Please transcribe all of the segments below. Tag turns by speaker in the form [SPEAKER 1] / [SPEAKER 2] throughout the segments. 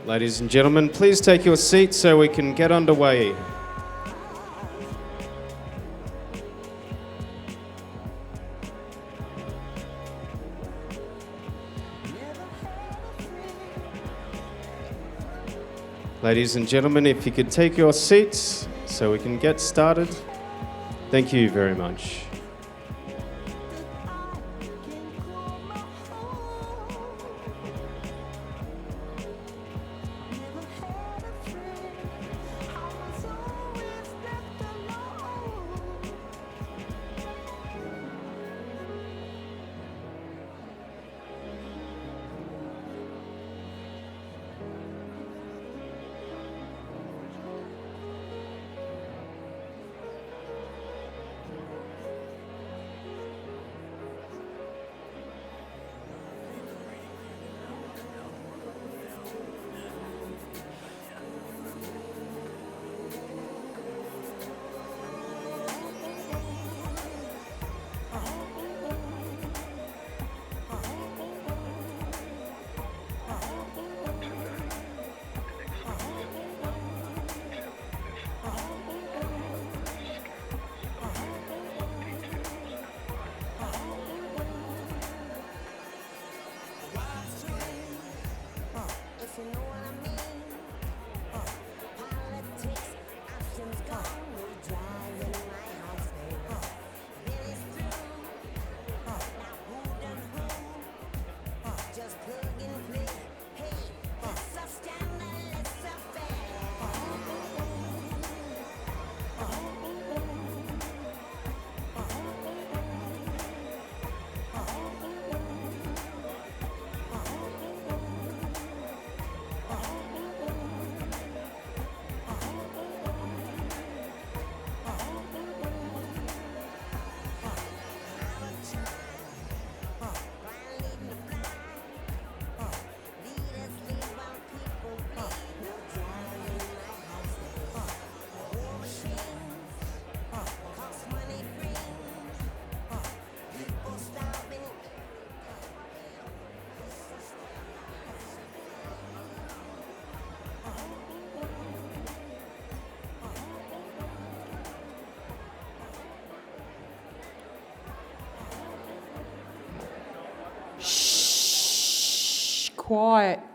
[SPEAKER 1] Ladies and gentlemen, please take your seats so we can get underway. Ladies and gentlemen, if you could take your seats so we can get started. Thank you very much.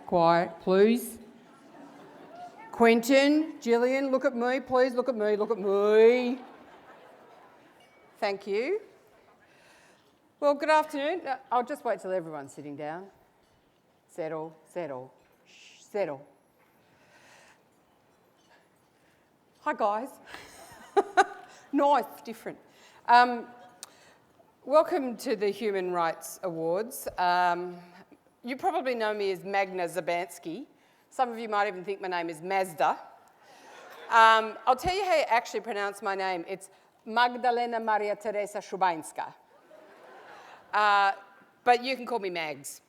[SPEAKER 2] Quiet, please. Quentin, Gillian, look at me, please, look at me. Thank you. Well, good afternoon. I'll just wait till everyone's sitting down. Settle. Shh, settle. Hi, guys. Nice, different. Welcome to the Human Rights Awards. You probably know me as Magna Zabansky. Some of you might even think my name is Mazda. I'll tell you how you actually pronounce my name. It's Magdalena Maria Teresa Szubańska. But you can call me Mags.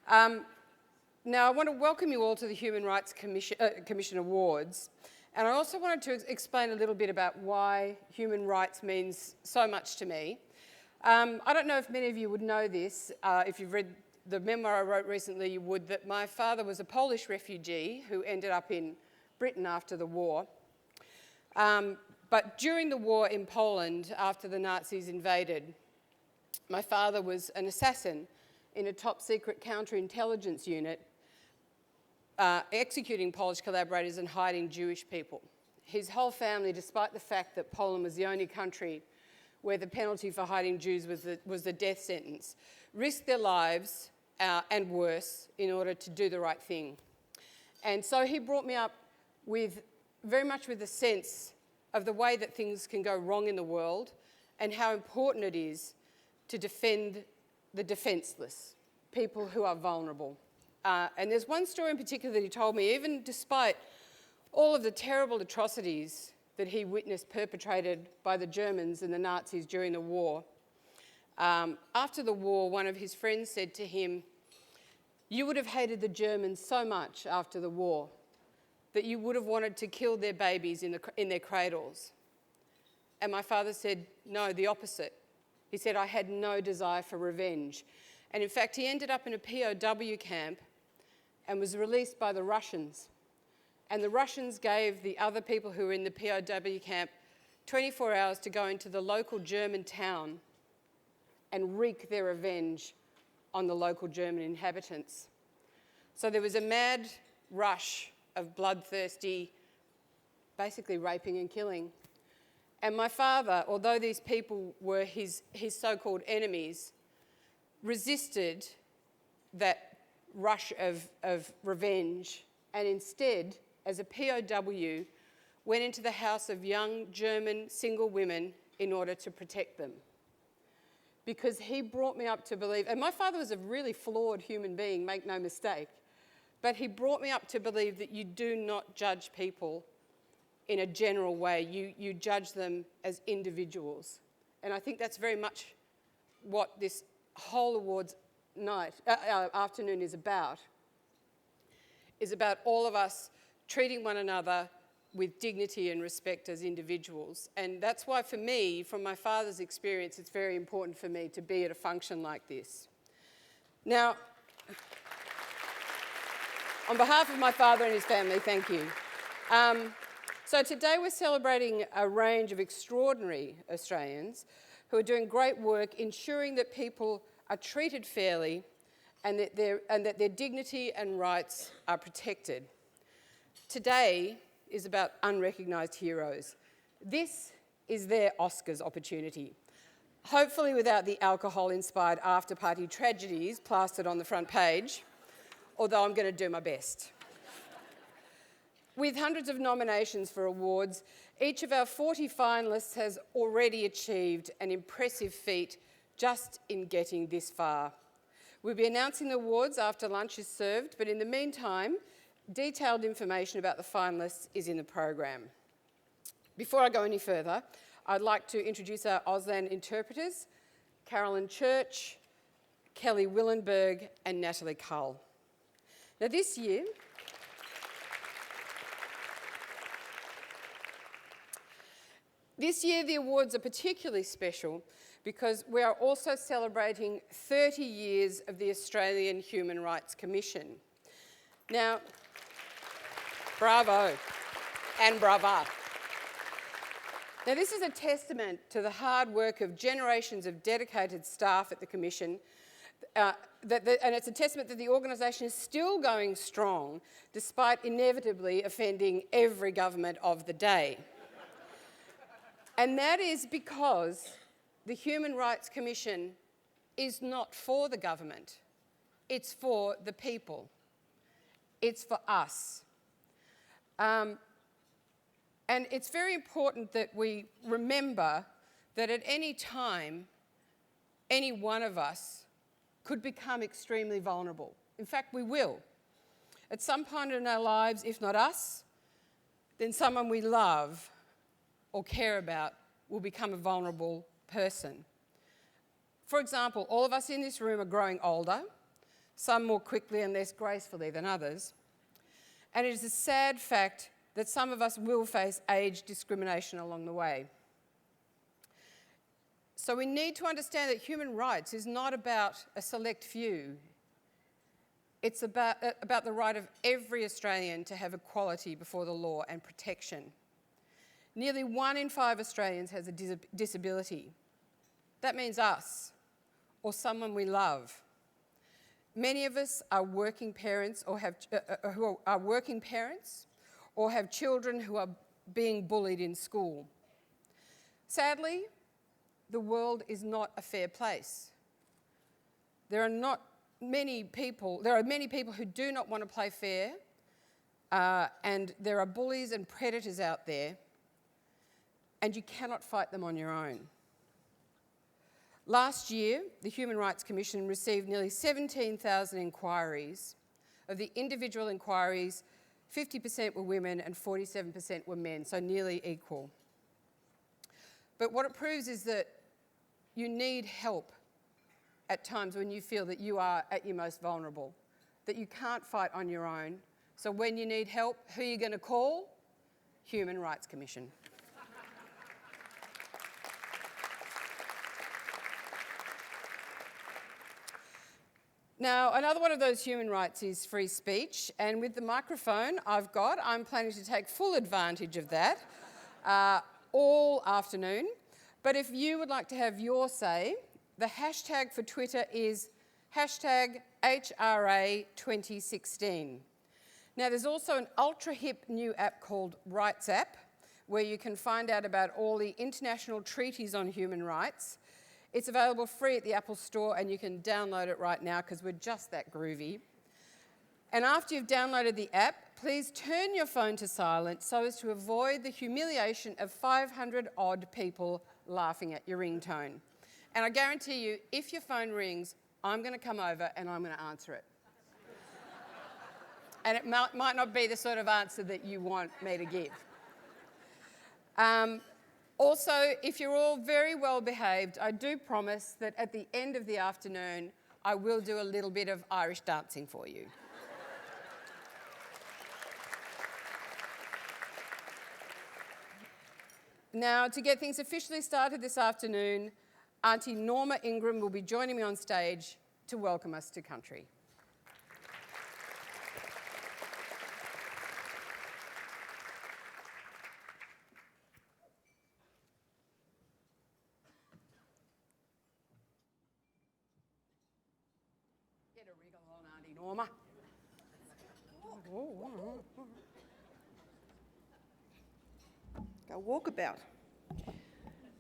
[SPEAKER 2] Now, I want to welcome you all to the Human Rights Commission Awards. And I also wanted to explain a little bit about why human rights means so much to me. I don't know if many of you would know this. If you've read the memoir I wrote recently, you would, that my father was a Polish refugee who ended up in Britain after the war. But during the war in Poland, after the Nazis invaded, my father was an assassin in a top-secret counterintelligence unit, executing Polish collaborators and hiding Jewish people. His whole family, despite the fact that Poland was the only country where the penalty for hiding Jews was the death sentence, risked their lives and worse in order to do the right thing. And so he brought me up very much with a sense of the way that things can go wrong in the world and how important it is to defend the defenceless, people who are vulnerable. And there's one story in particular that he told me, even despite all of the terrible atrocities that he witnessed perpetrated by the Germans and the Nazis during the war. After the war, one of his friends said to him, "You would have hated the Germans so much after the war that you would have wanted to kill their babies in their cradles." And my father said, "No, the opposite." He said, "I had no desire for revenge." And in fact, he ended up in a POW camp and was released by the Russians. And the Russians gave the other people who were in the POW camp 24 hours to go into the local German town and wreak their revenge on the local German inhabitants. So there was a mad rush of bloodthirsty, basically raping and killing. And my father, although these people were his so-called enemies, resisted that rush of revenge, and instead, as a POW, went into the house of young German single women in order to protect them. Because he brought me up to believe, and my father was a really flawed human being, make no mistake, but he brought me up to believe that you do not judge people in a general way. You judge them as individuals. And I think that's very much what this whole awards afternoon is about all of us treating one another with dignity and respect as individuals. And that's why, for me, from my father's experience, it's very important for me to be at a function like this. Now, on behalf of my father and his family, thank you. So today we're celebrating a range of extraordinary Australians who are doing great work ensuring that people are treated fairly and that their dignity and rights are protected. Today is about unrecognised heroes. This is their Oscars opportunity, hopefully without the alcohol-inspired after-party tragedies plastered on the front page, although I'm going to do my best. With hundreds of nominations for awards, each of our 40 finalists has already achieved an impressive feat just in getting this far. We'll be announcing the awards after lunch is served, but in the meantime, detailed information about the finalists is in the program. Before I go any further, I'd like to introduce our Auslan interpreters, Carolyn Church, Kelly Willenberg and Natalie Cull. Now this year, the awards are particularly special because we are also celebrating 30 years of the Australian Human Rights Commission. Now, bravo and brava. Now, this is a testament to the hard work of generations of dedicated staff at the Commission, and it's a testament that the organisation is still going strong despite inevitably offending every government of the day. And that is because the Human Rights Commission is not for the government. It's for the people. It's for us. And it's very important that we remember that at any time, any one of us could become extremely vulnerable. In fact, we will. At some point in our lives, if not us, then someone we love or care about will become a vulnerable person. For example, all of us in this room are growing older, some more quickly and less gracefully than others. And it is a sad fact that some of us will face age discrimination along the way. So we need to understand that human rights is not about a select few. It's about the right of every Australian to have equality before the law and protection. Nearly 1 in 5 Australians has a disability. That means us or someone we love. Many of us are working parents or have children who are being bullied in school. Sadly, the world is not a fair place. There are many people who do not want to play fair, and there are bullies and predators out there, and you cannot fight them on your own. Last year, the Human Rights Commission received nearly 17,000 inquiries. Of the individual inquiries, 50% were women and 47% were men, so nearly equal. But what it proves is that you need help at times when you feel that you are at your most vulnerable, that you can't fight on your own. So when you need help, who are you going to call? Human Rights Commission. Now, another one of those human rights is free speech, and with the microphone I'm planning to take full advantage of that all afternoon. But if you would like to have your say, the hashtag for Twitter is hashtag HRA2016. Now, there's also an ultra-hip new app called Rights App, where you can find out about all the international treaties on human rights. It's available free at the Apple Store, and you can download it right now because we're just that groovy. And after you've downloaded the app, please turn your phone to silent so as to avoid the humiliation of 500 odd people laughing at your ringtone. And I guarantee you, if your phone rings, I'm going to come over and I'm going to answer it. And it might not be the sort of answer that you want me to give. Also, if you're all very well behaved, I do promise that at the end of the afternoon, I will do a little bit of Irish dancing for you. Now, to get things officially started this afternoon, Auntie Norma Ingram will be joining me on stage to welcome us to country. Get a wriggle on, Auntie Norma.
[SPEAKER 3] Go walkabout.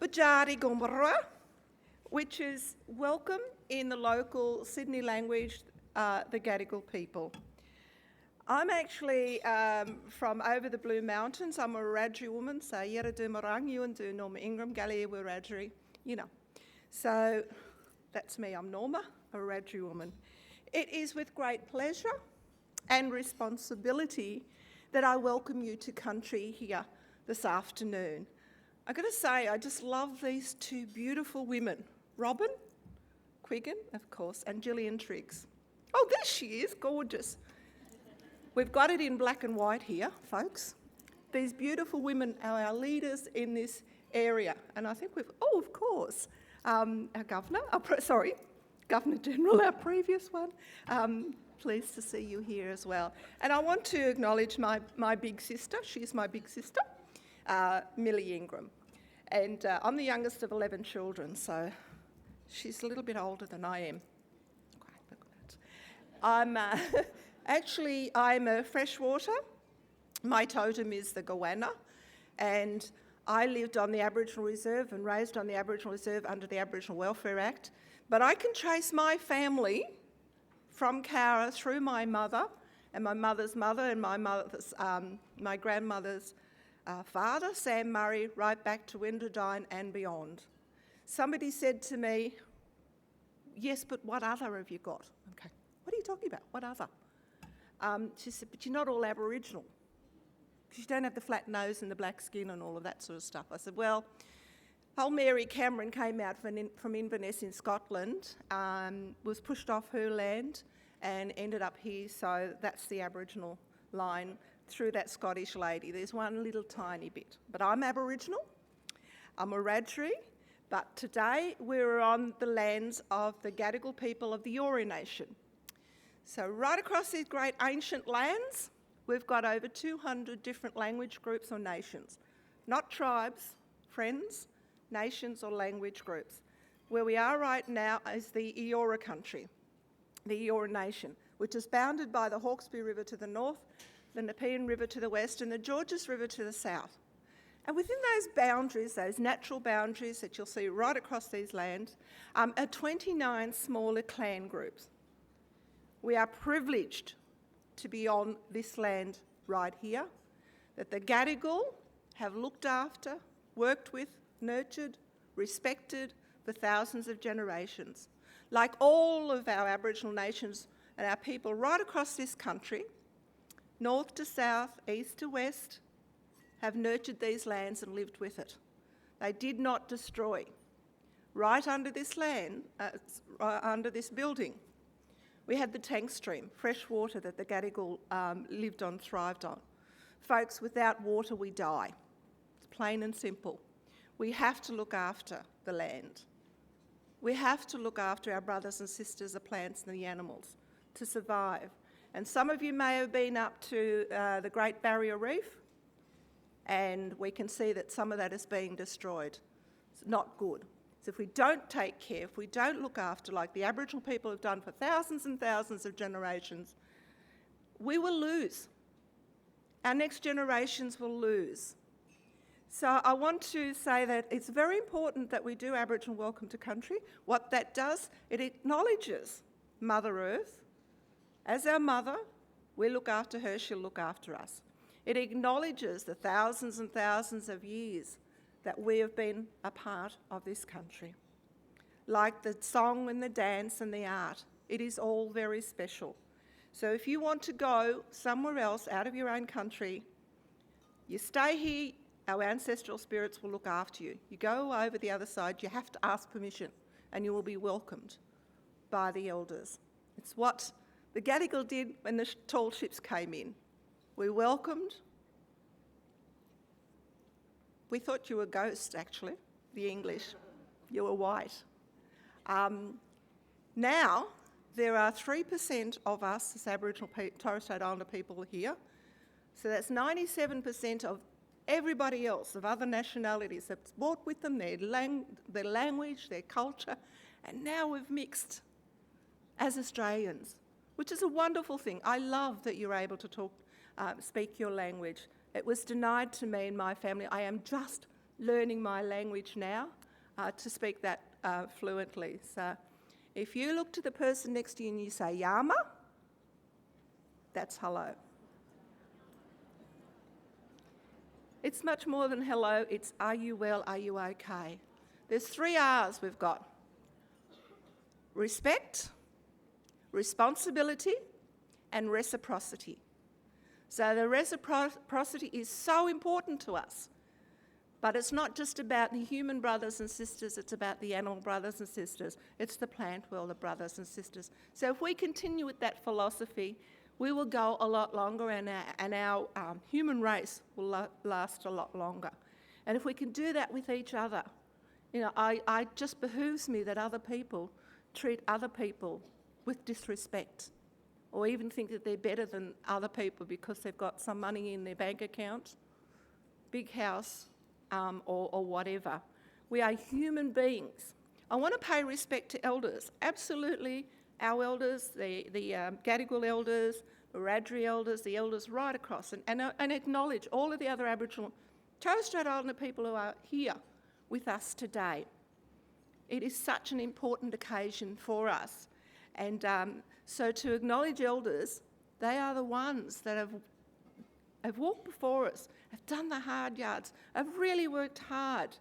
[SPEAKER 3] Bajari Gombara, which is welcome in the local Sydney language, the Gadigal people. I'm actually from over the Blue Mountains. I'm a Wiradjuri woman, so Yera do Marang, you and do Norma Ingram, Galia Wiradjuri, you know. So that's me, I'm Norma, a Wiradjuri woman. It is with great pleasure and responsibility that I welcome you to country here this afternoon. I've got to say, I just love these two beautiful women, Robin Quiggin, of course, and Gillian Triggs. Oh, there she is, gorgeous. We've got it in black and white here, folks. These beautiful women are our leaders in this area. And I think of course, our Governor, Governor-General, our previous one. Pleased to see you here as well. And I want to acknowledge my big sister. She's my big sister, Millie Ingram. And I'm the youngest of 11 children, so she's a little bit older than I am. I'm a freshwater. My totem is the goanna, and I lived on the Aboriginal Reserve and raised on the Aboriginal Reserve under the Aboriginal Welfare Act. But I can trace my family from Cowra through my mother and my mother's mother and my grandmother's father, Sam Murray, right back to Windadyne and beyond. Somebody said to me, yes, but what other have you got? Okay, what are you talking about? What other? She said, but you're not all Aboriginal. You don't have the flat nose and the black skin and all of that sort of stuff. I said, well, old Mary Cameron came out from Inverness in Scotland, was pushed off her land and ended up here, so that's the Aboriginal line through that Scottish lady. There's one little tiny bit. But I'm Aboriginal, I'm a Wiradjuri, but today we're on the lands of the Gadigal people of the Eora Nation. So right across these great ancient lands, we've got over 200 different language groups or nations. Not tribes, friends, nations or language groups. Where we are right now is the Eora country, the Eora Nation, which is bounded by the Hawkesbury River to the north, the Nepean River to the west, and the Georges River to the south. And within those boundaries, those natural boundaries that you'll see right across these lands, are 29 smaller clan groups. We are privileged to be on this land right here, that the Gadigal have looked after, worked with, nurtured, respected for thousands of generations. Like all of our Aboriginal nations and our people right across this country, north to south, east to west, have nurtured these lands and lived with it. They did not destroy. Right under this land, under this building, we had the tank stream, fresh water that the Gadigal lived on, thrived on. Folks, without water we die. It's plain and simple. We have to look after the land. We have to look after our brothers and sisters, the plants and the animals, to survive. And some of you may have been up to the Great Barrier Reef, and we can see that some of that is being destroyed. It's not good. So if we don't take care, if we don't look after, like the Aboriginal people have done for thousands and thousands of generations, we will lose. Our next generations will lose. So I want to say that it's very important that we do Aboriginal Welcome to Country. What that does, it acknowledges Mother Earth. As our mother, we look after her, she'll look after us. It acknowledges the thousands and thousands of years that we have been a part of this country. Like the song and the dance and the art, it is all very special. So if you want to go somewhere else out of your own country, you stay here, our ancestral spirits will look after you. You go over the other side, you have to ask permission, and you will be welcomed by the elders. It's what the Gadigal did when the tall ships came in. We welcomed. We thought you were ghosts, actually, the English. You were white. Now, there are 3% of us as Aboriginal Torres Strait Islander people here. So that's 97% of everybody else, of other nationalities, that's brought with them their language, their culture, and now we've mixed as Australians, which is a wonderful thing. I love that you're able to speak your language. It was denied to me and my family. I am just learning my language now to speak that fluently. So if you look to the person next to you and you say Yama, that's hello. It's much more than hello, it's are you well, are you okay? There's 3 R's we've got. Respect, responsibility, and reciprocity. So the reciprocity is so important to us. But it's not just about the human brothers and sisters, it's about the animal brothers and sisters. It's the plant world of brothers and sisters. So if we continue with that philosophy, we will go a lot longer and our human race will last a lot longer. And if we can do that with each other, you know, I just behooves me that other people treat other people with disrespect, or even think that they're better than other people because they've got some money in their bank account, big house, or whatever. We are human beings. I want to pay respect to elders. Absolutely, our elders, the Gadigal elders, the Wiradjuri elders, the elders right across, and acknowledge all of the other Aboriginal Torres Strait Islander people who are here with us today. It is such an important occasion for us. And so to acknowledge elders, they are the ones that have walked before us, have done the hard yards, have really worked hard.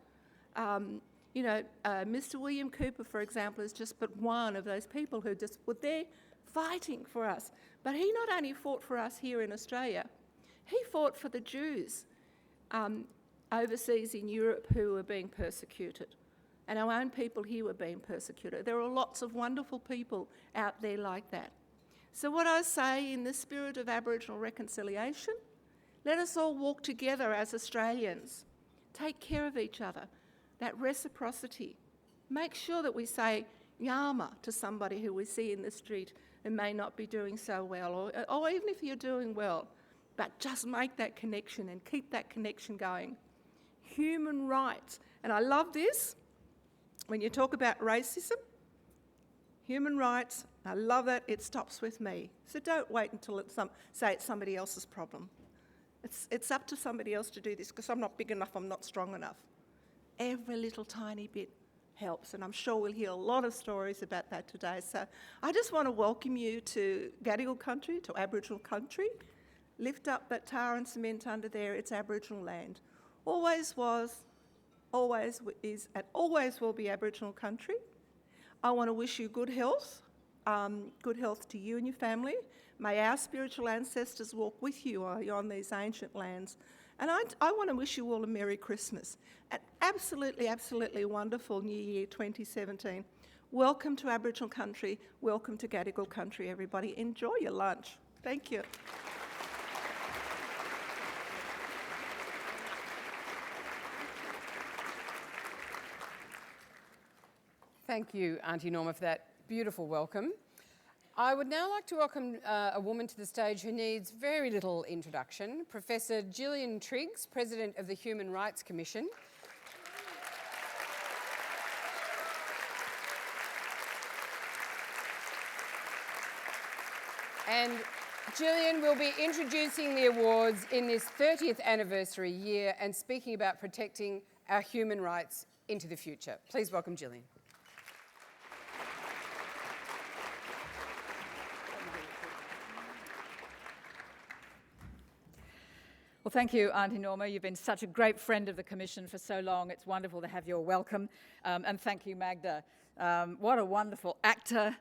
[SPEAKER 3] Mr. William Cooper, for example, is just but one of those people who just were there fighting for us. But he not only fought for us here in Australia, he fought for the Jews overseas in Europe who were being persecuted. And our own people here were being persecuted. There are lots of wonderful people out there like that. So what I say, in the spirit of Aboriginal reconciliation, let us all walk together as Australians. Take care of each other. That reciprocity. Make sure that we say Yama to somebody who we see in the street and may not be doing so well, or even if you're doing well, but just make that connection and keep that connection going. Human rights. And I love this. When you talk about racism, human rights, I love that, it stops with me. So don't wait until it's somebody else's problem. It's up to somebody else to do this, because I'm not big enough, I'm not strong enough. Every little tiny bit helps, and I'm sure we'll hear a lot of stories about that today. So I just want to welcome you to Gadigal country, to Aboriginal country. Lift up that tar and cement under there, it's Aboriginal land. Always was, always is, and always will be Aboriginal country. I want to wish you good health to you and your family. May our spiritual ancestors walk with you on these ancient lands. And I want to wish you all a Merry Christmas. An absolutely, absolutely wonderful New Year 2017. Welcome to Aboriginal country. Welcome to Gadigal country, everybody. Enjoy your lunch. Thank you.
[SPEAKER 2] Thank you, Auntie Norma, for that beautiful welcome. I would now like to welcome a woman to the stage who needs very little introduction, Professor Gillian Triggs, President of the Human Rights Commission. And Gillian will be introducing the awards in this 30th anniversary year and speaking about protecting our human rights into the future. Please welcome Gillian.
[SPEAKER 4] Well, thank you, Auntie Norma. You've been such a great friend of the Commission for so long. It's wonderful to have your welcome. And thank you, Magda. What a wonderful actor,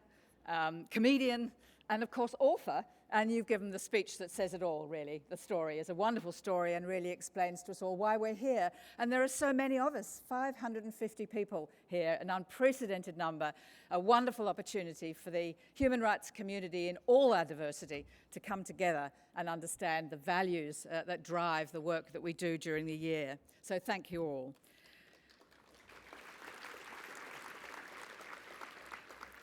[SPEAKER 4] comedian, and of course, author. And you've given the speech that says it all, really. The story is a wonderful story and really explains to us all why we're here. And there are so many of us, 550 people here, an unprecedented number, a wonderful opportunity for the human rights community in all our diversity to come together and understand the values that drive the work that we do during the year. So thank you all.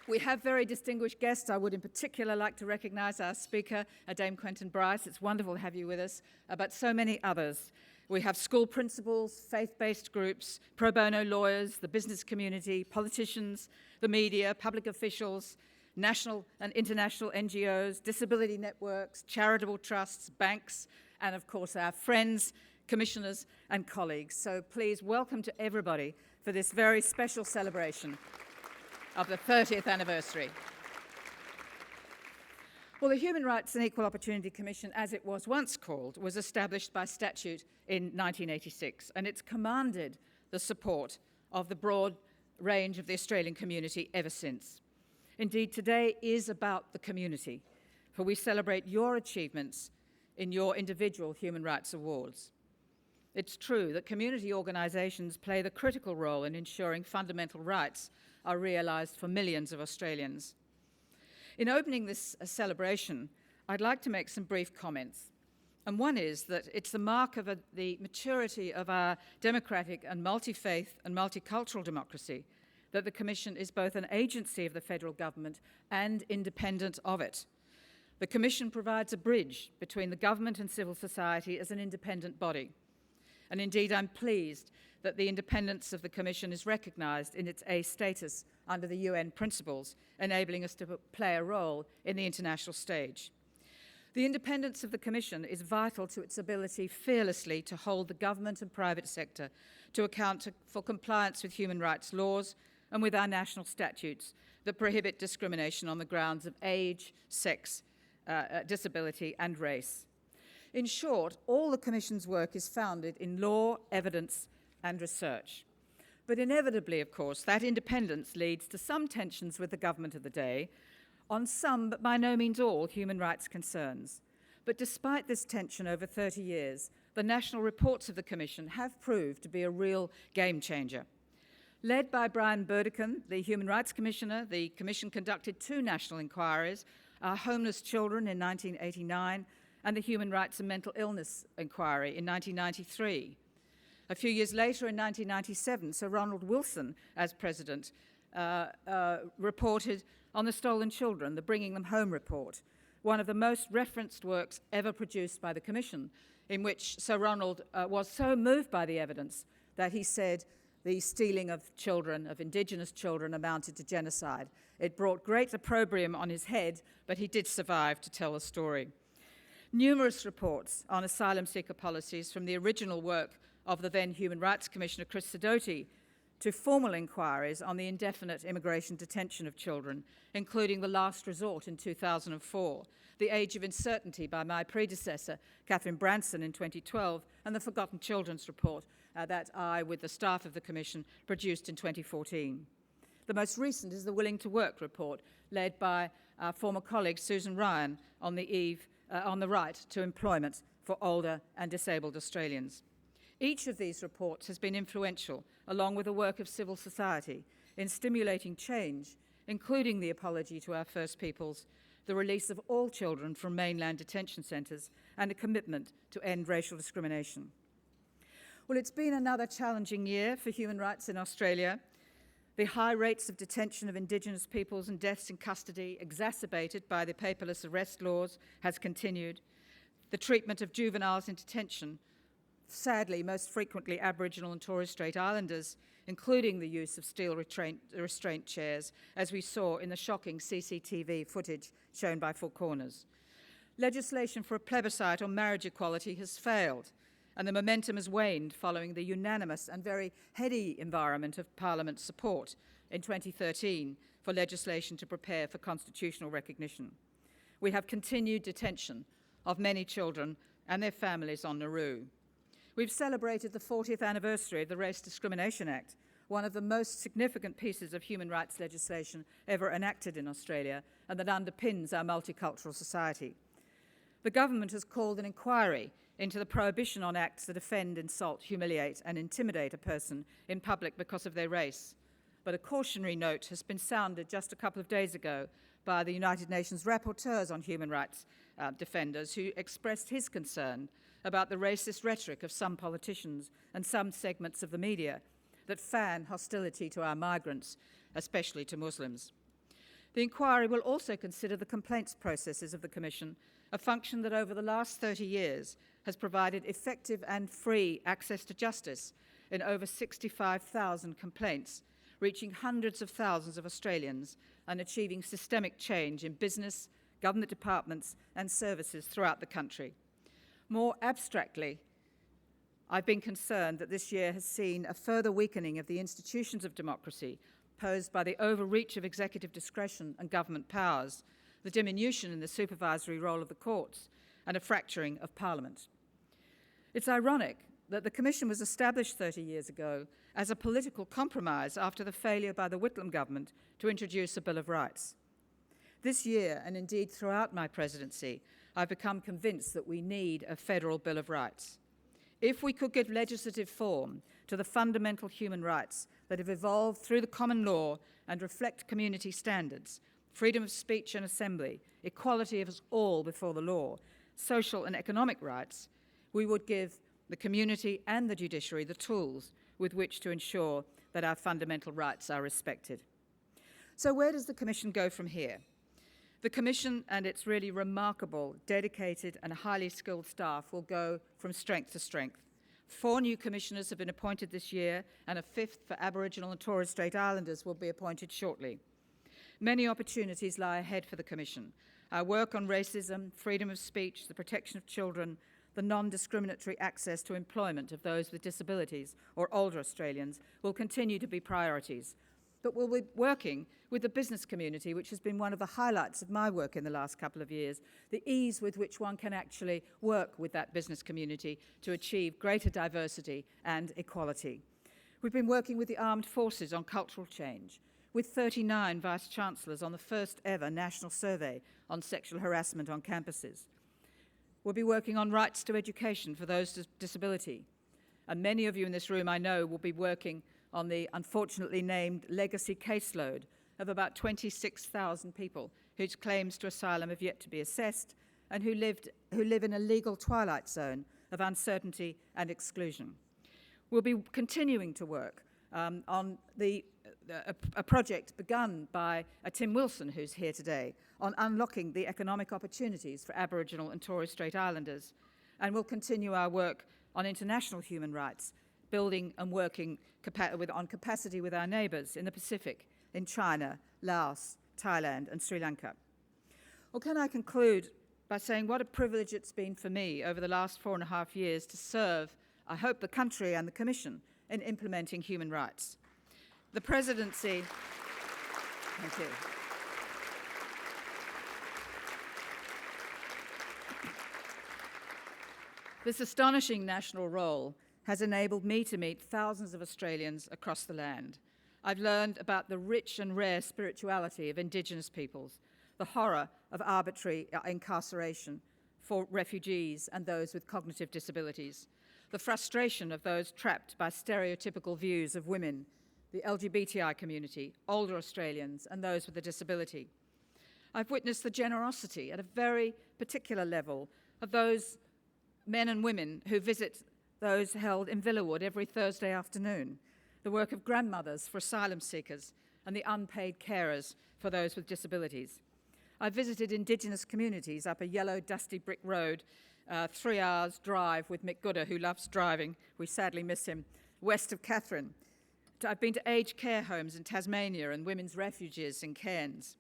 [SPEAKER 4] We have very distinguished guests. I would in particular like to recognise our speaker, Dame Quentin Bryce. It's wonderful to have you with us, but so many others. We have school principals, faith-based groups, pro bono lawyers, the business community, politicians, the media, public officials, national and international NGOs, disability networks, charitable trusts, banks, and of course our friends, commissioners and colleagues. So please welcome to everybody for this very special celebration of the 30th anniversary. Well, the Human Rights and Equal Opportunity Commission, as it was once called, was established by statute in 1986, and it's commanded the support of the broad range of the Australian community ever since. Indeed, today is about the community, for we celebrate your achievements in your individual human rights awards. It's true that community organisations play the critical role in ensuring fundamental rights are realised for millions of Australians. In opening this celebration, I'd like to make some brief comments. And one is that it's the mark of the maturity of our democratic and multi-faith and multicultural democracy that the Commission is both an agency of the federal government and independent of it. The Commission provides a bridge between the government and civil society as an independent body. And indeed, I'm pleased that the independence of the Commission is recognised in its A status under the UN principles, enabling us to play a role in the international stage. The independence of the Commission is vital to its ability fearlessly to hold the government and private sector to account for compliance with human rights laws and with our national statutes that prohibit discrimination on the grounds of age, sex, disability and race. In short, all the Commission's work is founded in law, evidence and research. But inevitably, of course, that independence leads to some tensions with the government of the day on some, but by no means all, human rights concerns. But despite this tension over 30 years, the national reports of the Commission have proved to be a real game changer. Led by Brian Burdekin, the Human Rights Commissioner, the Commission conducted 2 national inquiries, our homeless children in 1989 and the Human Rights and Mental Illness Inquiry in 1993. A few years later, in 1997, Sir Ronald Wilson, as President, reported on the stolen children, the Bringing Them Home report, one of the most referenced works ever produced by the Commission, in which Sir Ronald was so moved by the evidence that he said the stealing of children, of Indigenous children, amounted to genocide. It brought great opprobrium on his head, but he did survive to tell the story. Numerous reports on asylum seeker policies, from the original work of the then Human Rights Commissioner Chris Sidoti to formal inquiries on the indefinite immigration detention of children, including the last resort in 2004, the Age of Uncertainty by my predecessor, Catherine Branson, in 2012, and the Forgotten Children's Report that I, with the staff of the Commission, produced in 2014. The most recent is the Willing to Work report, led by our former colleague Susan Ryan, on the right to employment for older and disabled Australians. Each of these reports has been influential, along with the work of civil society, in stimulating change, including the apology to our First Peoples, the release of all children from mainland detention centres, and a commitment to end racial discrimination. Well, it's been another challenging year for human rights in Australia. The high rates of detention of Indigenous peoples and deaths in custody, exacerbated by the paperless arrest laws, has continued. The treatment of juveniles in detention, sadly most frequently Aboriginal and Torres Strait Islanders, including the use of steel restraint chairs, as we saw in the shocking CCTV footage shown by Four Corners. Legislation for a plebiscite on marriage equality has failed, and the momentum has waned following the unanimous and very heady environment of Parliament's support in 2013 for legislation to prepare for constitutional recognition. We have continued detention of many children and their families on Nauru. We've celebrated the 40th anniversary of the Race Discrimination Act, one of the most significant pieces of human rights legislation ever enacted in Australia and that underpins our multicultural society. The government has called an inquiry into the prohibition on acts that offend, insult, humiliate and intimidate a person in public because of their race. But a cautionary note has been sounded just a couple of days ago by the United Nations rapporteurs on human rights defenders, who expressed his concern about the racist rhetoric of some politicians and some segments of the media that fan hostility to our migrants, especially to Muslims. The inquiry will also consider the complaints processes of the Commission, a function that over the last 30 years has provided effective and free access to justice in over 65,000 complaints, reaching hundreds of thousands of Australians and achieving systemic change in business, government departments and services throughout the country. More abstractly, I've been concerned that this year has seen a further weakening of the institutions of democracy posed by the overreach of executive discretion and government powers, the diminution in the supervisory role of the courts, and a fracturing of Parliament. It's ironic that the Commission was established 30 years ago as a political compromise after the failure by the Whitlam government to introduce a Bill of Rights. This year, and indeed throughout my presidency, I've become convinced that we need a federal Bill of Rights. If we could give legislative form to the fundamental human rights that have evolved through the common law and reflect community standards, freedom of speech and assembly, equality of us all before the law, social and economic rights, we would give the community and the judiciary the tools with which to ensure that our fundamental rights are respected. So where does the Commission go from here? The Commission and its really remarkable, dedicated and highly skilled staff will go from strength to strength. 4 new commissioners have been appointed this year, and a 5th for Aboriginal and Torres Strait Islanders will be appointed shortly. Many opportunities lie ahead for the Commission. Our work on racism, freedom of speech, the protection of children, the non-discriminatory access to employment of those with disabilities or older Australians will continue to be priorities. But we'll be working with the business community, which has been one of the highlights of my work in the last couple of years, the ease with which one can actually work with that business community to achieve greater diversity and equality. We've been working with the armed forces on cultural change, with 39 Vice-Chancellors on the first ever national survey on sexual harassment on campuses. We'll be working on rights to education for those with disability. And many of you in this room, I know, will be working on the unfortunately named legacy caseload of about 26,000 people whose claims to asylum have yet to be assessed and who live in a legal twilight zone of uncertainty and exclusion. We'll be continuing to work on a project begun by Tim Wilson, who's here today, on unlocking the economic opportunities for Aboriginal and Torres Strait Islanders. And we'll continue our work on international human rights, building and working on capacity with our neighbours in the Pacific, in China, Laos, Thailand and Sri Lanka. Well, can I conclude by saying what a privilege it's been for me over the last 4.5 years to serve, I hope, the country and the Commission in implementing human rights. The presidency, thank you. This astonishing national role has enabled me to meet thousands of Australians across the land. I've learned about the rich and rare spirituality of Indigenous peoples, the horror of arbitrary incarceration for refugees and those with cognitive disabilities, the frustration of those trapped by stereotypical views of women, the LGBTI community, older Australians and those with a disability. I've witnessed the generosity at a very particular level of those men and women who visit those held in Villawood every Thursday afternoon, the work of grandmothers for asylum seekers, and the unpaid carers for those with disabilities. I visited Indigenous communities up a yellow, dusty brick road, 3 hours drive with Mick Gooder, who loves driving. We sadly miss him, west of Katherine. I've been to aged care homes in Tasmania and women's refuges in Cairns.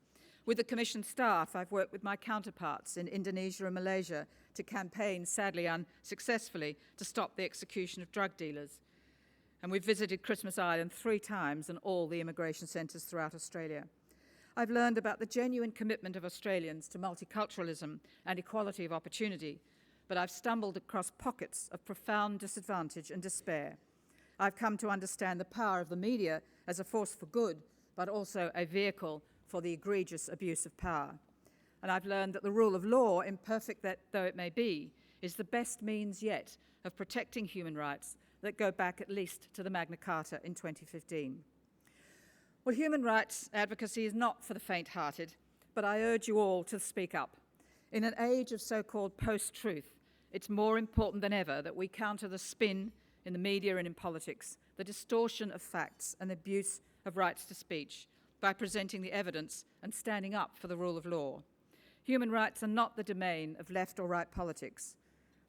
[SPEAKER 4] With the Commission staff, I've worked with my counterparts in Indonesia and Malaysia to campaign, sadly unsuccessfully, to stop the execution of drug dealers. And we've visited Christmas Island 3 times and all the immigration centres throughout Australia. I've learned about the genuine commitment of Australians to multiculturalism and equality of opportunity, but I've stumbled across pockets of profound disadvantage and despair. I've come to understand the power of the media as a force for good, but also a vehicle for the egregious abuse of power. And I've learned that the rule of law, imperfect though it may be, is the best means yet of protecting human rights that go back at least to the Magna Carta in 2015. Well, human rights advocacy is not for the faint-hearted, but I urge you all to speak up. In an age of so-called post-truth, it's more important than ever that we counter the spin in the media and in politics, the distortion of facts and the abuse of rights to speech by presenting the evidence and standing up for the rule of law. Human rights are not the domain of left or right politics.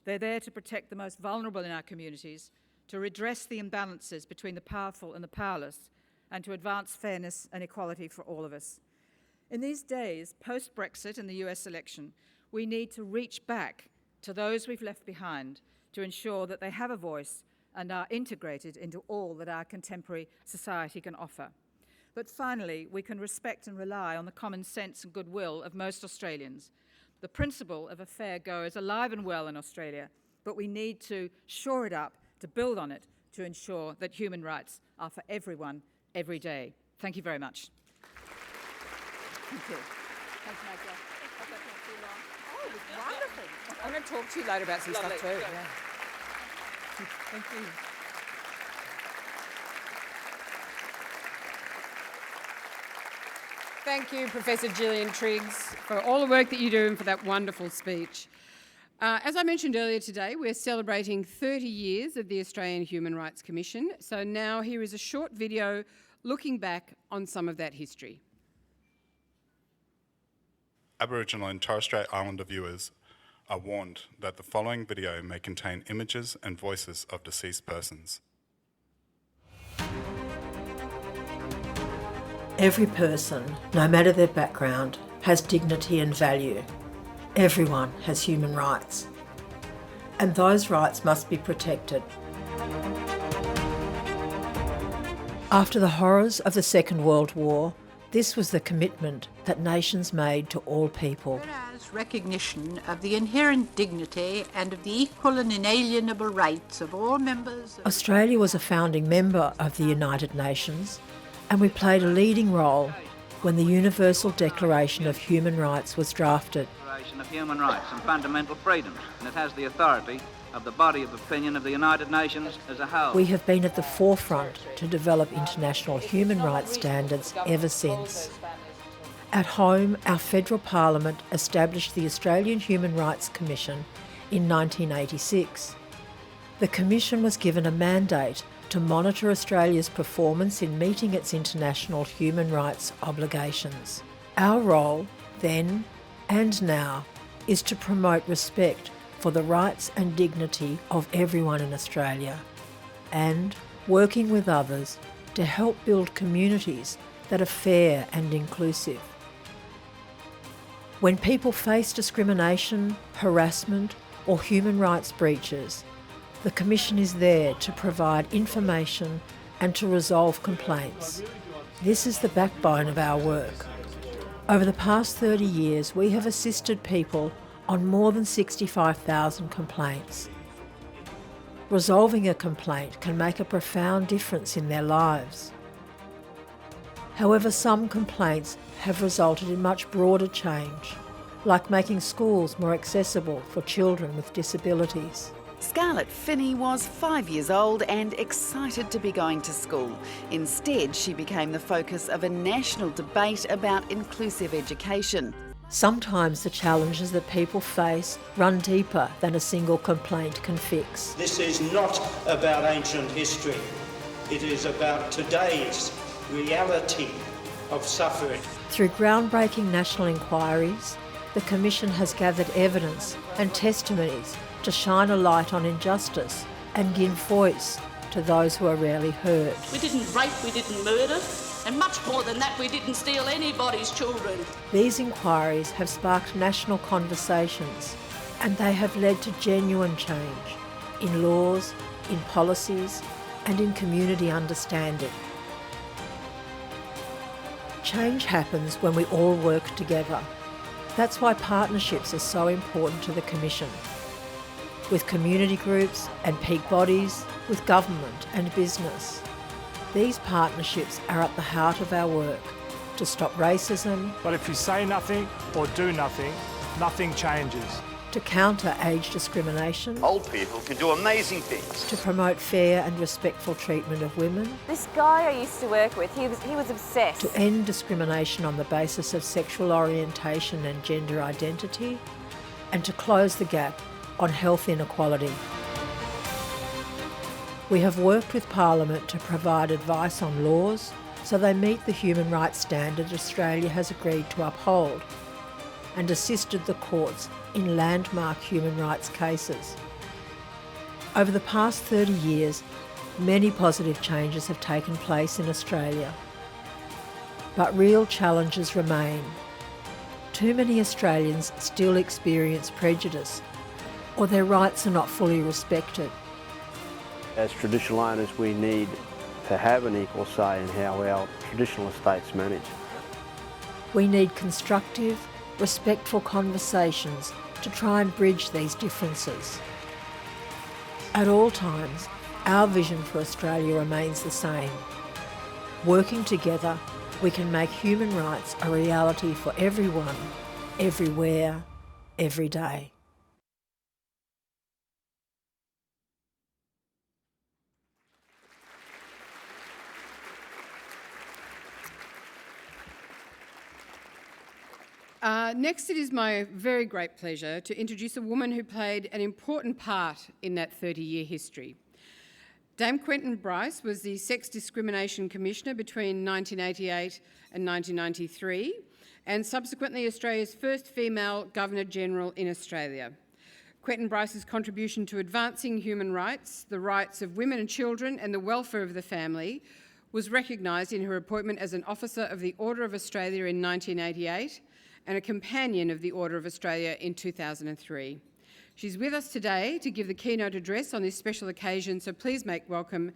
[SPEAKER 4] They're there to protect the most vulnerable in our communities, to redress the imbalances between the powerful and the powerless, and to advance fairness and equality for all of us. In these days, post-Brexit and the US election, we need to reach back to those we've left behind to ensure that they have a voice and are integrated into all that our contemporary society can offer. But finally, we can respect and rely on the common sense and goodwill of most Australians. The principle of a fair go is alive and well in Australia, but we need to shore it up, to build on it, to ensure that human rights are for everyone, every day. Thank you very much. Thank you. Thanks, Magda. Hope that's not too long.
[SPEAKER 2] Oh, it was wonderful. I'm going to talk to you later about some stuff too. Yeah.
[SPEAKER 4] Thank you.
[SPEAKER 2] Thank you, Professor Gillian Triggs, for all the work that you do and for that wonderful speech. As I mentioned earlier today, we're celebrating 30 years of the Australian Human Rights Commission. So now here is a short video looking back on some of that history.
[SPEAKER 5] Aboriginal and Torres Strait Islander viewers are warned that the following video may contain images and voices of deceased persons.
[SPEAKER 6] Every person, no matter their background, has dignity and value. Everyone has human rights, and those rights must be protected. After the horrors of the Second World War, this was the commitment that nations made to all people.
[SPEAKER 7] Whereas recognition of the inherent dignity and of the equal and inalienable rights of all members of
[SPEAKER 6] Australia was a founding member of the United Nations, and we played a leading role when the Universal Declaration of Human Rights was drafted.
[SPEAKER 8] Declaration of Human Rights and Fundamental Freedoms, and it has the authority of the body of opinion of the United Nations as a whole.
[SPEAKER 6] We have been at the forefront to develop international human rights standards ever since. At home, our federal parliament established the Australian Human Rights Commission in 1986. The Commission was given a mandate to monitor Australia's performance in meeting its international human rights obligations. Our role, then and now, is to promote respect for the rights and dignity of everyone in Australia, and working with others to help build communities that are fair and inclusive. When people face discrimination, harassment, or human rights breaches, the Commission is there to provide information and to resolve complaints. This is the backbone of our work. Over the past 30 years, we have assisted people on more than 65,000 complaints. Resolving a complaint can make a profound difference in their lives. However, some complaints have resulted in much broader change, like making schools more accessible for children with disabilities.
[SPEAKER 9] Scarlett Finney was 5 years old and excited to be going to school. Instead, she became the focus of a national debate about inclusive education.
[SPEAKER 6] Sometimes the challenges that people face run deeper than a single complaint can fix.
[SPEAKER 10] This is not about ancient history. It is about today's reality of suffering.
[SPEAKER 6] Through groundbreaking national inquiries, the Commission has gathered evidence and testimonies to shine a light on injustice and give voice to those who are rarely heard.
[SPEAKER 11] We didn't rape, we didn't murder, and much more than that, we didn't steal anybody's children.
[SPEAKER 6] These inquiries have sparked national conversations, and they have led to genuine change in laws, in policies, and in community understanding. Change happens when we all work together. That's why partnerships are so important to the Commission. With community groups and peak bodies, with government and business. These partnerships are at the heart of our work to stop racism.
[SPEAKER 12] But if you say nothing or do nothing, nothing changes.
[SPEAKER 6] To counter age discrimination.
[SPEAKER 13] Old people can do amazing things.
[SPEAKER 6] To promote fair and respectful treatment of women.
[SPEAKER 14] This guy I used to work with, he was obsessed.
[SPEAKER 6] To end discrimination on the basis of sexual orientation and gender identity. And to close the gap on health inequality. We have worked with Parliament to provide advice on laws so they meet the human rights standard Australia has agreed to uphold, and assisted the courts in landmark human rights cases. Over the past 30 years, many positive changes have taken place in Australia. But real challenges remain. Too many Australians still experience prejudice, or their rights are not fully respected.
[SPEAKER 15] As traditional owners, we need to have an equal say in how our traditional estates manage.
[SPEAKER 6] We need constructive, respectful conversations to try and bridge these differences. At all times, our vision for Australia remains the same. Working together, we can make human rights a reality for everyone, everywhere, every day.
[SPEAKER 2] Next, it is my very great pleasure to introduce a woman who played an important part in that 30-year history. Dame Quentin Bryce was the Sex Discrimination Commissioner between 1988 and 1993, and subsequently Australia's first female Governor-General in Australia. Quentin Bryce's contribution to advancing human rights, the rights of women and children, and the welfare of the family was recognised in her appointment as an Officer of the Order of Australia in 1988 and a Companion of the Order of Australia in 2003. She's with us today to give the keynote address on this special occasion, so please make welcome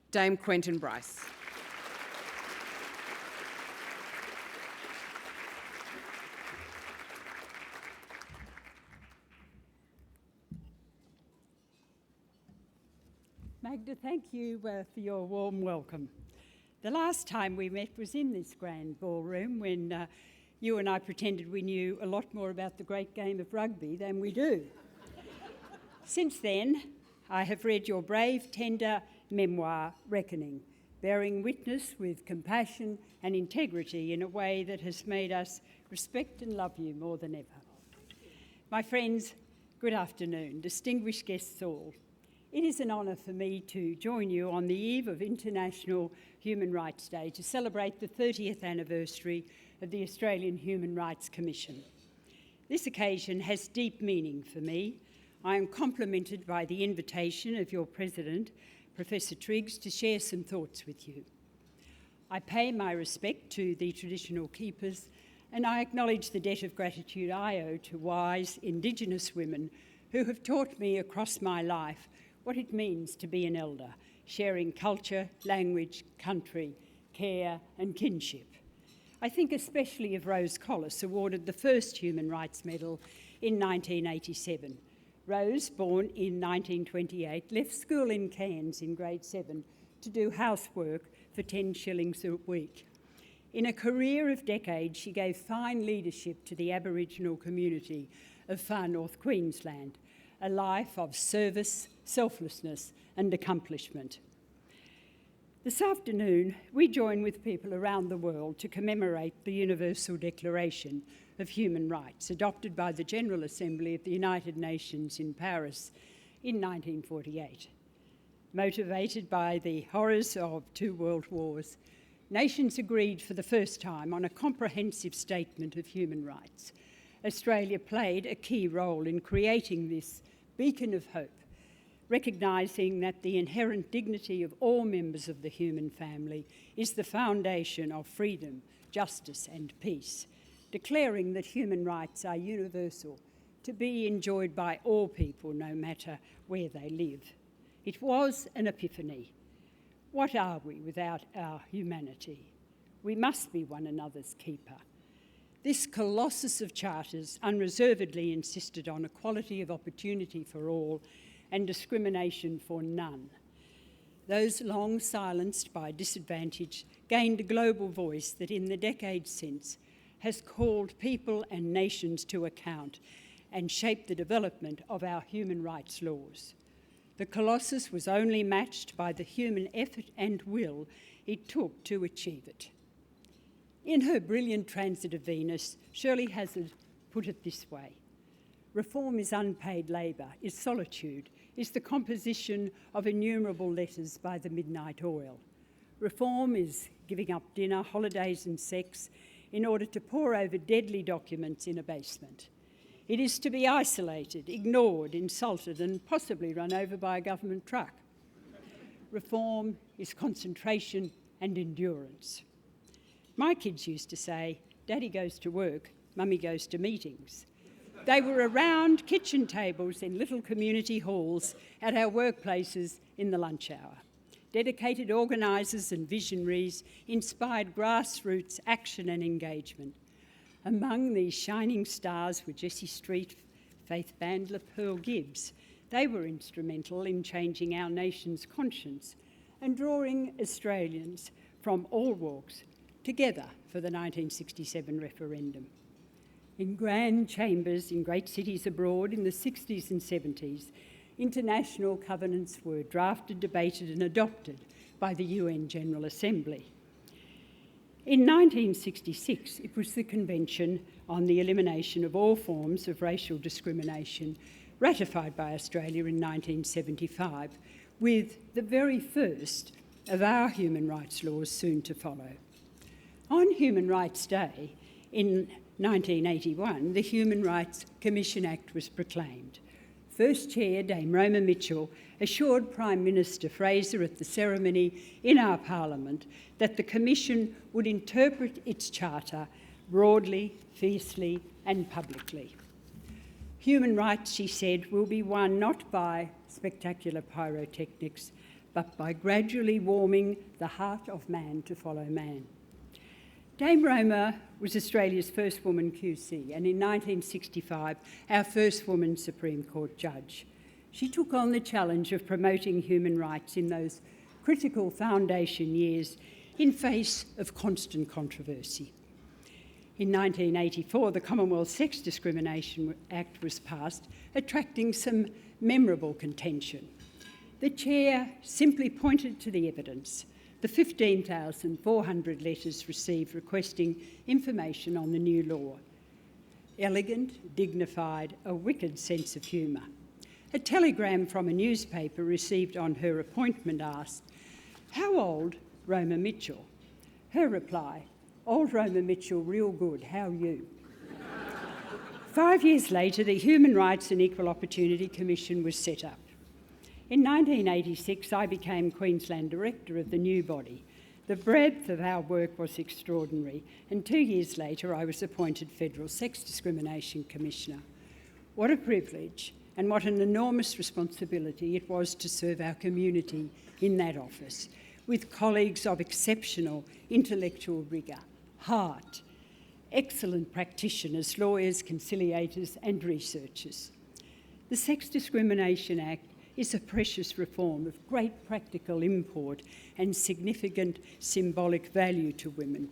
[SPEAKER 2] Dame Quentin Bryce.
[SPEAKER 16] Magda, thank you for your warm welcome. The last time we met was in this grand ballroom when you and I pretended we knew a lot more about the great game of rugby than we do. Since then, I have read your brave, tender memoir, Reckoning, bearing witness with compassion and integrity in a way that has made us respect and love you more than ever. My friends, good afternoon, distinguished guests all. It is an honour for me to join you on the eve of International Human Rights Day to celebrate the 30th anniversary of the Australian Human Rights Commission. This occasion has deep meaning for me. I am complimented by the invitation of your President, Professor Triggs, to share some thoughts with you. I pay my respect to the traditional keepers, and I acknowledge the debt of gratitude I owe to wise Indigenous women who have taught me across my life what it means to be an elder, sharing culture, language, country, care and kinship. I think especially of Rose Collis, awarded the first Human Rights Medal in 1987. Rose, born in 1928, left school in Cairns in grade 7 to do housework for 10 shillings a week. In a career of decades, she gave fine leadership to the Aboriginal community of far north Queensland, a life of service, selflessness and accomplishment. This afternoon, we join with people around the world to commemorate the Universal Declaration of Human Rights, adopted by the General Assembly of the United Nations in Paris in 1948. Motivated by the horrors of 2 world wars, nations agreed for the first time on a comprehensive statement of human rights. Australia played a key role in creating this beacon of hope, recognising that the inherent dignity of all members of the human family is the foundation of freedom, justice and peace, declaring that human rights are universal, to be enjoyed by all people no matter where they live. It was an epiphany. What are we without our humanity? We must be one another's keeper. This colossus of charters unreservedly insisted on equality of opportunity for all and discrimination for none. Those long silenced by disadvantage gained a global voice that in the decades since has called people and nations to account and shaped the development of our human rights laws. The colossus was only matched by the human effort and will it took to achieve it. In her brilliant Transit of Venus, Shirley Hazzard put it this way: reform is unpaid labour, is solitude, is the composition of innumerable letters by the midnight oil. Reform is giving up dinner, holidays and sex in order to pore over deadly documents in a basement. It is to be isolated, ignored, insulted and possibly run over by a government truck. Reform is concentration and endurance. My kids used to say, Daddy goes to work, Mummy goes to meetings. They were around kitchen tables in little community halls at our workplaces in the lunch hour. Dedicated organisers and visionaries inspired grassroots action and engagement. Among these shining stars were Jessie Street, Faith Bandler, Pearl Gibbs. They were instrumental in changing our nation's conscience and drawing Australians from all walks together for the 1967 referendum. In grand chambers in great cities abroad in the 60s and 70s, international covenants were drafted, debated and adopted by the UN General Assembly. In 1966, it was the Convention on the Elimination of All Forms of Racial Discrimination, ratified by Australia in 1975, with the very first of our human rights laws soon to follow. On Human Rights Day in 1981, the Human Rights Commission Act was proclaimed. First Chair, Dame Roma Mitchell, assured Prime Minister Fraser at the ceremony in our Parliament that the Commission would interpret its charter broadly, fiercely and publicly. Human rights, she said, will be won not by spectacular pyrotechnics, but by gradually warming the heart of man to follow man. Dame Roma was Australia's first woman QC and in 1965 our first woman Supreme Court judge. She took on the challenge of promoting human rights in those critical foundation years in face of constant controversy. In 1984, the Commonwealth Sex Discrimination Act was passed, attracting some memorable contention. The chair simply pointed to the evidence, the 15,400 letters received requesting information on the new law. Elegant, dignified, a wicked sense of humour. A telegram from a newspaper received on her appointment asked, "How old, Roma Mitchell?" Her reply, "Old Roma Mitchell, real good, how you?" 5 years later, the Human Rights and Equal Opportunity Commission was set up. In 1986, I became Queensland Director of the new body. The breadth of our work was extraordinary, and 2 years later I was appointed Federal Sex Discrimination Commissioner. What a privilege and what an enormous responsibility it was to serve our community in that office, with colleagues of exceptional intellectual rigour, heart, excellent practitioners, lawyers, conciliators and researchers. The Sex Discrimination Act is a precious reform of great practical import and significant symbolic value to women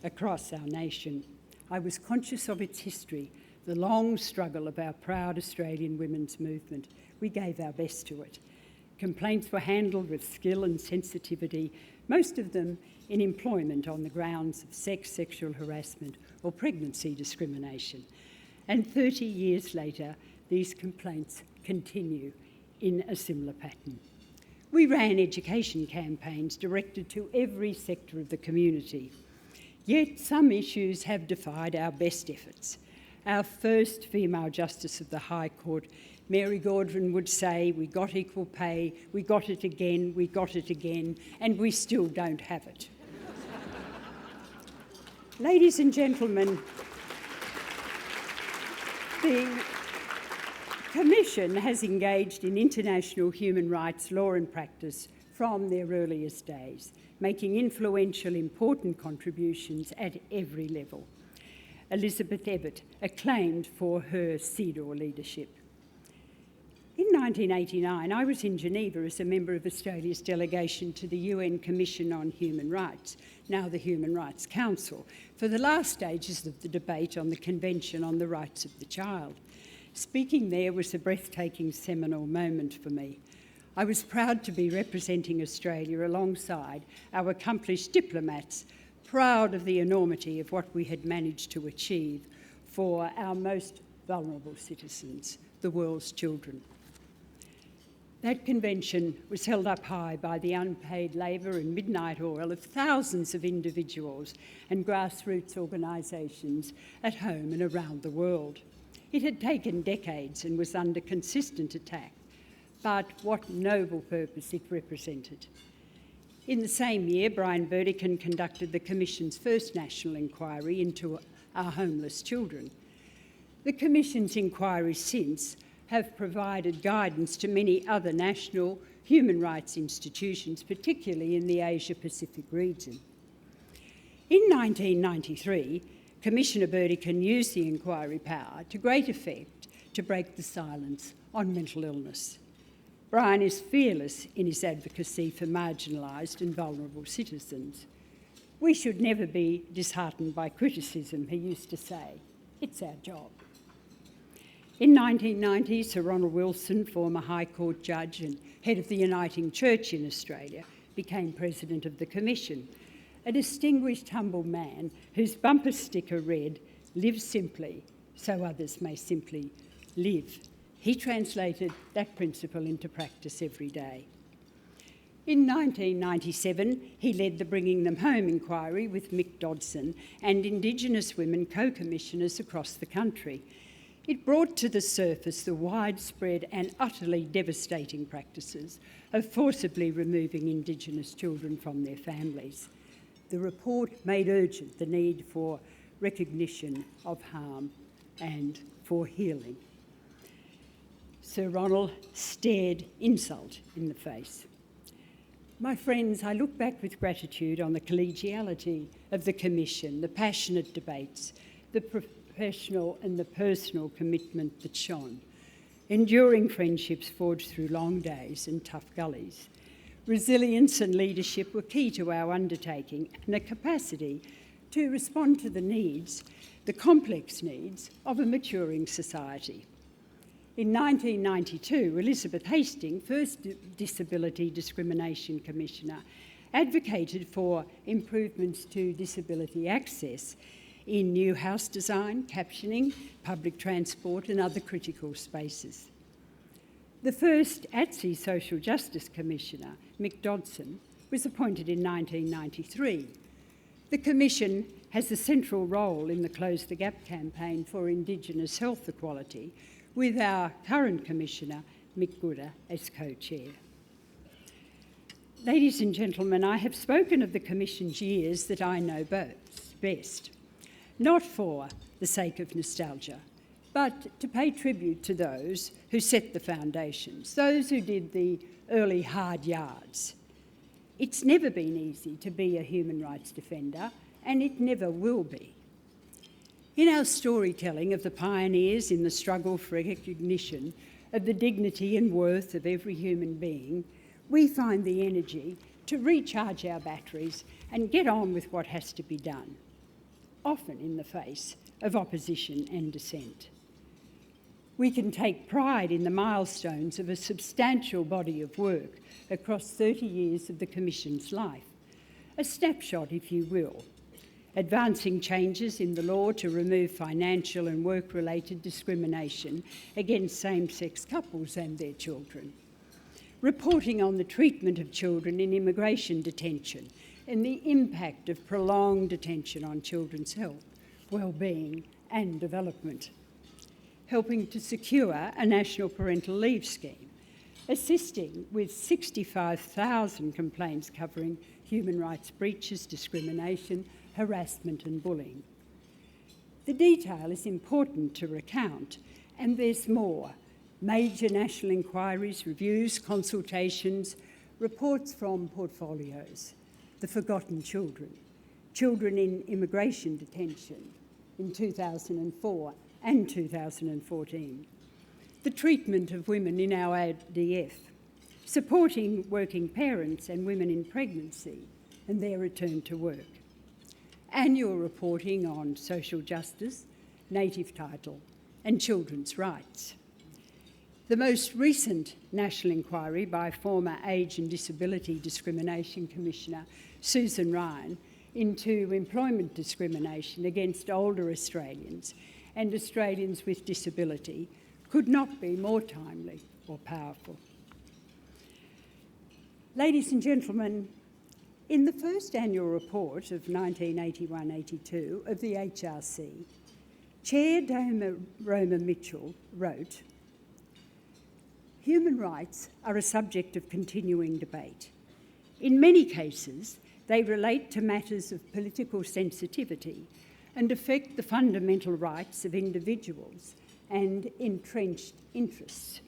[SPEAKER 16] across our nation. I was conscious of its history, the long struggle of our proud Australian women's movement. We gave our best to it. Complaints were handled with skill and sensitivity, most of them in employment on the grounds of sex, sexual harassment or pregnancy discrimination. And 30 years later, these complaints continue in a similar pattern. We ran education campaigns directed to every sector of the community. Yet some issues have defied our best efforts. Our first female Justice of the High Court, Mary Gaudron, would say, "We got equal pay, we got it again, and we still don't have it." Ladies and gentlemen, the Commission has engaged in international human rights law and practice from their earliest days, making influential, important contributions at every level. Elizabeth Ebbott, acclaimed for her CEDAW leadership. In 1989, I was in Geneva as a member of Australia's delegation to the UN Commission on Human Rights, now the Human Rights Council, for the last stages of the debate on the Convention on the Rights of the Child. Speaking there was a breathtaking seminal moment for me. I was proud to be representing Australia alongside our accomplished diplomats, proud of the enormity of what we had managed to achieve for our most vulnerable citizens, the world's children. That convention was held up high by the unpaid labour and midnight oil of thousands of individuals and grassroots organisations at home and around the world. It had taken decades and was under consistent attack, but what noble purpose it represented. In the same year, Brian Burdekin conducted the Commission's first national inquiry into our homeless children. The Commission's inquiries since have provided guidance to many other national human rights institutions, particularly in the Asia-Pacific region. In 1993, Commissioner Burdekin used the inquiry power to great effect to break the silence on mental illness. Brian is fearless in his advocacy for marginalised and vulnerable citizens. "We should never be disheartened by criticism," he used to say. "It's our job." In 1990, Sir Ronald Wilson, former High Court judge and head of the Uniting Church in Australia, became President of the Commission, a distinguished, humble man whose bumper sticker read, "Live simply, so others may simply live." He translated that principle into practice every day. In 1997, he led the Bringing Them Home inquiry with Mick Dodson and Indigenous women co-commissioners across the country. It brought to the surface the widespread and utterly devastating practices of forcibly removing Indigenous children from their families. The report made urgent the need for recognition of harm and for healing. Sir Ronald stared insult in the face. My friends, I look back with gratitude on the collegiality of the Commission, the passionate debates, the professional and the personal commitment that shone, enduring friendships forged through long days and tough gullies. Resilience and leadership were key to our undertaking, and a capacity to respond to the needs, the complex needs of a maturing society. In 1992, Elizabeth Hastings, first Disability Discrimination Commissioner, advocated for improvements to disability access in new house design, captioning, public transport and other critical spaces. The first ATSI Social Justice Commissioner, Mick Dodson, was appointed in 1993. The Commission has a central role in the Close the Gap campaign for Indigenous health equality, with our current Commissioner, Mick Gooda, as co-chair. Ladies and gentlemen, I have spoken of the Commission's years that I know best, not for the sake of nostalgia, but to pay tribute to those who set the foundations, those who did the early hard yards. It's never been easy to be a human rights defender, and it never will be. In our storytelling of the pioneers in the struggle for recognition of the dignity and worth of every human being, we find the energy to recharge our batteries and get on with what has to be done, often in the face of opposition and dissent. We can take pride in the milestones of a substantial body of work across 30 years of the Commission's life, a snapshot, if you will, advancing changes in the law to remove financial and work-related discrimination against same-sex couples and their children. reporting on the treatment of children in immigration detention and the impact of prolonged detention on children's health, well-being and development, helping to secure a national parental leave scheme, assisting with 65,000 complaints covering human rights breaches, discrimination, harassment and bullying. The detail is important to recount, and there's more. Major national inquiries, reviews, consultations, reports from portfolios, the forgotten children, children in immigration detention in 2004 and 2014, the treatment of women in our IDF, supporting working parents and women in pregnancy and their return to work, annual reporting on social justice, native title and children's rights. The most recent national inquiry by former Age and Disability Discrimination Commissioner Susan Ryan into employment discrimination against older Australians and Australians with disability could not be more timely or powerful. Ladies and gentlemen, in the first annual report of 1981-82 of the HRC, Chair Dame Roma Mitchell wrote, "Human rights are a subject of continuing debate. In many cases, they relate to matters of political sensitivity and affect the fundamental rights of individuals and entrenched interests.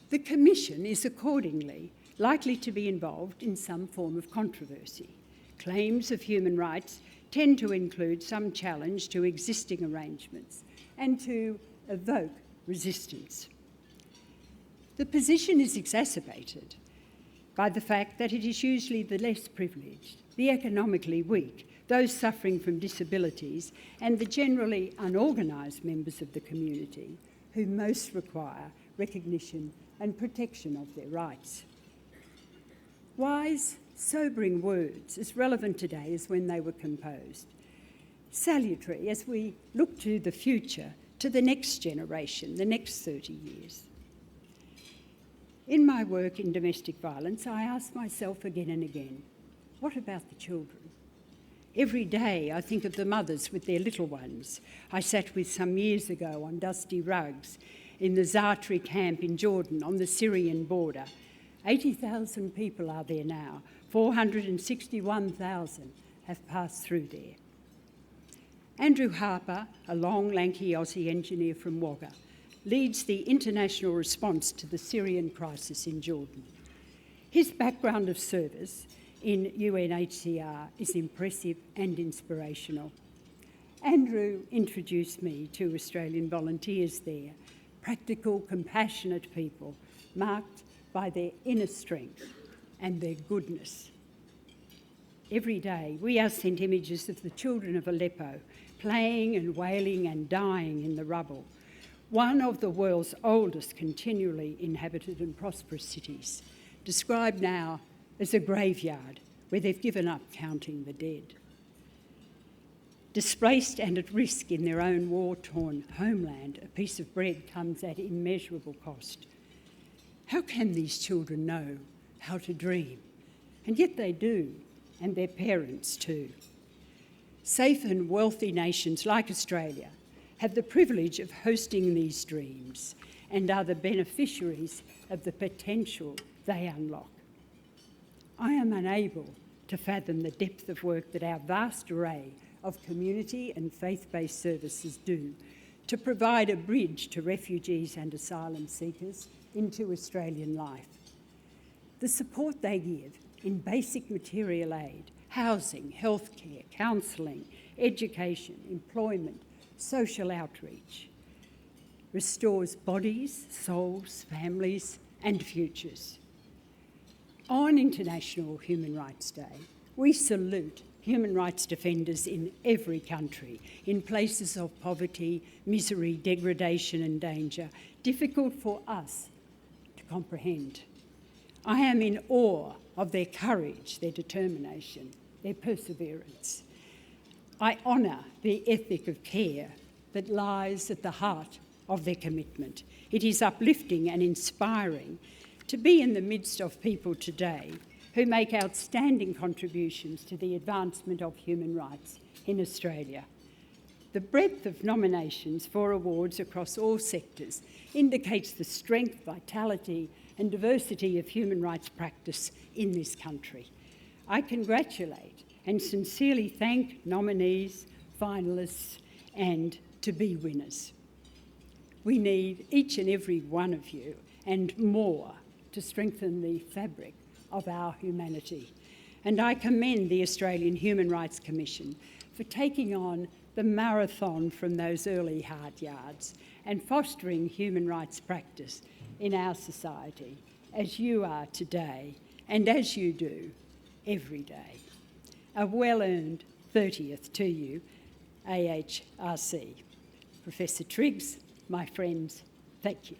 [SPEAKER 16] The Commission is accordingly likely to be involved in some form of controversy. Claims of human rights tend to include some challenge to existing arrangements and to evoke resistance. The position is exacerbated by the fact that it is usually the less privileged, the economically weak, those suffering from disabilities, and the generally unorganised members of the community who most require recognition and protection of their rights." Wise, sobering words, as relevant today as when they were composed. Salutary as we look to the future, to the next generation, the next 30 years. In my work in domestic violence, I ask myself again and again, what about the children? Every day I think of the mothers with their little ones I sat with some years ago on dusty rugs in the Zatri camp in Jordan on the Syrian border. 80,000 people are there now. 461,000 have passed through there. Andrew Harper, a long, lanky Aussie engineer from Wagga, leads the international response to the Syrian crisis in Jordan. His background of service in UNHCR is impressive and inspirational. Andrew introduced me to Australian volunteers there, practical, compassionate people marked by their inner strength and their goodness. Every day we are sent images of the children of Aleppo playing and wailing and dying in the rubble, one of the world's oldest continually inhabited and prosperous cities, described now as a graveyard where they've given up counting the dead. Displaced and at risk in their own war-torn homeland, a piece of bread comes at immeasurable cost. How can these children know how to dream? And yet they do, and their parents too. Safe and wealthy nations like Australia have the privilege of hosting these dreams and are the beneficiaries of the potential they unlock. I am unable to fathom the depth of work that our vast array of community and faith-based services do to provide a bridge to refugees and asylum seekers into Australian life. The support they give in basic material aid, housing, healthcare, counselling, education, employment, social outreach, restores bodies, souls, families and futures. On International Human Rights Day, we salute human rights defenders in every country, in places of poverty, misery, degradation and danger, difficult for us to comprehend. I am in awe of their courage, their determination, their perseverance. I honour the ethic of care that lies at the heart of their commitment. It is uplifting and inspiring to be in the midst of people today who make outstanding contributions to the advancement of human rights in Australia. The breadth of nominations for awards across all sectors indicates the strength, vitality and diversity of human rights practice in this country. I congratulate and sincerely thank nominees, finalists and to-be winners. We need each and every one of you and more to strengthen the fabric of our humanity. And I commend the Australian Human Rights Commission for taking on the marathon from those early hard yards and fostering human rights practice in our society, as you are today and as you do every day. A well-earned 30th to you, AHRC. Professor Triggs, my friends, thank you.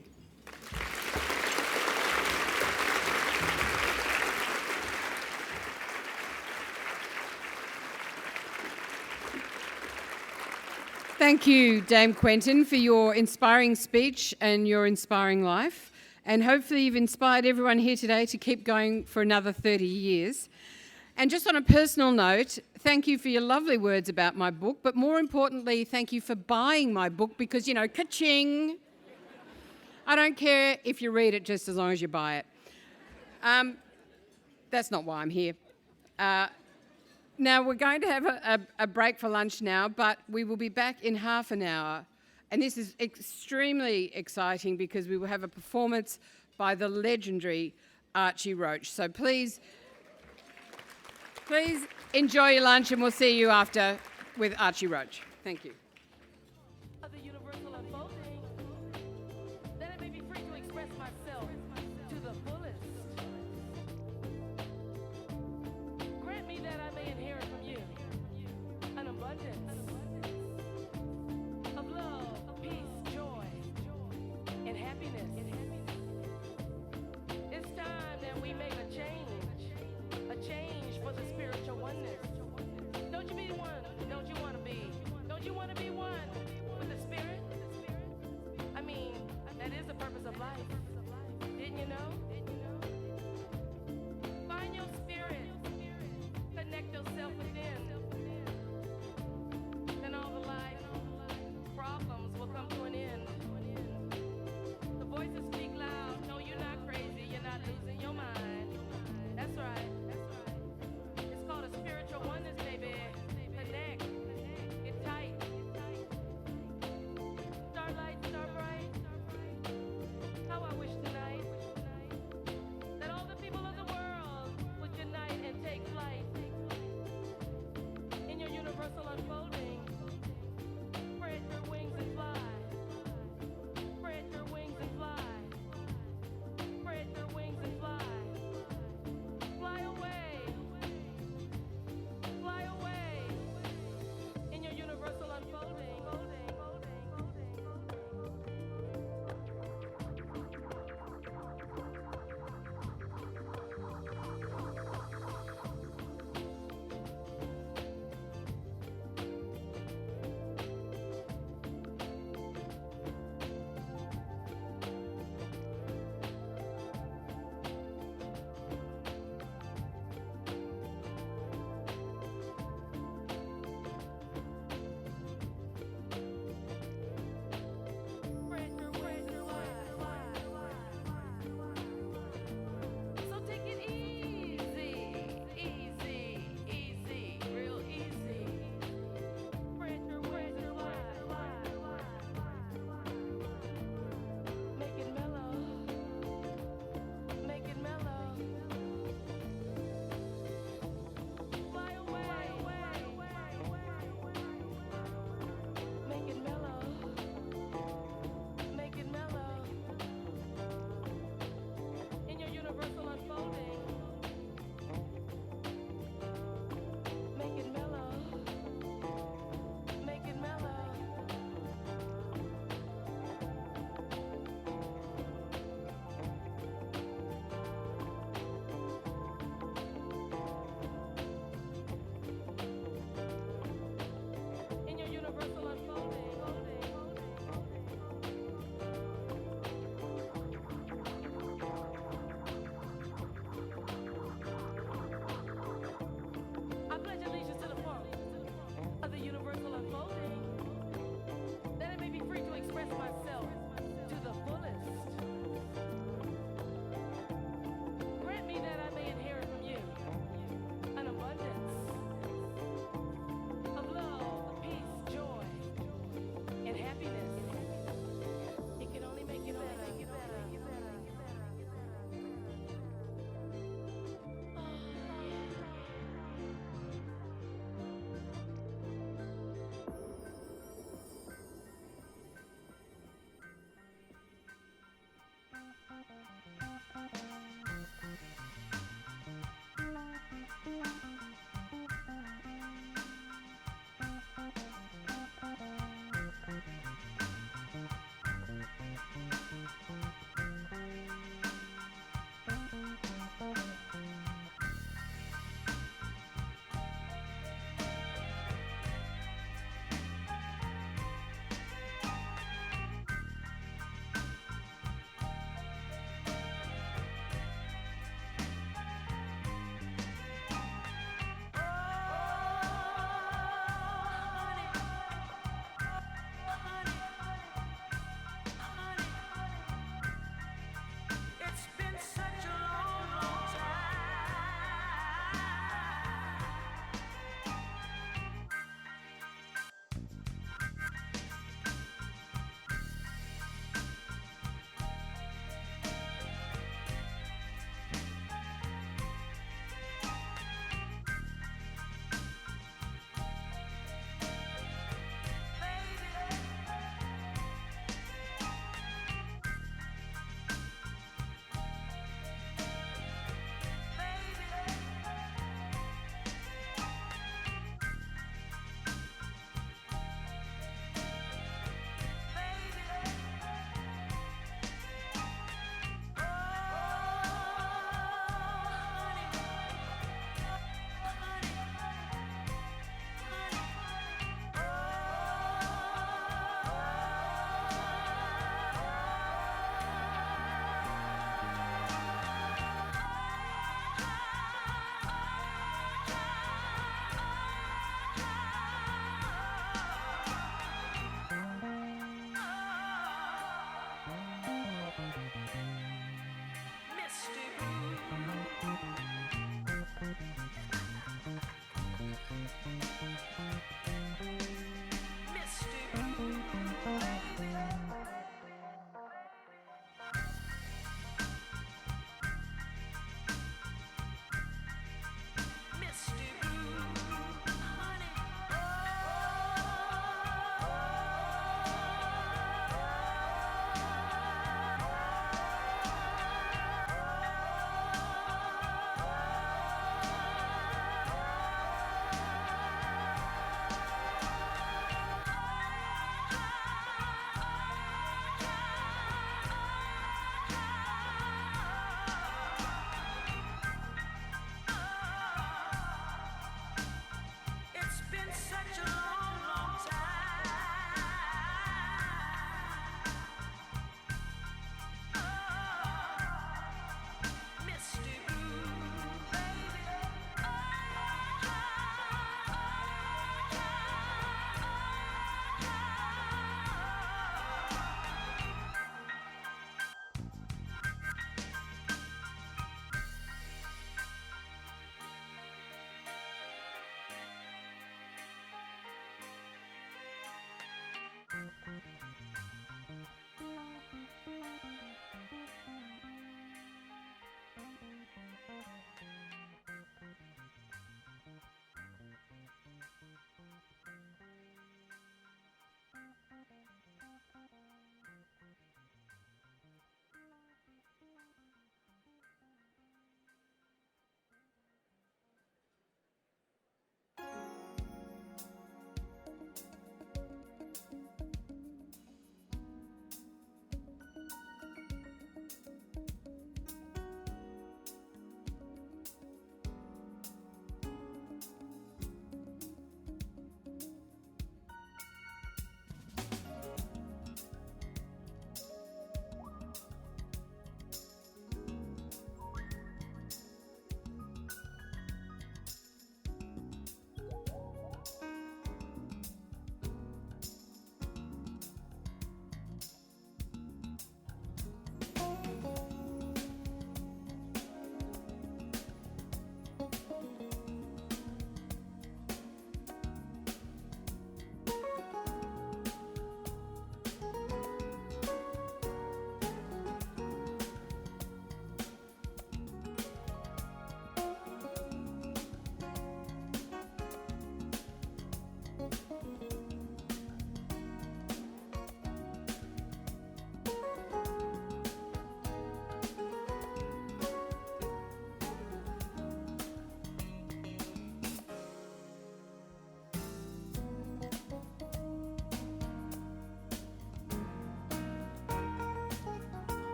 [SPEAKER 2] Thank you, Dame Quentin, for your inspiring speech and your inspiring life. And hopefully you've inspired everyone here today to keep going for another 30 years. And just on a personal note, thank you for your lovely words about my book, but more importantly, thank you for buying my book because, you know, ka-ching. I don't care if you read it just as long as you buy it. That's not why I'm here. Now, we're going to have a break for lunch now, but we will be back in half an hour. And this is extremely exciting because we will have a performance by the legendary Archie Roach. So please enjoy your lunch and we'll see you after with Archie Roach. Thank you.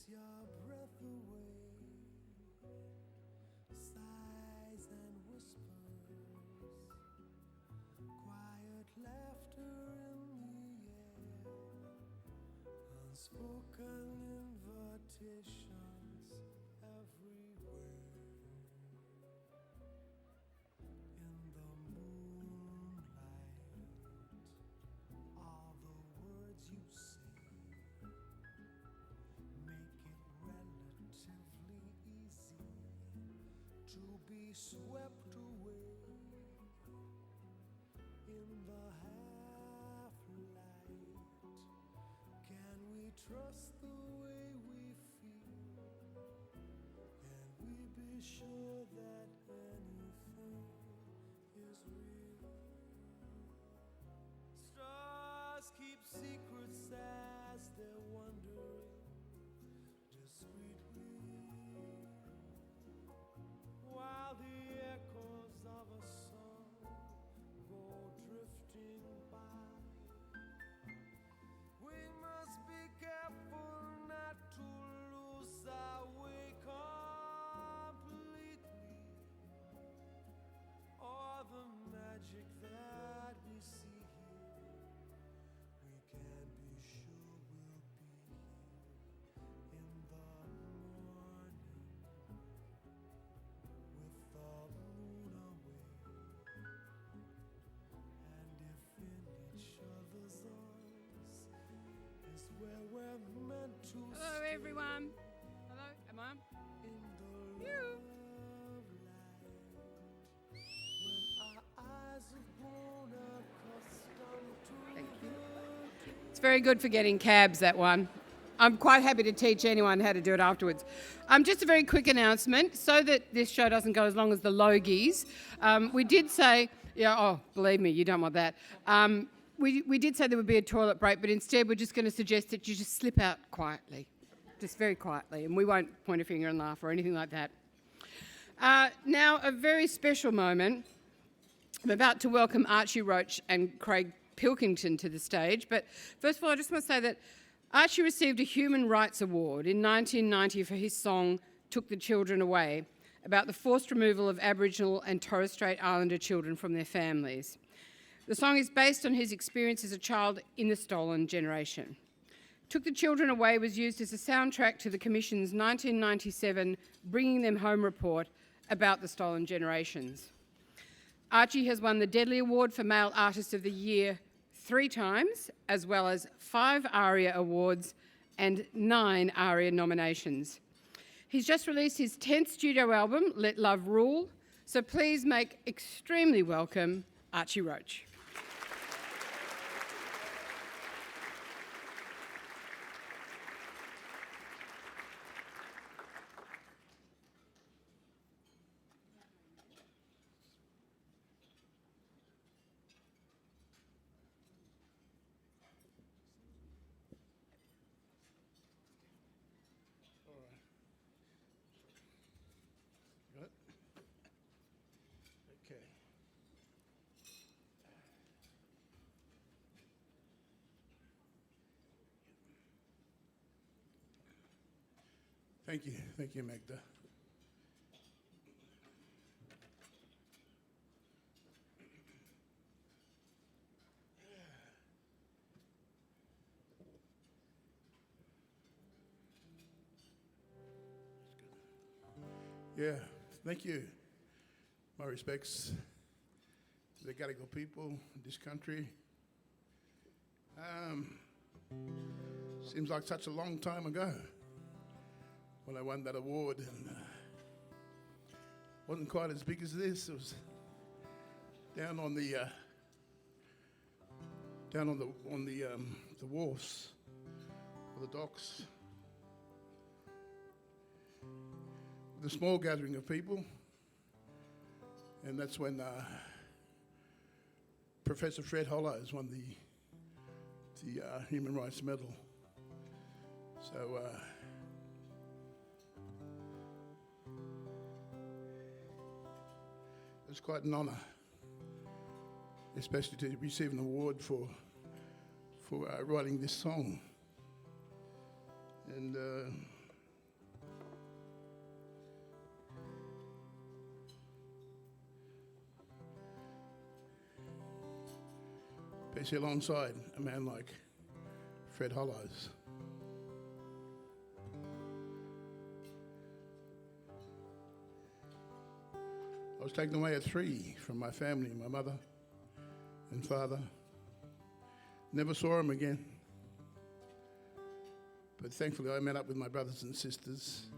[SPEAKER 17] your breath away, sighs and whispers, quiet laughter in the air, unspoken invitations everywhere. In the moonlight, all the words you say make it relatively easy to be swept away in the half light. Can we trust the way we feel? Can we be sure that anything is real? Stars keep secrets as they're wandering discreetly, while the echoes of a song go drifting by. We must be careful not to lose our way completely, or the magic that we see here, we can't be sure we'll be here in the morning with the moon away, and if in each other's arms is where we're meant to
[SPEAKER 2] Hello,
[SPEAKER 17] stay.
[SPEAKER 2] everyone. Hello, am I on?
[SPEAKER 17] In the
[SPEAKER 2] You.
[SPEAKER 17] love light, when our eyes have grown accustomed to
[SPEAKER 2] Thank you.
[SPEAKER 17] the
[SPEAKER 2] It's very good for getting cabs, that one. I'm quite happy to teach anyone how to do it afterwards. Just a very quick announcement, so that this show doesn't go as long as the Logies. We did say, believe me, you don't want that. We did say there would be a toilet break, but instead we're just going to suggest that you just slip out quietly, just very quietly, and we won't point a finger and laugh or anything like that. Now, a very special moment. I'm about to welcome Archie Roach and Craig Pilkington to the stage, but first of all, I just want to say that Archie received a Human Rights Award in 1990 for his song Took the Children Away, about the forced removal of Aboriginal and Torres Strait Islander children from their families. The song is based on his experience as a child in the stolen generation. Took the Children Away was used as a soundtrack to the Commission's 1997 Bringing Them Home report about the stolen generations. Archie has won the Deadly Award for Male Artist of the Year 3 times, as well as 5 ARIA awards and 9 ARIA nominations. He's just released his 10th studio album, Let Love Rule, so please make extremely welcome Archie Roach.
[SPEAKER 18] Got it? Okay. Thank you, Magda. Yeah, thank you. My respects to the Gadigal people in this country. Seems like such a long time ago when I won that award, and wasn't quite as big as this. It was down on the wharfs or the docks, with a small gathering of people, and that's when Professor Fred Hollows won the Human Rights Medal. So it's quite an honour, especially to receive an award for writing this song. And especially alongside a man like Fred Hollows. I was taken away at 3 from my family, my mother and father. Never saw him again. But thankfully I met up with my brothers and sisters.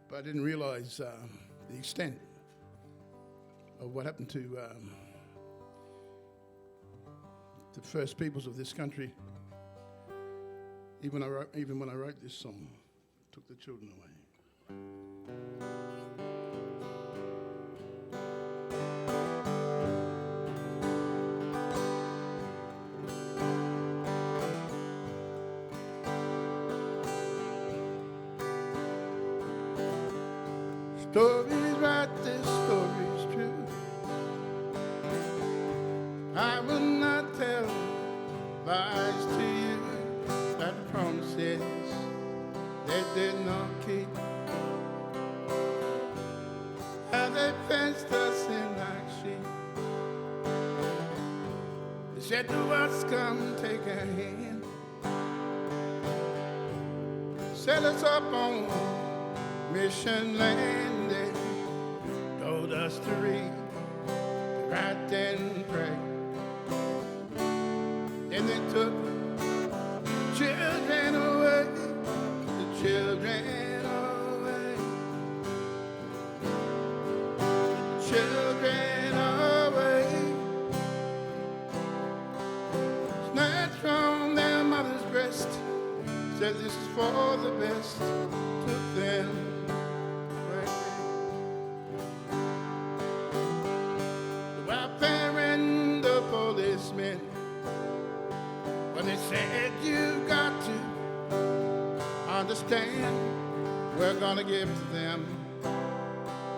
[SPEAKER 18] But I didn't realize the extent of what happened to the first peoples of this country. Even when I wrote this song, took the children away. Stories right, this story's true. I will not tell lies to you, that promises they did not keep. How they fenced us in like sheep. They said to us, come take a hand. Set us up on mission land. They told us to read, to write and pray. Then they took children away, the children away, the children away. Snatched from their mother's breast, said this is for the best, took them away. The welfare and the policemen, when they said you got to understand, we're gonna give to them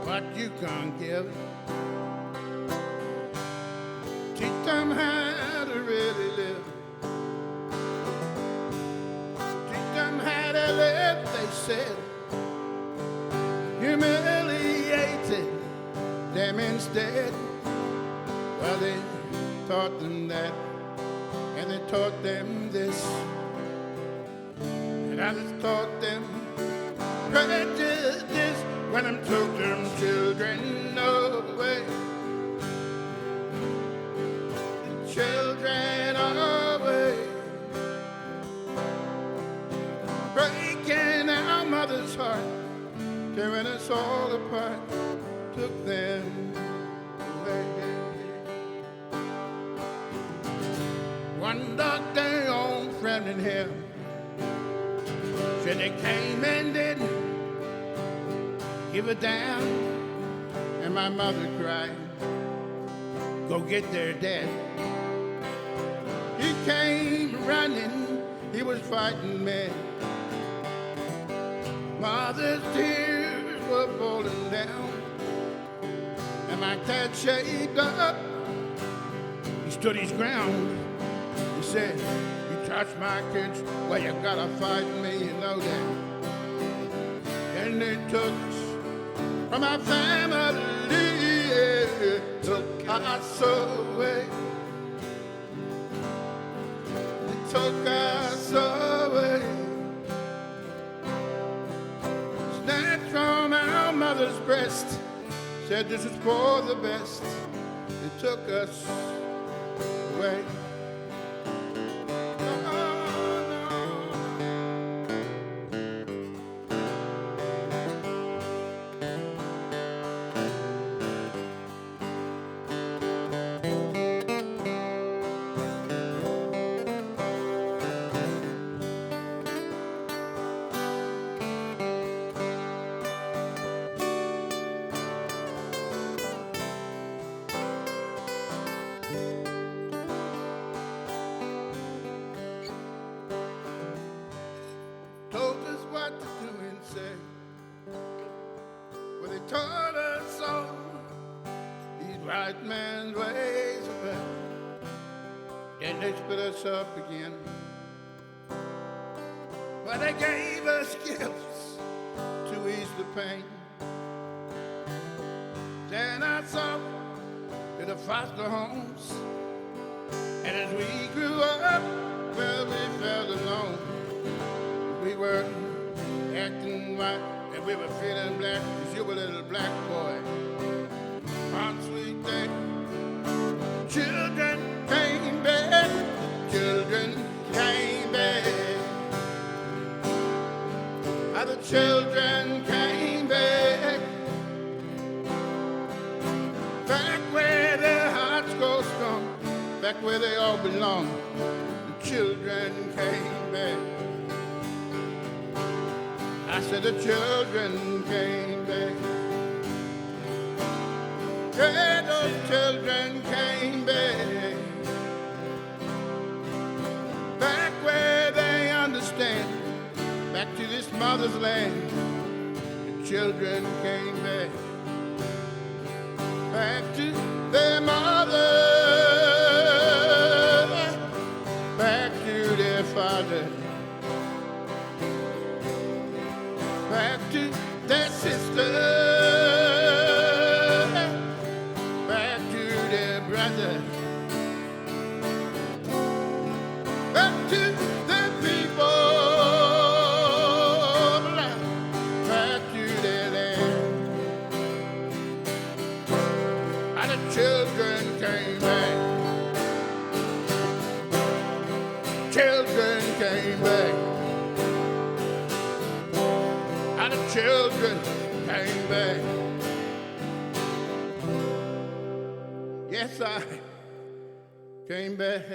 [SPEAKER 18] what you can't give. Teach them how to really live. Teach them how to live, they said. Humiliated them instead. Well, they taught them that, and they taught them this, and others taught them prejudice when them took them children away. The children away, breaking our mother's heart, tearing us all apart, took them away. One dark day on Frampton Hill, said they came and didn't give a damn, and my mother cried, go get their dad. He came running, he was fighting men. Mother's tears were falling down, and my dad shaped up, he stood his ground. He said, you touch my kids, well, you gotta fight me, you know that. And they took us from our family, took us away. They took us away. Snatched from our mother's breast, said this is for the best. They took us away. Told us what to do and say. Well, they taught us all these right man's ways of life. Then they split us up again. Well, they gave us gifts to ease the pain. Then I saw the foster homes. And as we grew up, well, we felt alone. We were acting white and we were feeling black, 'cause you were a little black boy. One sweet day, children came back, children came back. The children came back, back where their hearts go strong, back where they all belong. The children came back. I said the children came back. Yeah, those children came back, back where they understand. Back to this mother's land, the children came back, back to their mother, back to their father, back to their sister, back to their brother, back to their people. Children came back. Children came back. And the children came back. Yes, I came back.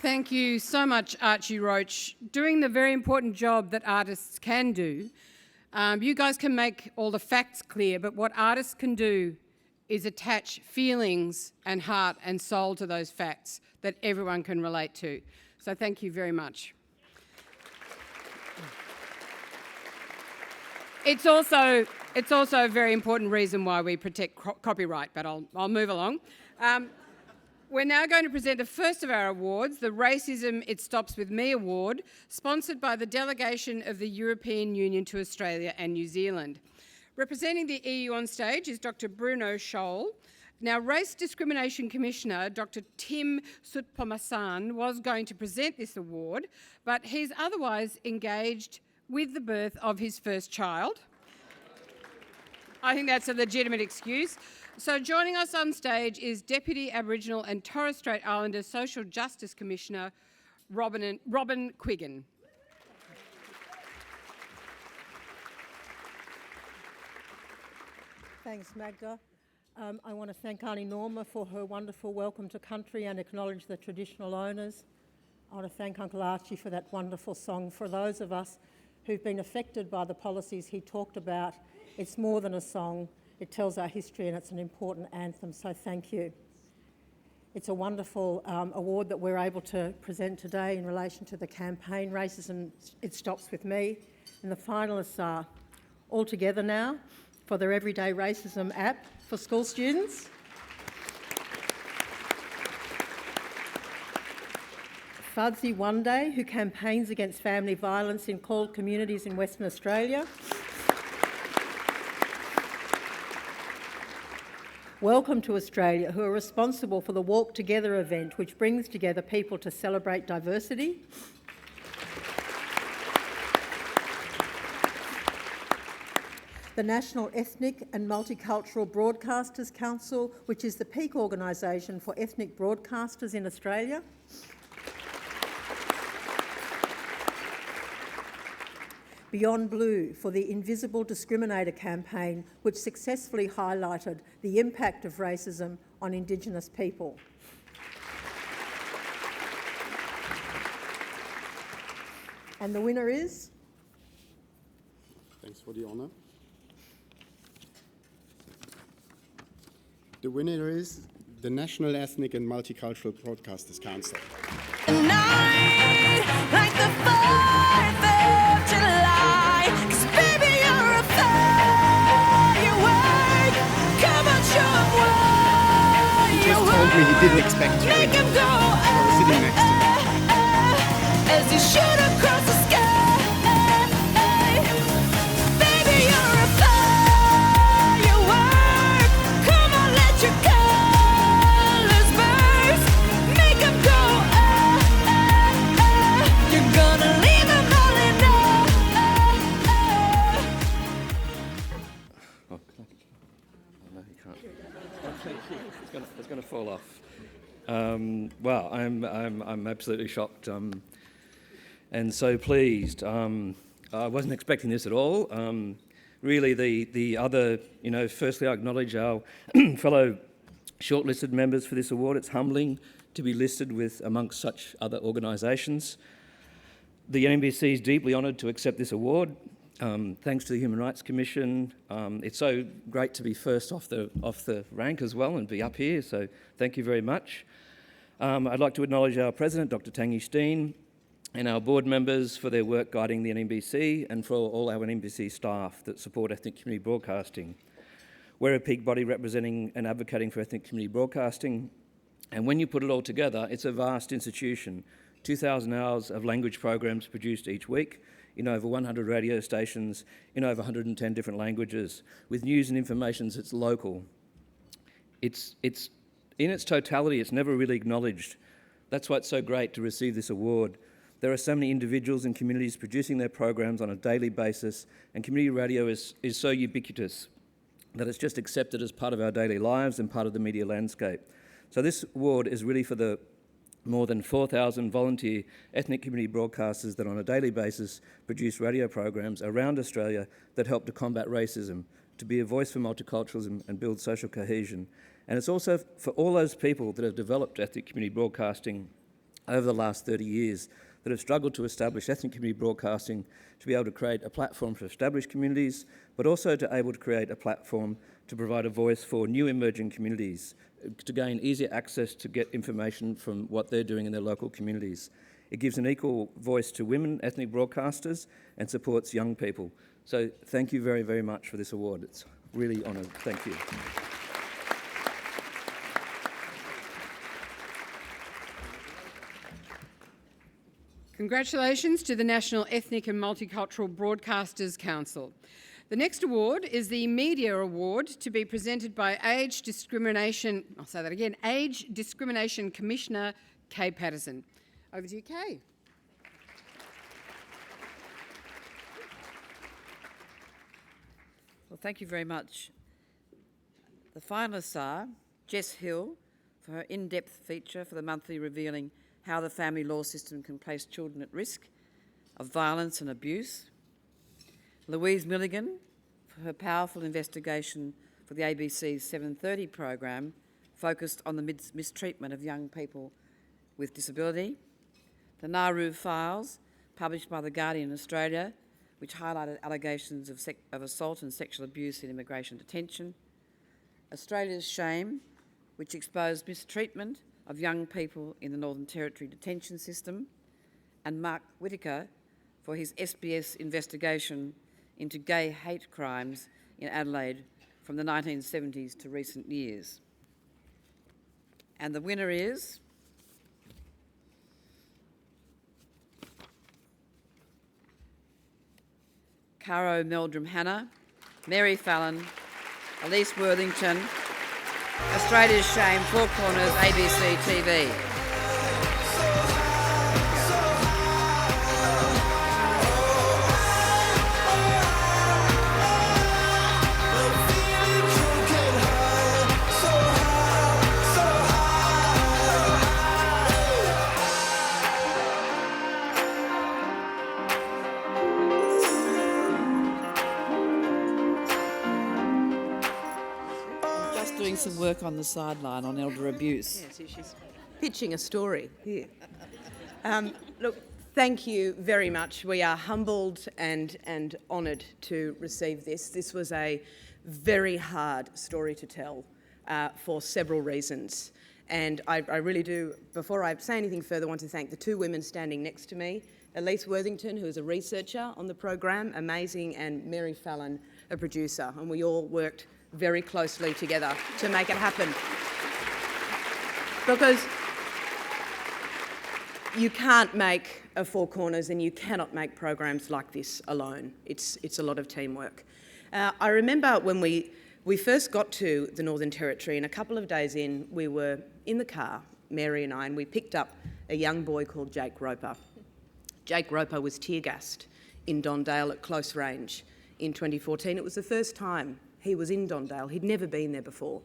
[SPEAKER 2] Thank you so much, Archie Roach. Doing the very important job that artists can do. You guys can make all the facts clear, but what artists can do is attach feelings and heart and soul to those facts that everyone can relate to. So thank you very much. It's also a very important reason why we protect copyright, but I'll move along. We're now going to present the first of our awards, the Racism It Stops With Me Award, sponsored by the delegation of the European Union to Australia and New Zealand. Representing the EU on stage is Dr. Bruno Scholl. Now, Race Discrimination Commissioner Dr. Tim Soutphommasane was going to present this award, but he's otherwise engaged with the birth of his first child. I think that's a legitimate excuse. So joining us on stage is Deputy Aboriginal and Torres Strait Islander Social Justice Commissioner Robin Quiggin.
[SPEAKER 6] Thanks, Magda. I want to thank Aunty Norma for her wonderful welcome to country and acknowledge the traditional owners. I want to thank Uncle Archie for that wonderful song. For those of us who've been affected by the policies he talked about, it's more than a song. It tells our history and it's an important anthem, so thank you. It's a wonderful award that we're able to present today in relation to the campaign Racism It Stops With Me. And the finalists are all together now for their Everyday Racism app for school students. Fudzi One-Day, who campaigns against family violence in CALD communities in Western Australia. Welcome to Australia, who are responsible for the Walk Together event, which brings together people to celebrate diversity. The National Ethnic and Multicultural Broadcasters Council, which is the peak organisation for ethnic broadcasters in Australia. Beyond Blue for the Invisible Discriminator campaign, which successfully highlighted the impact of racism on Indigenous people.
[SPEAKER 18] And the winner is?
[SPEAKER 19] Thanks, for the honor. The winner is the National Ethnic and Multicultural Broadcasters Council.
[SPEAKER 17] Like the 4th of July, 'cause baby you're a firework. Come on, show 'em what
[SPEAKER 19] He just told me he didn't expect to win.
[SPEAKER 17] Make 'em go,
[SPEAKER 19] I was sitting next to him.
[SPEAKER 17] as you shoot across the sky. Baby, you're a firework. Come on, let your colors burst. Make 'em go, You're gonna leave 'em all in
[SPEAKER 20] Oh, no, you can't. It's going to fall off. Well, I'm absolutely shocked and so pleased. I wasn't expecting this at all. Really, the other, firstly, I acknowledge our fellow shortlisted members for this award. It's humbling to be listed with amongst such other organisations. The NMBC is deeply honoured to accept this award. Thanks to the Human Rights Commission. It's so great to be first off the rank as well and be up here, so thank you very much. I'd like to acknowledge our President, Dr. Tangi Steen, and our board members for their work guiding the NMBC and for all our NMBC staff that support ethnic community broadcasting. We're a peak body representing and advocating for ethnic community broadcasting, and when you put it all together, it's a vast institution. 2,000 hours of language programs produced each week in over 100 radio stations in over 110 different languages, with news and information that's local. It's in its totality, it's never really acknowledged. That's why it's so great to receive this award. There are so many individuals and communities producing their programs on a daily basis, and community radio is so ubiquitous that it's just accepted as part of our daily lives and part of the media landscape. So this award is really for the more than 4,000 volunteer ethnic community broadcasters that on a daily basis produce radio programs around Australia that help to combat racism, to be a voice for multiculturalism and build social cohesion. And it's also for all those people that have developed ethnic community broadcasting over the last 30 years that have struggled to establish ethnic community broadcasting to be able to create a platform for established communities, but also to able to create a platform to provide a voice for new emerging communities, to gain easier access to get information from what they're doing in their local communities. It gives an equal voice to women ethnic broadcasters and supports young people. So thank you very, very much for this award. It's really honoured. Thank you.
[SPEAKER 2] Congratulations to the National Ethnic and Multicultural Broadcasters Council. The next award is the Media Award to be presented by Age Discrimination Commissioner Kay Patterson. Over to you, Kay.
[SPEAKER 21] Well, thank you very much. The finalists are Jess Hill for her in-depth feature for the monthly revealing how the family law system can place children at risk of violence and abuse. Louise Milligan for her powerful investigation for the ABC's 7:30 program focused on the mistreatment of young people with disability. The Nauru Files, published by The Guardian Australia, which highlighted allegations of assault and sexual abuse in immigration detention. Australia's Shame, which exposed mistreatment of young people in the Northern Territory detention system, and Mark Whittaker for his SBS investigation into gay hate crimes in Adelaide from the 1970s to recent years. And the winner is Caro Meldrum Hanna, Mary Fallon, Elise Worthington, Australia's Shame, Four Corners, ABC TV. Some work on the sideline on elder abuse.
[SPEAKER 22] Yes, she's pitching a story here. Look,
[SPEAKER 1] Thank you very much. We are humbled and honoured to receive this. This was a very hard story to tell for several reasons. And I really do, before I say anything further, want to thank the two women standing next to me, Elise Worthington, who is a researcher on the program, amazing, and Mary Fallon, a producer. And we all worked very closely together to make it happen. Because you can't make a Four Corners and you cannot make programs like this alone. It's a lot of teamwork. I remember when we first got to the Northern Territory, and a couple of days in, we were in the car, Mary and I, and we picked up a young boy called Jake Roper. Jake Roper was tear-gassed in Dondale at close range in 2014. It was the first time he was in Dondale. He'd never been there before.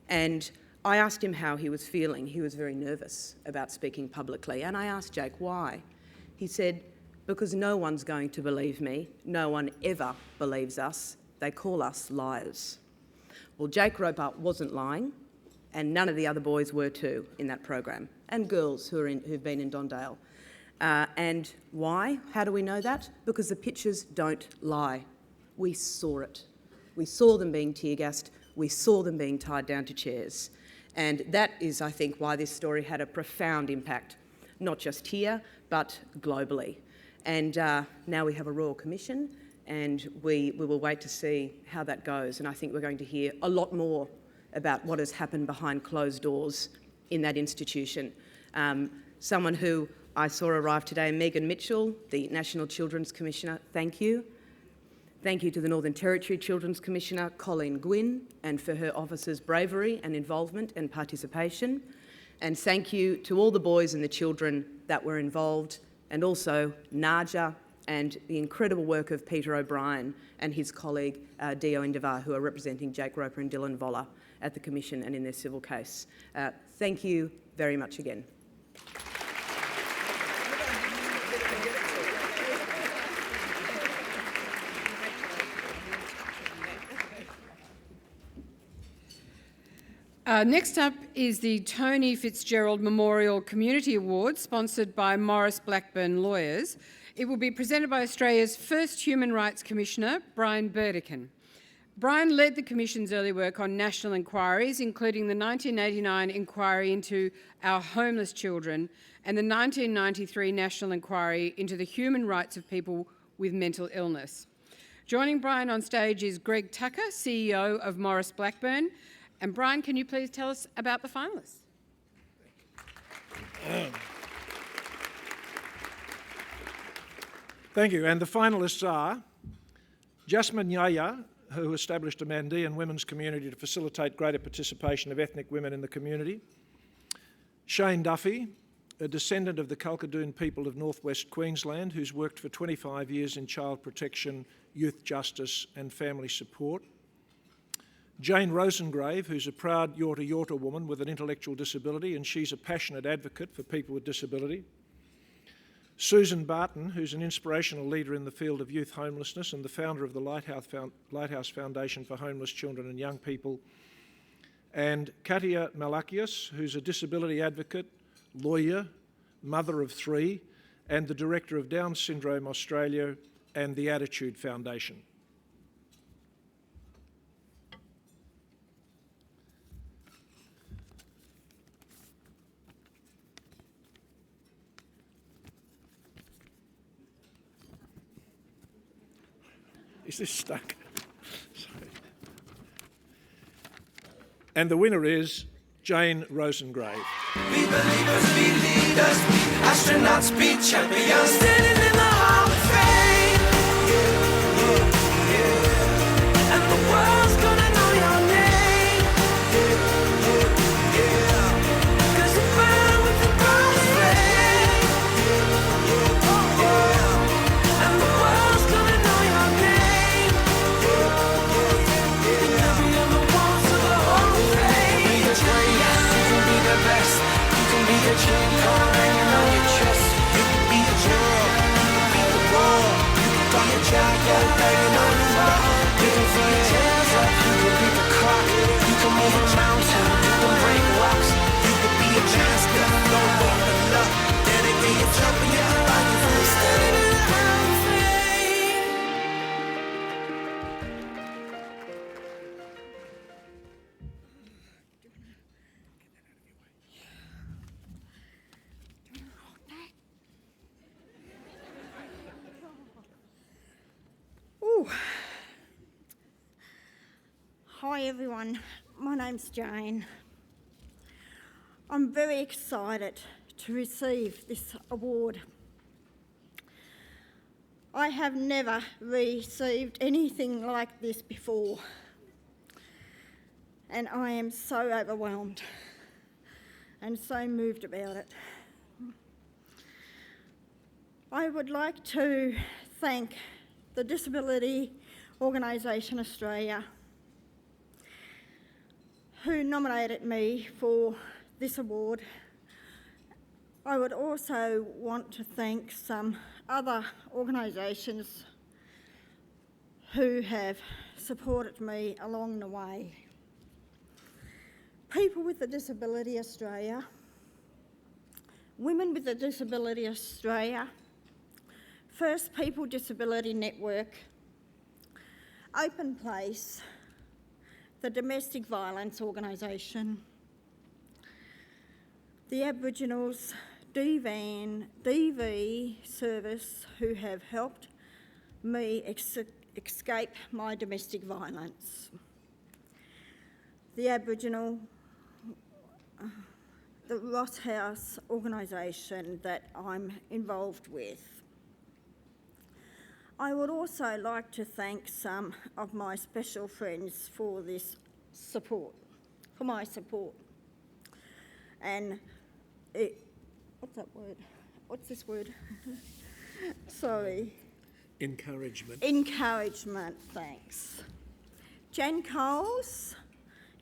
[SPEAKER 1] And I asked him how he was feeling. He was very nervous about speaking publicly. And I asked Jake why. He said, because no one's going to believe me. No one ever believes us. They call us liars. Well, Jake Roper wasn't lying, and none of the other boys were too in that program, and girls who've been in Dondale. And why? How do we know that? Because the pictures don't lie. We saw it. We saw them being tear-gassed. We saw them being tied down to chairs. And that is, I think, why this story had a profound impact, not just here, but globally. And now we have a Royal Commission, and we will wait to see how that goes. And I think we're going to hear a lot more about what has happened behind closed doors in that institution. Someone who I saw arrive today, Megan Mitchell, the National Children's Commissioner, thank you. Thank you to the Northern Territory Children's Commissioner, Colleen Gwynn, and for her officer's bravery and involvement and participation. And thank you to all the boys and the children that were involved, and also Naja and the incredible work of Peter O'Brien and his colleague, Dio Indavar, who are representing Jake Roper and Dylan Voller at the Commission and in their civil case. Thank you very much again.
[SPEAKER 2] Next up is the Tony Fitzgerald Memorial Community Award, sponsored by Maurice Blackburn Lawyers. It will be presented by Australia's first Human Rights Commissioner, Brian Burdekin. Brian led the Commission's early work on national inquiries, including the 1989 inquiry into our homeless children and the 1993 national inquiry into the human rights of people with mental illness. Joining Brian on stage is Greg Tucker, CEO of Maurice Blackburn. And Brian, can you please tell us about the finalists?
[SPEAKER 22] Thank you. And the finalists are Jasmine Yaya, who established a Mandaean women's community to facilitate greater participation of ethnic women in the community. Shane Duffy, a descendant of the Kalkadoon people of northwest Queensland, who's worked for 25 years in child protection, youth justice and family support. Jane Rosengrave, who's a proud Yorta Yorta woman with an intellectual disability, and she's a passionate advocate for people with disability. Susan Barton, who's an inspirational leader in the field of youth homelessness and the founder of the Lighthouse Foundation for Homeless Children and Young People. And Katia Malakias, who's a disability advocate, lawyer, mother of three, and the director of Down Syndrome Australia and the Attitude Foundation. Is this stuck? Sorry. And the winner is Jane Rosengrave.
[SPEAKER 17] Be believers, be leaders, be astronauts, be champions, standing in the Hall of Fame. And the world's gonna know your name. 'Cause you burn with the brightest flame. And the world's gonna know your name. You'll be on the walls of the Hall of Fame. You can be the greatest, you can be the best. You can be the chain car hanging on your chest. You can be the girl, you can be the wall. You can be a jacket banging on the wall. You can throw your hands up, you can be the clock. You can move a mountain, you can break rocks. You can be a chance to go for the luck. Dedicate your champion life.
[SPEAKER 3] Hi everyone, my name's Jane. I'm very excited to receive this award. I have never received anything like this before, and I am so overwhelmed and so moved about it. I would like to thank the Disability Organisation Australia, who nominated me for this award. I would also want to thank some other organisations who have supported me along the way. People with a Disability Australia, Women with a Disability Australia, First People Disability Network, Open Place, the Domestic Violence Organisation, the Aboriginals DV service who have helped me escape my domestic violence, the Aboriginal, the Ross House organisation that I'm involved with. I would also like to thank some of my special friends for this support, for my support. And what's that word? What's this word? Sorry.
[SPEAKER 22] Encouragement.
[SPEAKER 3] Encouragement, thanks. Jen Coles,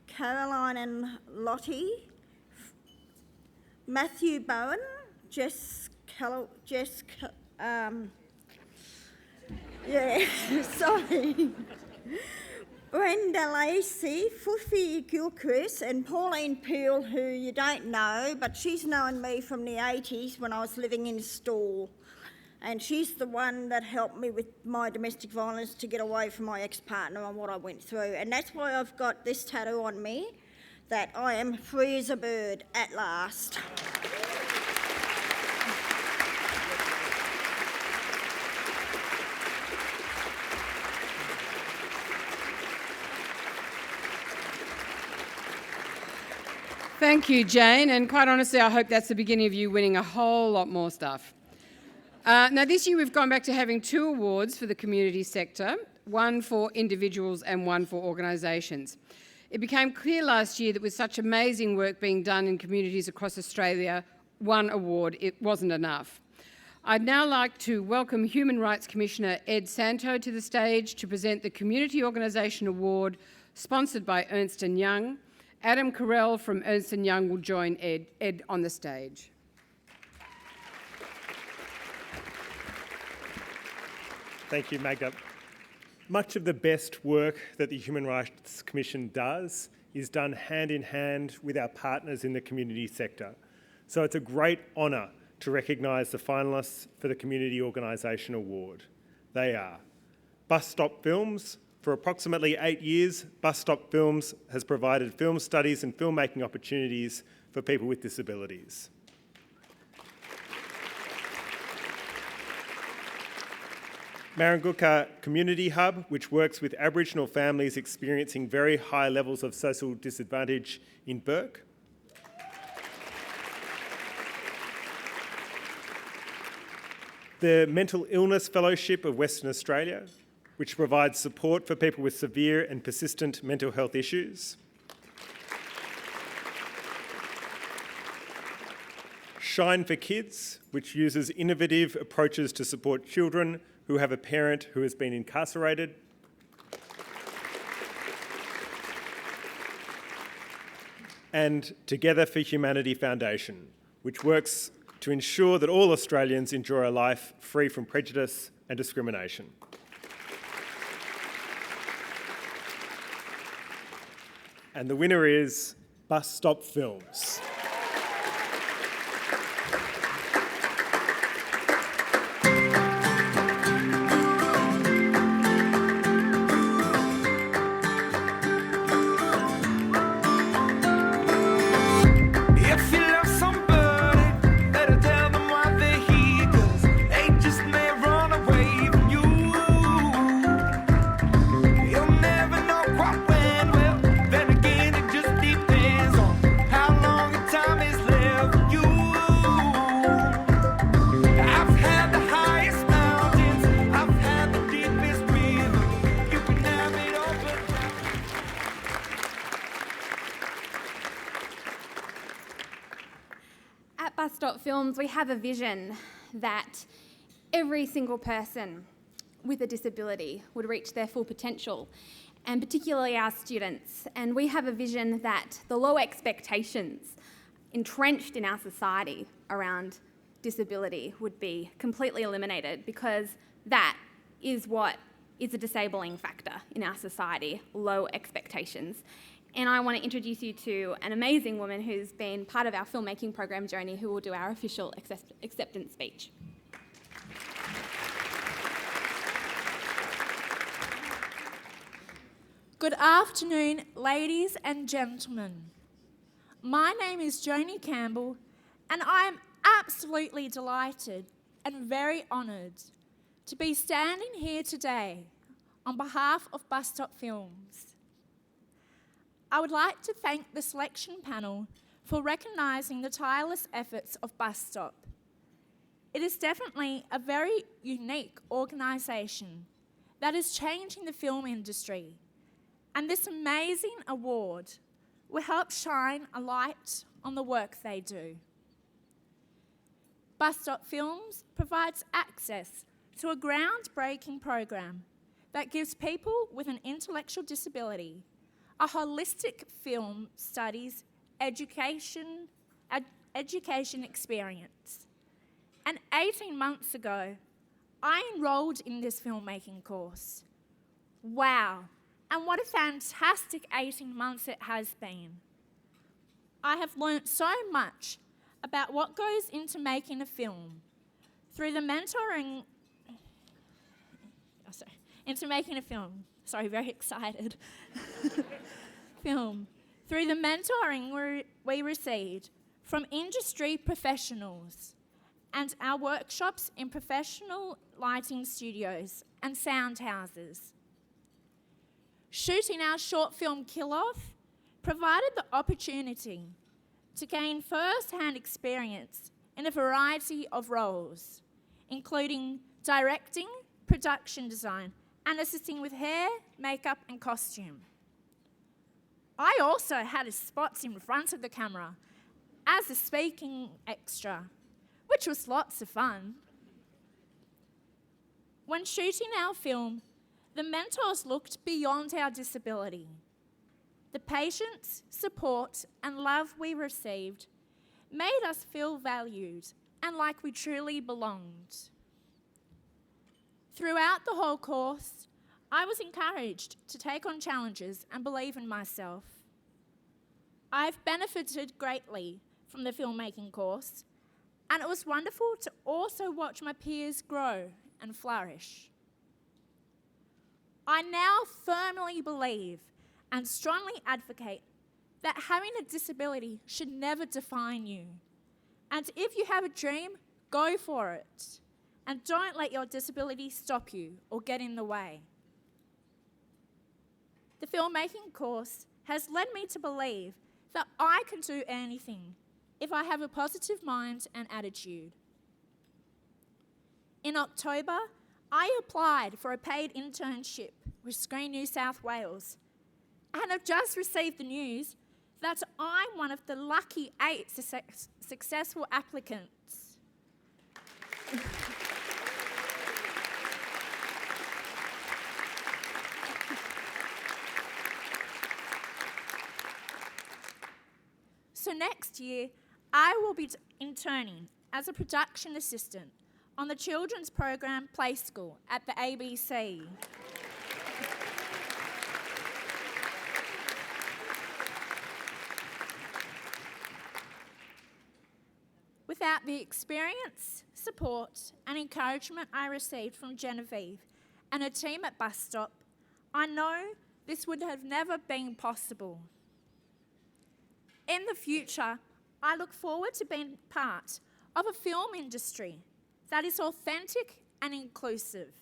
[SPEAKER 3] Caroline and Lottie, Matthew Bowen, sorry. Brenda Lacey, Fufi Gilchrist and Pauline Peel, who you don't know, but she's known me from the 80s when I was living in Stawell. And she's the one that helped me with my domestic violence to get away from my ex-partner and what I went through. And that's why I've got this tattoo on me, that I am free as a bird at last.
[SPEAKER 2] Thank you, Jane, and quite honestly, I hope that's the beginning of you winning a whole lot more stuff. Now, this year we've gone back to having 2 awards for the community sector, one for individuals and one for organisations. It became clear last year that with such amazing work being done in communities across Australia, 1 award, it wasn't enough. I'd now like to welcome Human Rights Commissioner Ed Santow to the stage to present the Community Organisation Award, sponsored by Ernst & Young. Adam Carell from Ernst & Young will join Ed on the stage.
[SPEAKER 4] Thank you, Magda. Much of the best work that the Human Rights Commission does is done hand in hand with our partners in the community sector. So it's a great honour to recognise the finalists for the Community Organisation Award. They are Bus Stop Films. For approximately 8 years, Bus Stop Films has provided film studies and filmmaking opportunities for people with disabilities. Marangooka Community Hub, which works with Aboriginal families experiencing very high levels of social disadvantage in Bourke. The Mental Illness Fellowship of Western Australia, which provides support for people with severe and persistent mental health issues. Shine for Kids, which uses innovative approaches to support children who have a parent who has been incarcerated. And Together for Humanity Foundation, which works to ensure that all Australians enjoy a life free from prejudice and discrimination. And the winner is Bus Stop Films.
[SPEAKER 17] You'll never know quite when, well,
[SPEAKER 5] At Bus Stop Films, we have a vision that every single person with a disability would reach their full potential, and particularly our students. And we have a vision that the low expectations entrenched in our society around disability would be completely eliminated, because that is what is a disabling factor in our society, low expectations. And I want to introduce you to an amazing woman who's been part of our filmmaking program journey, who will do our official acceptance speech.
[SPEAKER 7] Good afternoon, ladies and gentlemen. My name is Joni Campbell, and I am absolutely delighted and very honoured to be standing here today on behalf of Bus Stop Films. I would like to thank the selection panel for recognising the tireless efforts of Bus Stop. It is definitely a very unique organisation that is changing the film industry, and this amazing award will help shine a light on the work they do. Bus Stop Films provides access to a groundbreaking program that gives people with an intellectual disability a holistic film studies education experience. And 18 months ago, I enrolled in this filmmaking course. Wow, and what a fantastic 18 months it has been. I have learnt so much about what goes into making a film through the mentoring. Very excited. Film. Through the mentoring we received from industry professionals and our workshops in professional lighting studios and sound houses. Shooting our short film Kill Off provided the opportunity to gain first-hand experience in a variety of roles, including directing, production design, and assisting with hair, makeup, and costume. I also had spots in front of the camera as a speaking extra, which was lots of fun. When shooting our film, the mentors looked beyond our disability. The patience, support, and love we received made us feel valued and like we truly belonged. Throughout the whole course, I was encouraged to take on challenges and believe in myself. I've benefited greatly from the filmmaking course, and it was wonderful to also watch my peers grow and flourish. I now firmly believe and strongly advocate that having a disability should never define you. And if you have a dream, go for it. And don't let your disability stop you or get in the way. The filmmaking course has led me to believe that I can do anything if I have a positive mind and attitude. In October, I applied for a paid internship with Screen New South Wales, and I've just received the news that I'm one of the lucky 8 successful applicants. So next year, I will be interning as a production assistant on the children's program Play School at the ABC. Without the experience, support, and encouragement I received from Genevieve and her team at Bus Stop, I know this would have never been possible. In the future, I look forward to being part of a film industry that is authentic and inclusive.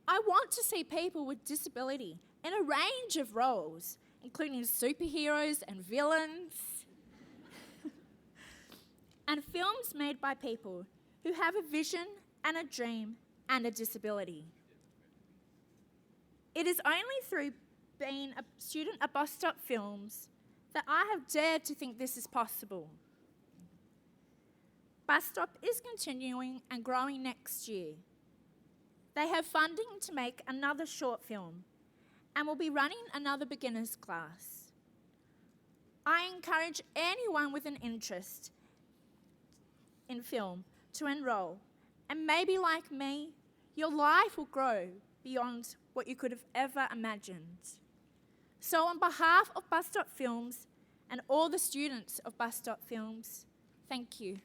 [SPEAKER 7] I want to see people with disability in a range of roles, including superheroes and villains, and films made by people who have a vision and a dream and a disability. It is only through being a student at Bus Stop Films that I have dared to think this is possible. Bus Stop is continuing and growing next year. They have funding to make another short film and will be running another beginners class. I encourage anyone with an interest in film to enrol, and maybe like me, your life will grow beyond what you could have ever imagined. So on behalf of Bus Stop Films and all the students of Bus Stop Films, thank you.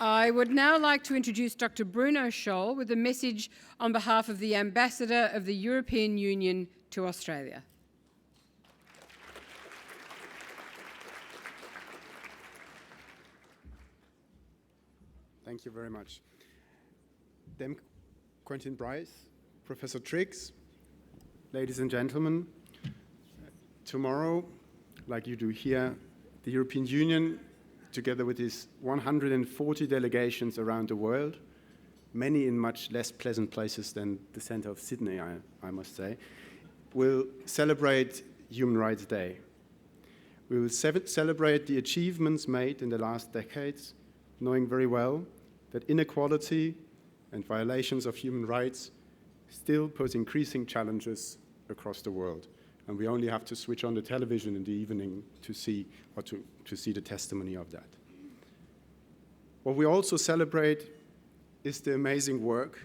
[SPEAKER 2] I would now like to introduce Dr. Bruno Scholl with a message on behalf of the Ambassador of the European Union to Australia.
[SPEAKER 19] Thank you very much. Dem Quentin Bryce, Professor Triggs, ladies and gentlemen, tomorrow, like you do here, the European Union, together with its 140 delegations around the world, many in much less pleasant places than the centre of Sydney, I must say, will celebrate Human Rights Day. We will celebrate the achievements made in the last decades, knowing very well that inequality and violations of human rights still pose increasing challenges across the world. And we only have to switch on the television in the evening to see, or to see the testimony of that. What we also celebrate is the amazing work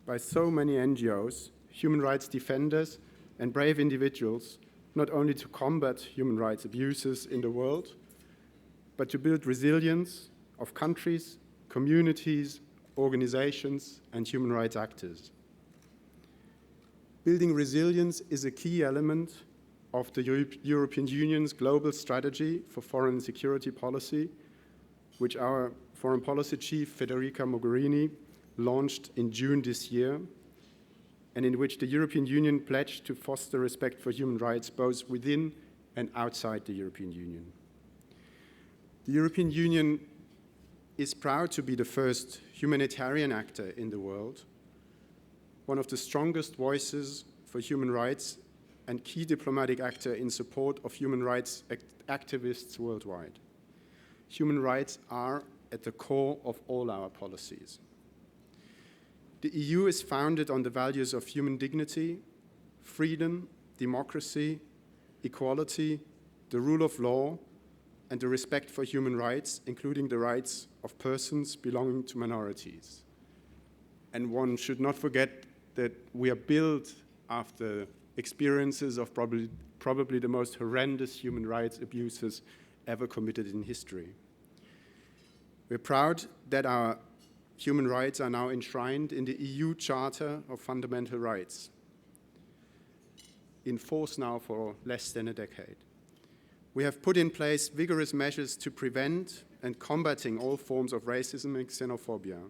[SPEAKER 19] by so many NGOs, human rights defenders, and brave individuals, not only to combat human rights abuses in the world, but to build resilience of countries, communities, organizations, and human rights actors. Building resilience is a key element of the European Union's global strategy for foreign and security policy, which our foreign policy chief, Federica Mogherini, launched in June this year, and in which the European Union pledged to foster respect for human rights both within and outside the European Union. The European Union is proud to be the first humanitarian actor in the world, one of the strongest voices for human rights and key diplomatic actor in support of human rights activists worldwide. Human rights are at the core of all our policies. The EU is founded on the values of human dignity, freedom, democracy, equality, the rule of law, and the respect for human rights, including the rights of persons belonging to minorities. And one should not forget that we are built after experiences of probably the most horrendous human rights abuses ever committed in history. We're proud that our human rights are now enshrined in the EU Charter of Fundamental Rights, in force now for less than a decade. We have put in place vigorous measures to prevent and combating all forms of racism and xenophobia.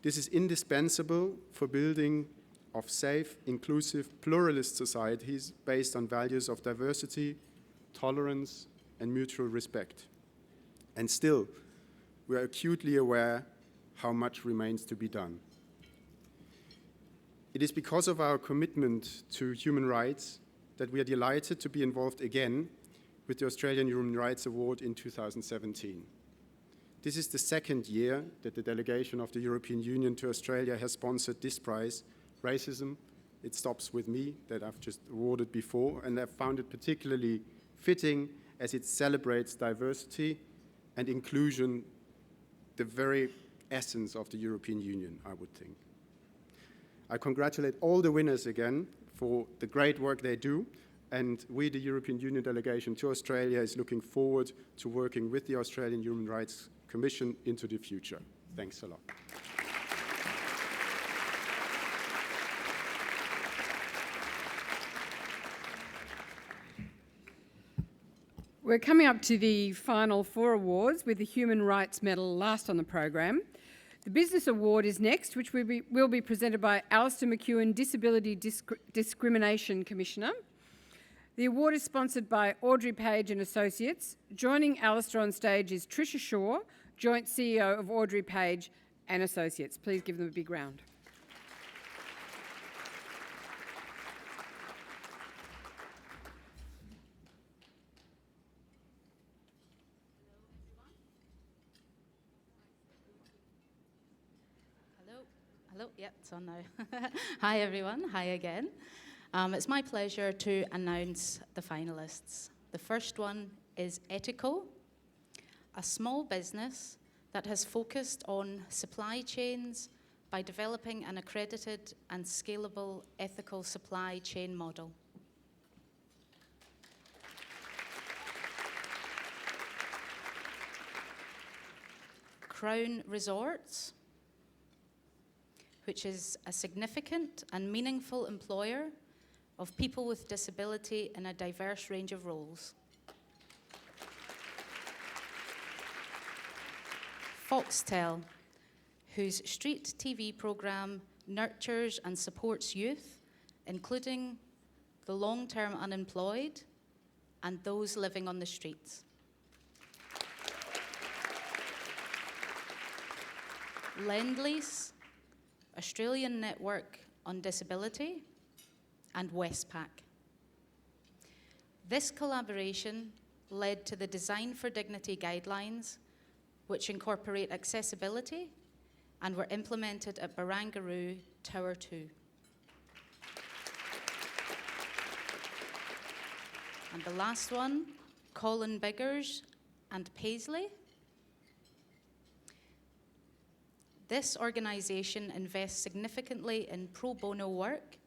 [SPEAKER 19] This is indispensable for building of safe, inclusive, pluralist societies based on values of diversity, tolerance, and mutual respect. And still, we are acutely aware how much remains to be done. It is because of our commitment to human rights that we are delighted to be involved again with the Australian Human Rights Award in 2017. This is the second year that the delegation of the European Union to Australia has sponsored this prize, Racism, It Stops With Me, that I've just awarded before, and I've found it particularly fitting as it celebrates diversity and inclusion, the very essence of the European Union, I would think. I congratulate all the winners again for the great work they do, and we, the European Union delegation to Australia, is looking forward to working with the Australian Human Rights Commission into the future. Thanks a lot.
[SPEAKER 2] We're coming up to the final 4 awards, with the Human Rights Medal last on the program. The Business Award is next, which will be presented by Alistair McEwen, Disability Discrimination Commissioner. The award is sponsored by Audrey Page and Associates. Joining Alistair on stage is Tricia Shaw, Joint CEO of Audrey Page and Associates. Please give them a big round.
[SPEAKER 8] Hello, yep, it's on now. Hi everyone, hi again. It's my pleasure to announce the finalists. The first one is Etico, a small business that has focused on supply chains by developing an accredited and scalable ethical supply chain model. Crown Resorts, which is a significant and meaningful employer of people with disability in a diverse range of roles. Foxtel, whose street TV programme nurtures and supports youth, including the long-term unemployed and those living on the streets. Lendlease, Australian Network on Disability, and Westpac. This collaboration led to the Design for Dignity guidelines, which incorporate accessibility and were implemented at Barangaroo Tower 2. And the last one, Colin Biggers and Paisley. This organisation invests significantly in pro bono work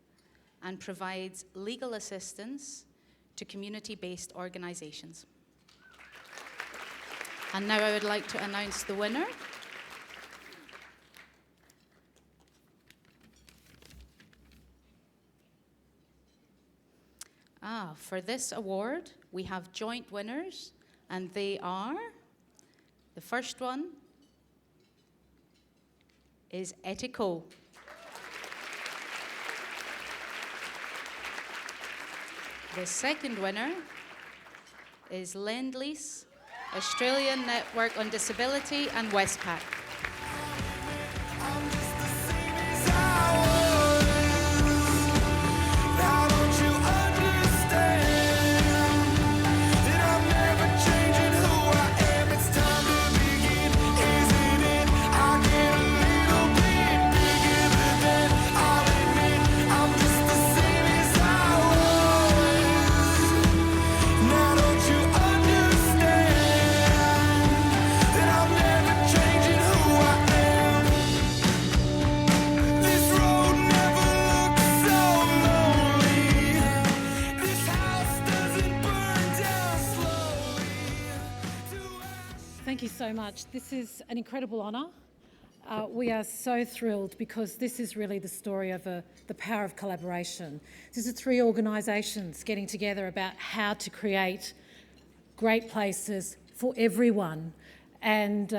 [SPEAKER 8] and provides legal assistance to community-based organisations. And now I would like to announce the winner. For this award, we have joint winners, and they are, the first one is Etico. The second winner is Lendlease, Australian Network on Disability, and Westpac.
[SPEAKER 9] Thank you so much. This is an incredible honour. We are so thrilled because this is really the story of the power of collaboration. This is three organisations getting together about how to create great places for everyone. And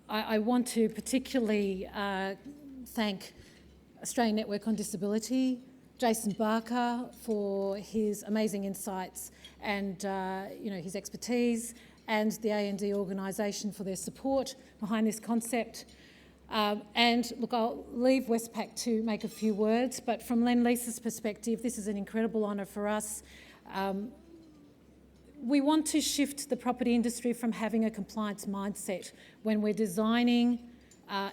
[SPEAKER 9] I want to particularly thank Australian Network on Disability, Jason Barker for his amazing insights and his expertise, and the A&D organisation for their support behind this concept. And look, I'll leave Westpac to make a few words, but from Lendlease's perspective, this is an incredible honour for us. We want to shift the property industry from having a compliance mindset when we're designing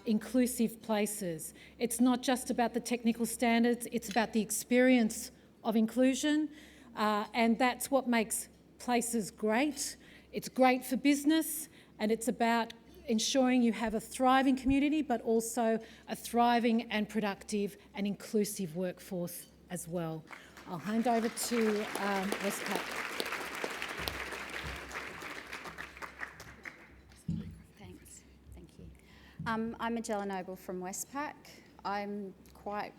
[SPEAKER 9] inclusive places. It's not just about the technical standards, it's about the experience of inclusion, and that's what makes places great. It's great for business, and it's about ensuring you have a thriving community, but also a thriving and productive and inclusive workforce as well. I'll hand over to Westpac.
[SPEAKER 23] Thanks. Thank you. I'm Magella Noble from Westpac. I'm quite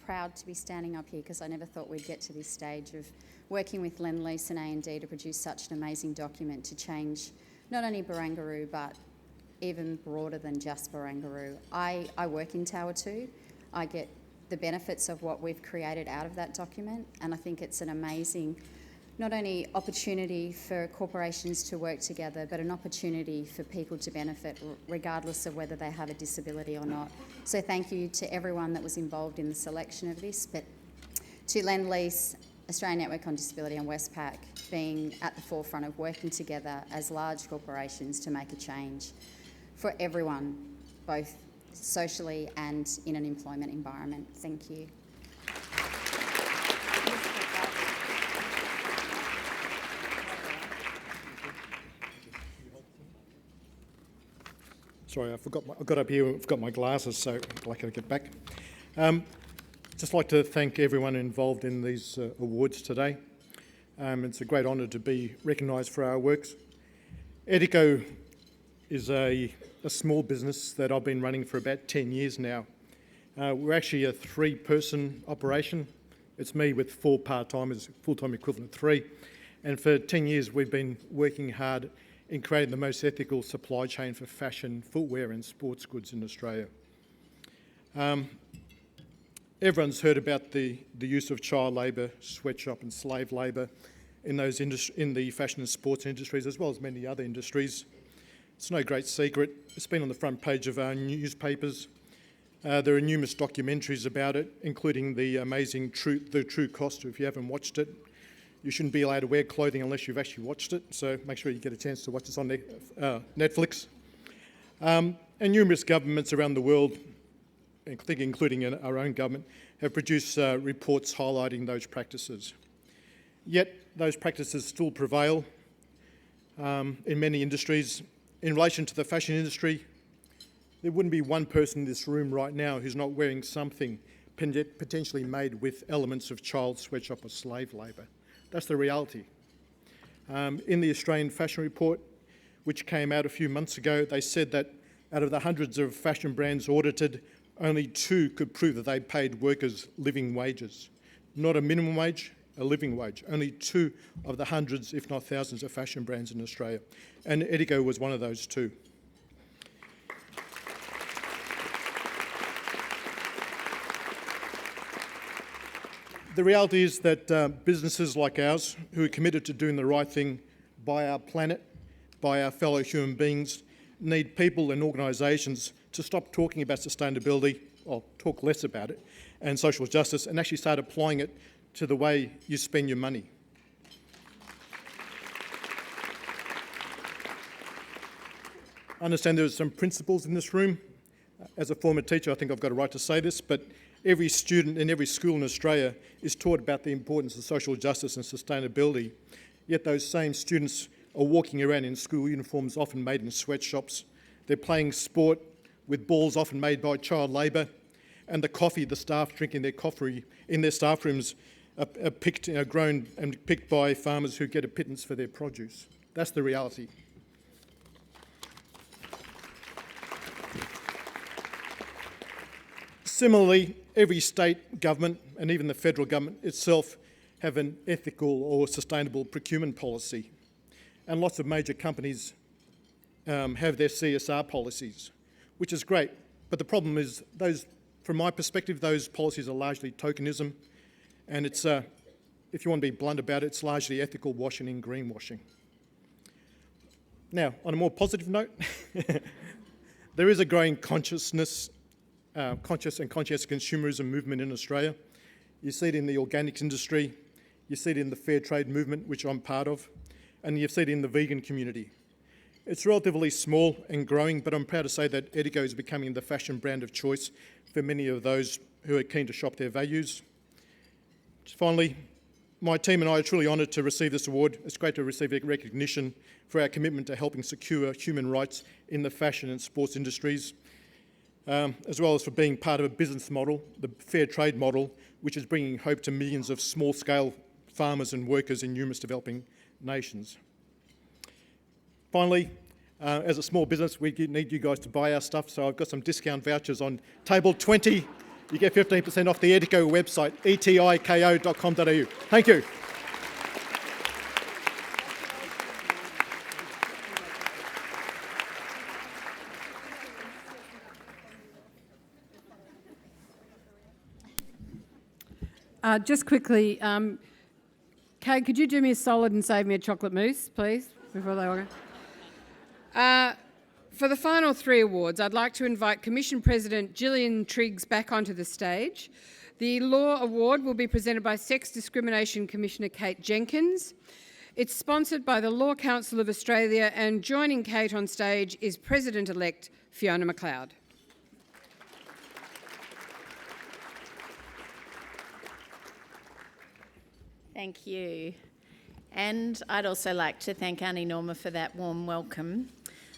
[SPEAKER 23] proud to be standing up here because I never thought we'd get to this stage of working with Lendlease and A&D to produce such an amazing document to change not only Barangaroo but even broader than just Barangaroo. I work in Tower 2. I get the benefits of what we've created out of that document, and I think it's an amazing not only opportunity for corporations to work together, but an opportunity for people to benefit regardless of whether they have a disability or not. So thank you to everyone that was involved in the selection of this, but to Lendlease, Australian Network on Disability and Westpac being at the forefront of working together as large corporations to make a change for everyone, both socially and in an employment environment. Thank you.
[SPEAKER 22] Sorry, I got up here and forgot my glasses, so I'd like to get back. Just like to thank everyone involved in these awards today. It's a great honour to be recognised for our works. Edico is a small business that I've been running for about 10 years now. We're actually a 3-person operation. It's me with 4 part-timers, full-time equivalent of 3. And for 10 years we've been working hard in creating the most ethical supply chain for fashion, footwear and sports goods in Australia. Everyone's heard about the use of child labour, sweatshop and slave labour in the fashion and sports industries, as well as many other industries. It's no great secret. It's been on the front page of our newspapers. There are numerous documentaries about it, including the amazing The True Cost. If you haven't watched it, you shouldn't be allowed to wear clothing unless you've actually watched it, so make sure you get a chance to watch this on Netflix. And numerous governments around the world, including our own government, have produced reports highlighting those practices. Yet those practices still prevail in many industries. In relation to the fashion industry, there wouldn't be one person in this room right now who's not wearing something potentially made with elements of child sweatshop or slave labour. That's the reality. In the Australian Fashion Report, which came out a few months ago, they said that out of the hundreds of fashion brands audited, only 2 could prove that they paid workers living wages. Not a minimum wage, a living wage. Only 2 of the hundreds, if not thousands, of fashion brands in Australia. And Edico was one of those 2. The reality is that businesses like ours, who are committed to doing the right thing by our planet, by our fellow human beings, need people and organisations to stop talking about sustainability, or talk less about it, and social justice, and actually start applying it to the way you spend your money. I understand there are some principals in this room. As a former teacher, I think I've got a right to say this, but every student in every school in Australia is taught about the importance of social justice and sustainability, yet those same students are walking around in school uniforms often made in sweatshops. They're playing sport with balls often made by child labour, and the coffee the staff drink in their coffee in their staff rooms are grown and picked by farmers who get a pittance for their produce. That's the reality. Similarly, every state government and even the federal government itself have an ethical or sustainable procurement policy. And lots of major companies have their CSR policies, which is great. But the problem is, from my perspective, those policies are largely tokenism. And it's, if you want to be blunt about it, it's largely ethical washing and greenwashing. Now, on a more positive note, there is a growing conscious and conscientious consumerism movement in Australia. You see it in the organics industry, you see it in the fair trade movement, which I'm part of, and you see it in the vegan community. It's relatively small and growing, but I'm proud to say that Edico is becoming the fashion brand of choice for many of those who are keen to shop their values. Finally, my team and I are truly honoured to receive this award. It's great to receive recognition for our commitment to helping secure human rights in the fashion and sports industries, as well as for being part of a business model, the fair trade model, which is bringing hope to millions of small-scale farmers and workers in numerous developing nations. Finally, as a small business, we need you guys to buy our stuff, so I've got some discount vouchers on table 20. You get 15% off the Edico website, etiko.com.au. Thank you.
[SPEAKER 10] Just quickly,
[SPEAKER 2] Kate, could you do me a solid and save me a chocolate mousse, please, before they all go? For the final 3 awards, I'd like to invite Commission President Gillian Triggs back onto the stage. The Law Award will be presented by Sex Discrimination Commissioner Kate Jenkins. It's sponsored by the Law Council of Australia, and joining Kate on stage is President-elect Fiona McLeod.
[SPEAKER 10] Thank you. And I'd also like to thank Aunty Norma for that warm welcome.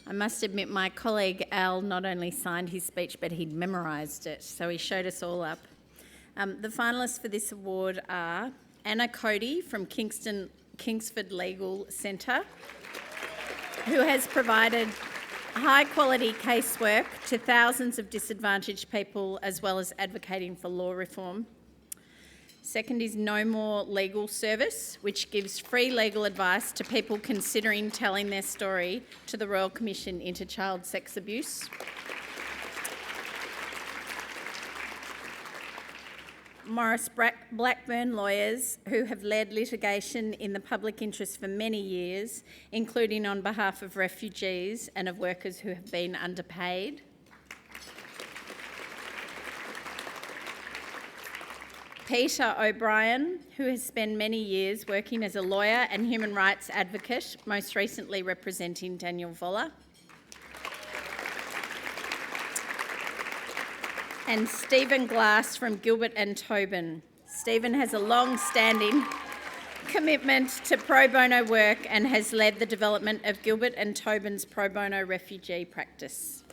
[SPEAKER 10] I must admit my colleague Al not only signed his speech but he'd memorised it, so he showed us all up. The finalists for this award are Anna Cody from Kingsford Legal Centre, who has provided high-quality casework to thousands of disadvantaged people as well as advocating for law reform. Second is No More Legal Service, which gives free legal advice to people considering telling their story to the Royal Commission into Child Sex Abuse. Morris Blackburn Lawyers, who have led litigation in the public interest for many years, including on behalf of refugees and of workers who have been underpaid. Peter O'Brien, who has spent many years working as a lawyer and human rights advocate, most recently representing Daniel Voller. And Stephen Glass from Gilbert and Tobin. Stephen has a long-standing commitment to pro bono work and has led the development of Gilbert and Tobin's pro bono refugee practice.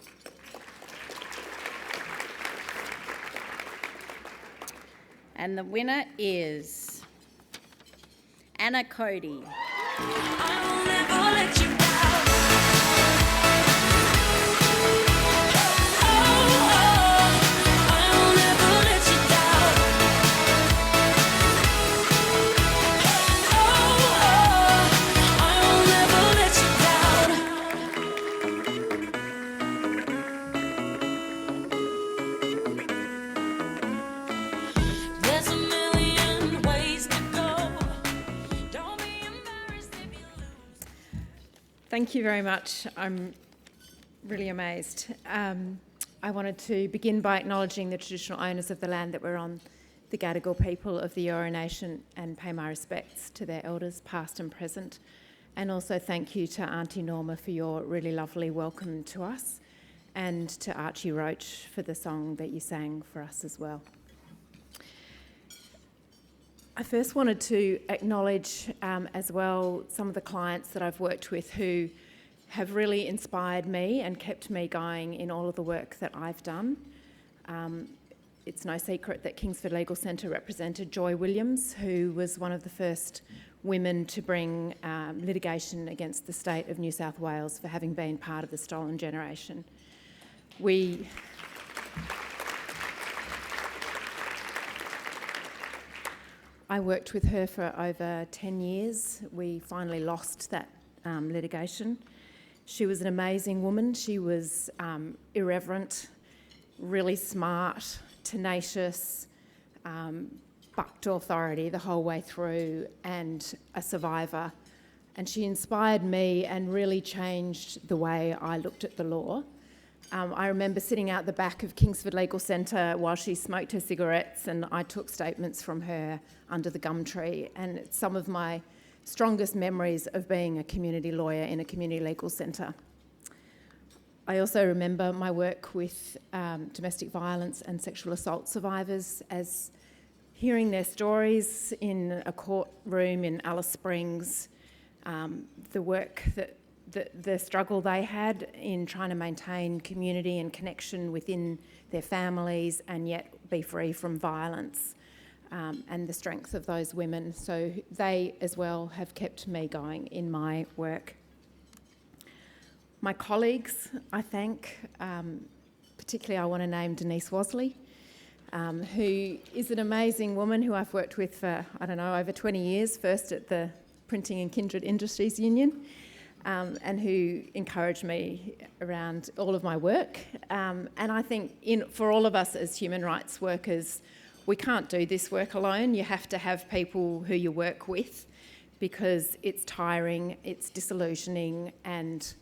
[SPEAKER 10] And the winner is Anna Cody. I will never let you down. I will never let you down. I will never let you There's a million ways to go. Don't be embarrassed if you lose.
[SPEAKER 11] Thank you very much. I'm really amazed. I wanted to begin by acknowledging the traditional owners of the land that we're on, the Gadigal people of the Eora Nation, and pay my respects to their elders, past and present. And also thank you to Aunty Norma for your really lovely welcome to us, and to Archie Roach for the song that you sang for us as well. I first wanted to acknowledge as well some of the clients that I've worked with who have really inspired me and kept me going in all of the work that I've done. It's no secret that Kingsford Legal Centre represented Joy Williams, who was one of the first women to bring litigation against the state of New South Wales for having been part of the stolen generation. I worked with her for over 10 years. We finally lost that litigation. She was an amazing woman. She was irreverent, really smart, tenacious, bucked authority the whole way through, and a survivor. And she inspired me and really changed the way I looked at the law. I remember sitting out the back of Kingsford Legal Centre while she smoked her cigarettes, and I took statements from her under the gum tree, and it's some of my strongest memories of being a community lawyer in a community legal centre. I also remember my work with domestic violence and sexual assault survivors, as hearing their stories in a courtroom in Alice Springs, the work the struggle they had in trying to maintain community and connection within their families and yet be free from violence, and the strength of those women. So they as well have kept me going in my work. My colleagues, I thank, particularly I want to name Denise Wasley, who is an amazing woman who I've worked with for, over 20 years, first at the Printing and Kindred Industries Union, and who encouraged me around all of my work. And I think for all of us as human rights workers, we can't do this work alone. You have to have people who you work with. because it's tiring, it's disillusioning, and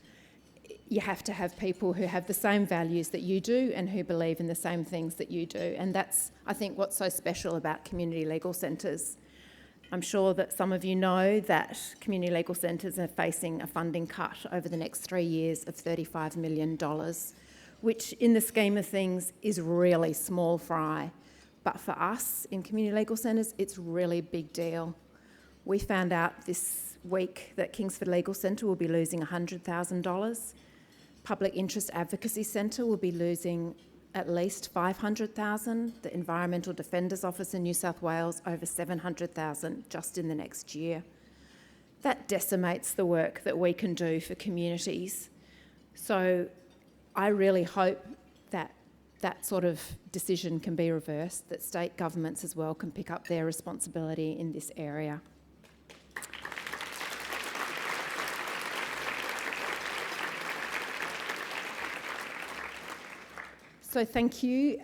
[SPEAKER 11] you have to have people who have the same values that you do and who believe in the same things that you do. And that's, I think, what's so special about community legal centres. I'm sure that some of you know that community legal centres are facing a funding cut over the next 3 years of $35 million, which in the scheme of things is really small fry. But for us in community legal centres, it's really a big deal. We found out this week that Kingsford Legal Centre will be losing $100,000. Public Interest Advocacy Centre will be losing at least $500,000. The Environmental Defenders Office in New South Wales over $700,000 just in the next year. That decimates the work that we can do for communities. So I really hope that that sort of decision can be reversed, that state governments as well can pick up their responsibility in this area. So thank you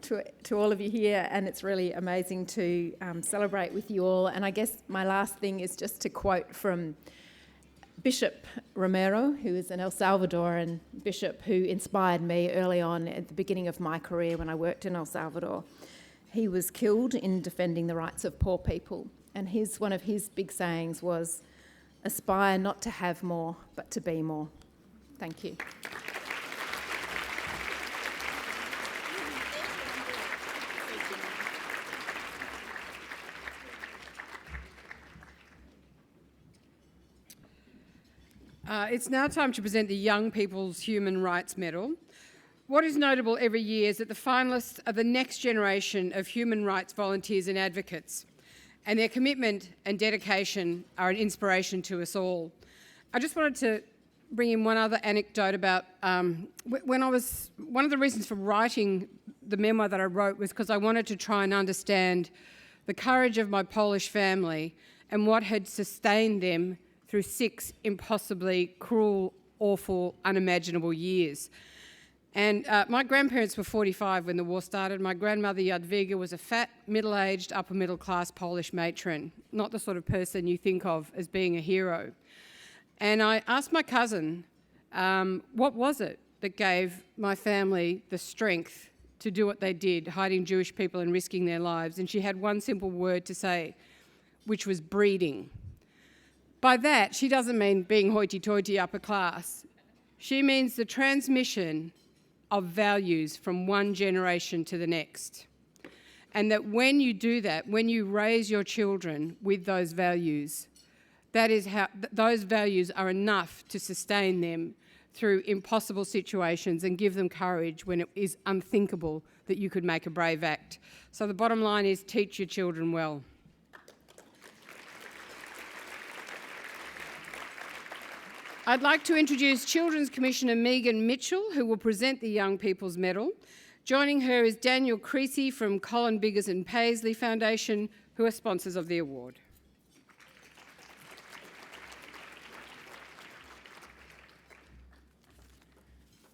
[SPEAKER 11] to all of you here, and it's really amazing to celebrate with you all. And I guess my last thing is just to quote from Bishop Romero, who is an El Salvadoran bishop who inspired me early on at the beginning of my career when I worked in El Salvador. He was killed in defending the rights of poor people, and one of his big sayings was, "Aspire not to have more, but to be more." Thank you.
[SPEAKER 2] It's now time to present the Young People's Human Rights Medal. What is notable every year is that the finalists are the next generation of human rights volunteers and advocates, and their commitment and dedication are an inspiration to us all. I just wanted to bring in one other anecdote about one of the reasons for writing the memoir that I wrote was because I wanted to try and understand the courage of my Polish family and what had sustained them through 6 impossibly cruel, awful, unimaginable years. And my grandparents were 45 when the war started. My grandmother Jadwiga was a fat, middle-aged, upper-middle-class Polish matron, not the sort of person you think of as being a hero. And I asked my cousin, what was it that gave my family the strength to do what they did, hiding Jewish people and risking their lives? And she had one simple word to say, which was breeding. By that, she doesn't mean being hoity-toity upper class. She means the transmission of values from one generation to the next. And that when you do that, when you raise your children with those values, that is how those values are enough to sustain them through impossible situations and give them courage when it is unthinkable that you could make a brave act. So the bottom line is teach your children well. I'd like to introduce Children's Commissioner Megan Mitchell, who will present the Young People's Medal. Joining her is Daniel Creasy from Colin Biggers and Paisley Foundation, who are sponsors of the award.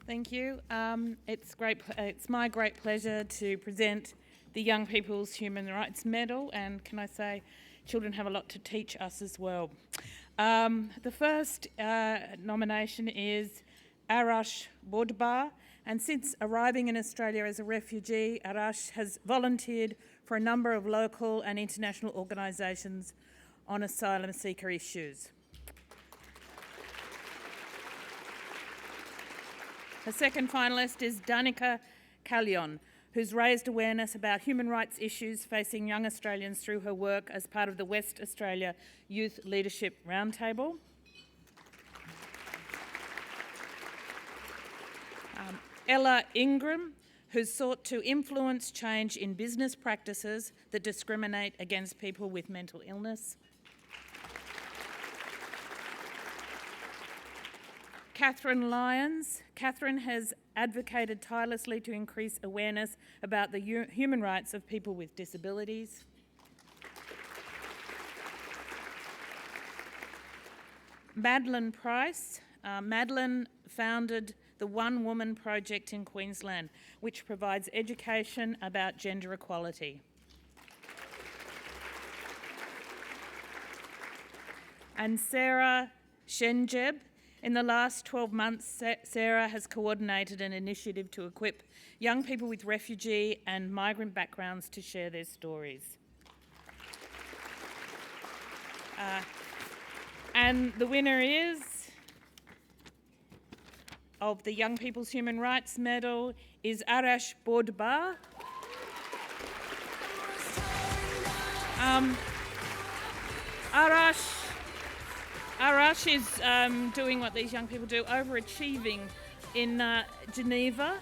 [SPEAKER 12] Thank you. It's my great pleasure to present the Young People's Human Rights Medal, and can I say, children have a lot to teach us as well. The first nomination is Arash Bodbar, and since arriving in Australia as a refugee, Arash has volunteered for a number of local and international organisations on asylum seeker issues. The second finalist is Danica Kalyon, who's raised awareness about human rights issues facing young Australians through her work as part of the West Australia Youth Leadership Roundtable. Ella Ingram, who's sought to influence change in business practices that discriminate against people with mental illness. Catherine Lyons. Catherine has advocated tirelessly to increase awareness about the human rights of people with disabilities. Madeline Price. Madeline founded the One Woman Project in Queensland, which provides education about gender equality. and Sarah Shenjeb. In the last 12 months, Sarah has coordinated an initiative to equip young people with refugee and migrant backgrounds to share their stories. And the winner of the Young People's Human Rights Medal is Arash Bordbar. Arash is doing what these young people do, overachieving in Geneva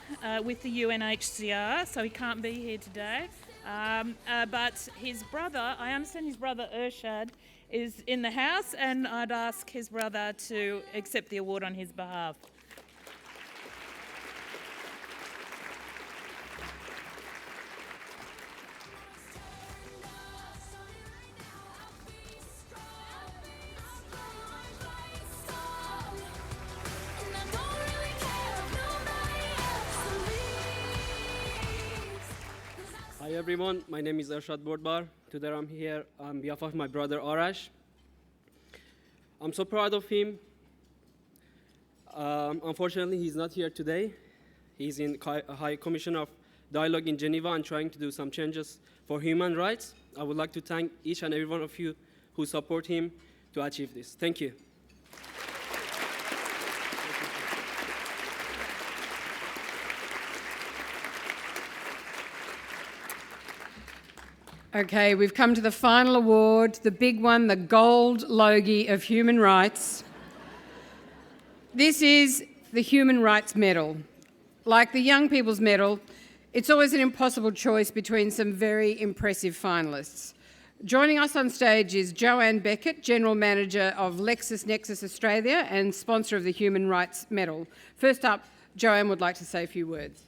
[SPEAKER 12] with the UNHCR, so he can't be here today. But his brother, I understand his brother Urshad, is in the house, and I'd ask his brother to accept the award on his behalf.
[SPEAKER 13] Hi everyone, my name is Urshad Bordbar. Today I'm here on behalf of my brother Arash. I'm so proud of him. Unfortunately, he's not here today. He's in High Commission of Dialogue in Geneva and trying to do some changes for human rights. I would like to thank each and every one of you who support him to achieve this. Thank you.
[SPEAKER 2] Okay, we've come to the final award, the big one, the Gold Logie of Human Rights. This is the Human Rights Medal. Like the Young People's Medal, it's always an impossible choice between some very impressive finalists. Joining us on stage is Joanne Beckett, General Manager of LexisNexis Australia and sponsor of the Human Rights Medal. First up, Joanne would like to say a few words.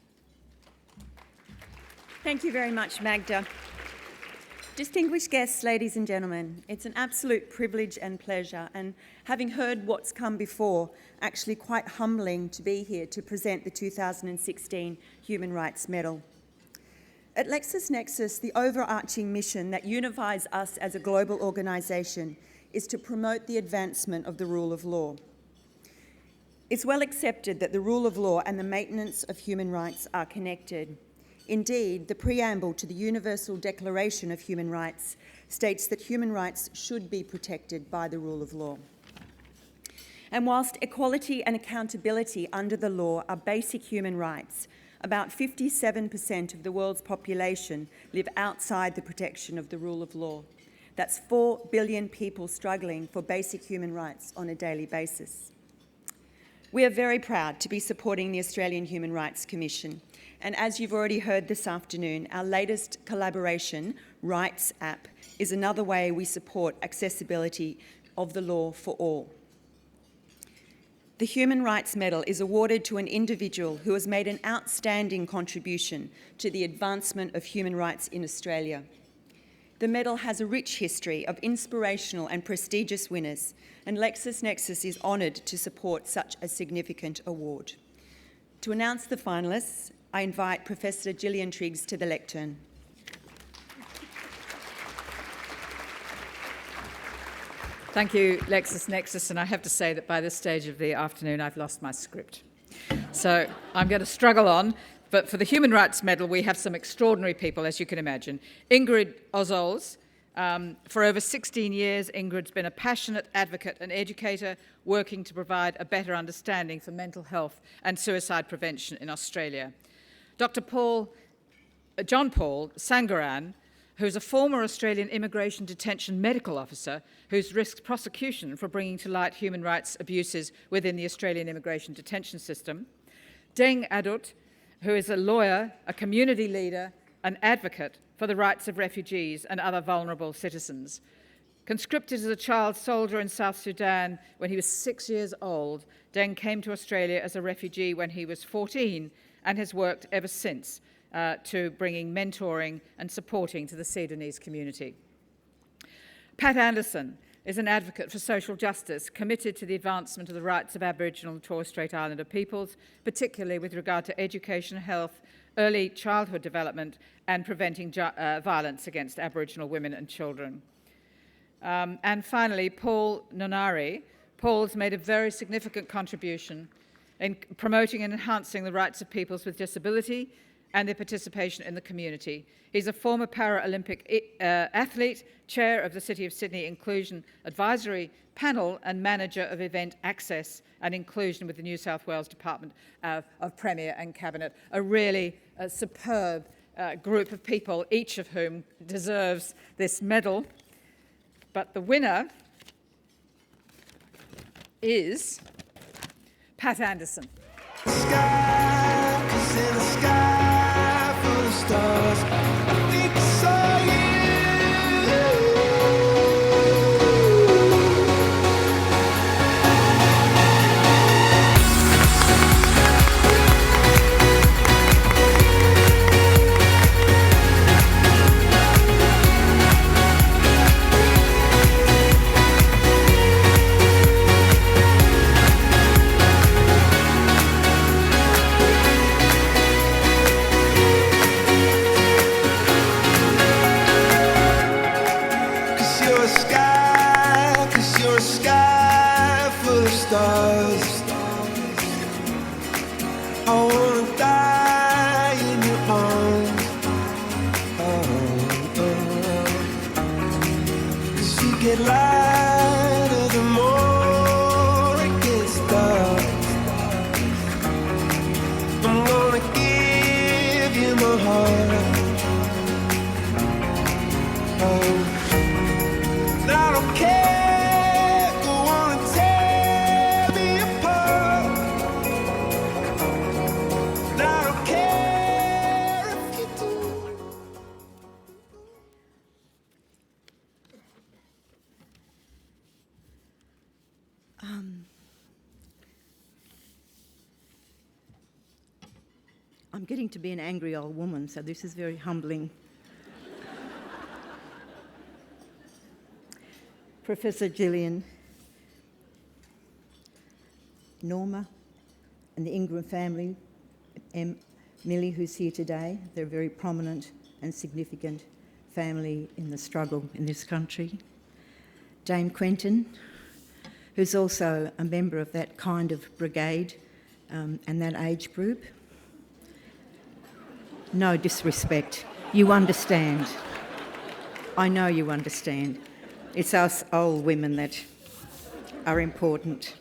[SPEAKER 14] Thank you very much, Magda. Distinguished guests, ladies and gentlemen, it's an absolute privilege and pleasure, and having heard what's come before, actually quite humbling to be here to present the 2016 Human Rights Medal. At LexisNexis, the overarching mission that unifies us as a global organisation is to promote the advancement of the rule of law. It's well accepted that the rule of law and the maintenance of human rights are connected. Indeed, the preamble to the Universal Declaration of Human Rights states that human rights should be protected by the rule of law. And whilst equality and accountability under the law are basic human rights, about 57% of the world's population live outside the protection of the rule of law. That's 4 billion people struggling for basic human rights on a daily basis. We are very proud to be supporting the Australian Human Rights Commission. And as you've already heard this afternoon, our latest collaboration, Rights App, is another way we support accessibility of the law for all. The Human Rights Medal is awarded to an individual who has made an outstanding contribution to the advancement of human rights in Australia. The medal has a rich history of inspirational and prestigious winners, and LexisNexis is honoured to support such a significant award. To announce the finalists, I invite Professor Gillian Triggs to the lectern.
[SPEAKER 15] Thank you, LexisNexis, and I have to say that by this stage of the afternoon I've lost my script. So I'm going to struggle on, but for the Human Rights Medal we have some extraordinary people, as you can imagine. Ingrid Ozols. For over 16 years, Ingrid's been a passionate advocate and educator working to provide a better understanding for mental health and suicide prevention in Australia. Dr. John Paul Sangaran, who's a former Australian Immigration Detention Medical Officer who's risked prosecution for bringing to light human rights abuses within the Australian immigration detention system. Deng Adut, who is a lawyer, a community leader, an advocate for the rights of refugees and other vulnerable citizens. Conscripted as a child soldier in South Sudan when he was 6 years old, Deng came to Australia as a refugee when he was 14 and has worked ever since to bringing mentoring and supporting to the Sudanese community. Pat Anderson is an advocate for social justice, committed to the advancement of the rights of Aboriginal and Torres Strait Islander peoples, particularly with regard to education, health, early childhood development and preventing violence against Aboriginal women and children. And finally, Paul Nonari. Paul's made a very significant contribution in promoting and enhancing the rights of people with disability and their participation in the community. He's a former Paralympic athlete, chair of the City of Sydney Inclusion Advisory Panel and manager of event access and inclusion with the New South Wales Department of Premier and Cabinet. A really superb group of people, each of whom deserves this medal. But the winner is Pat Anderson.
[SPEAKER 6] I'm getting to be an angry old woman, so this is very humbling. Professor Gillian, Norma, and the Ingram family, Millie, who's here today, they're a very prominent and significant family in the struggle in this country. Dame Quentin, who's also a member of that kind of brigade and that age group. No disrespect. You understand. I know you understand. It's us old women that are important.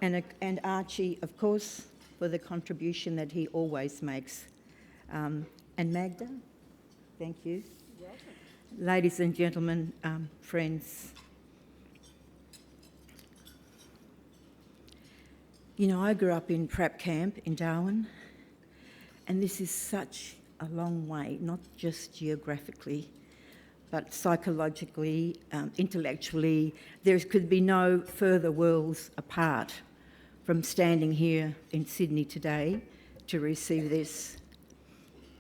[SPEAKER 6] And Archie, of course, for the contribution that he always makes. And Magda, thank you. Ladies and gentlemen, friends. You know, I grew up in Prep Camp in Darwin. And this is such a long way, not just geographically, but psychologically, intellectually. There could be no further worlds apart from standing here in Sydney today to receive this.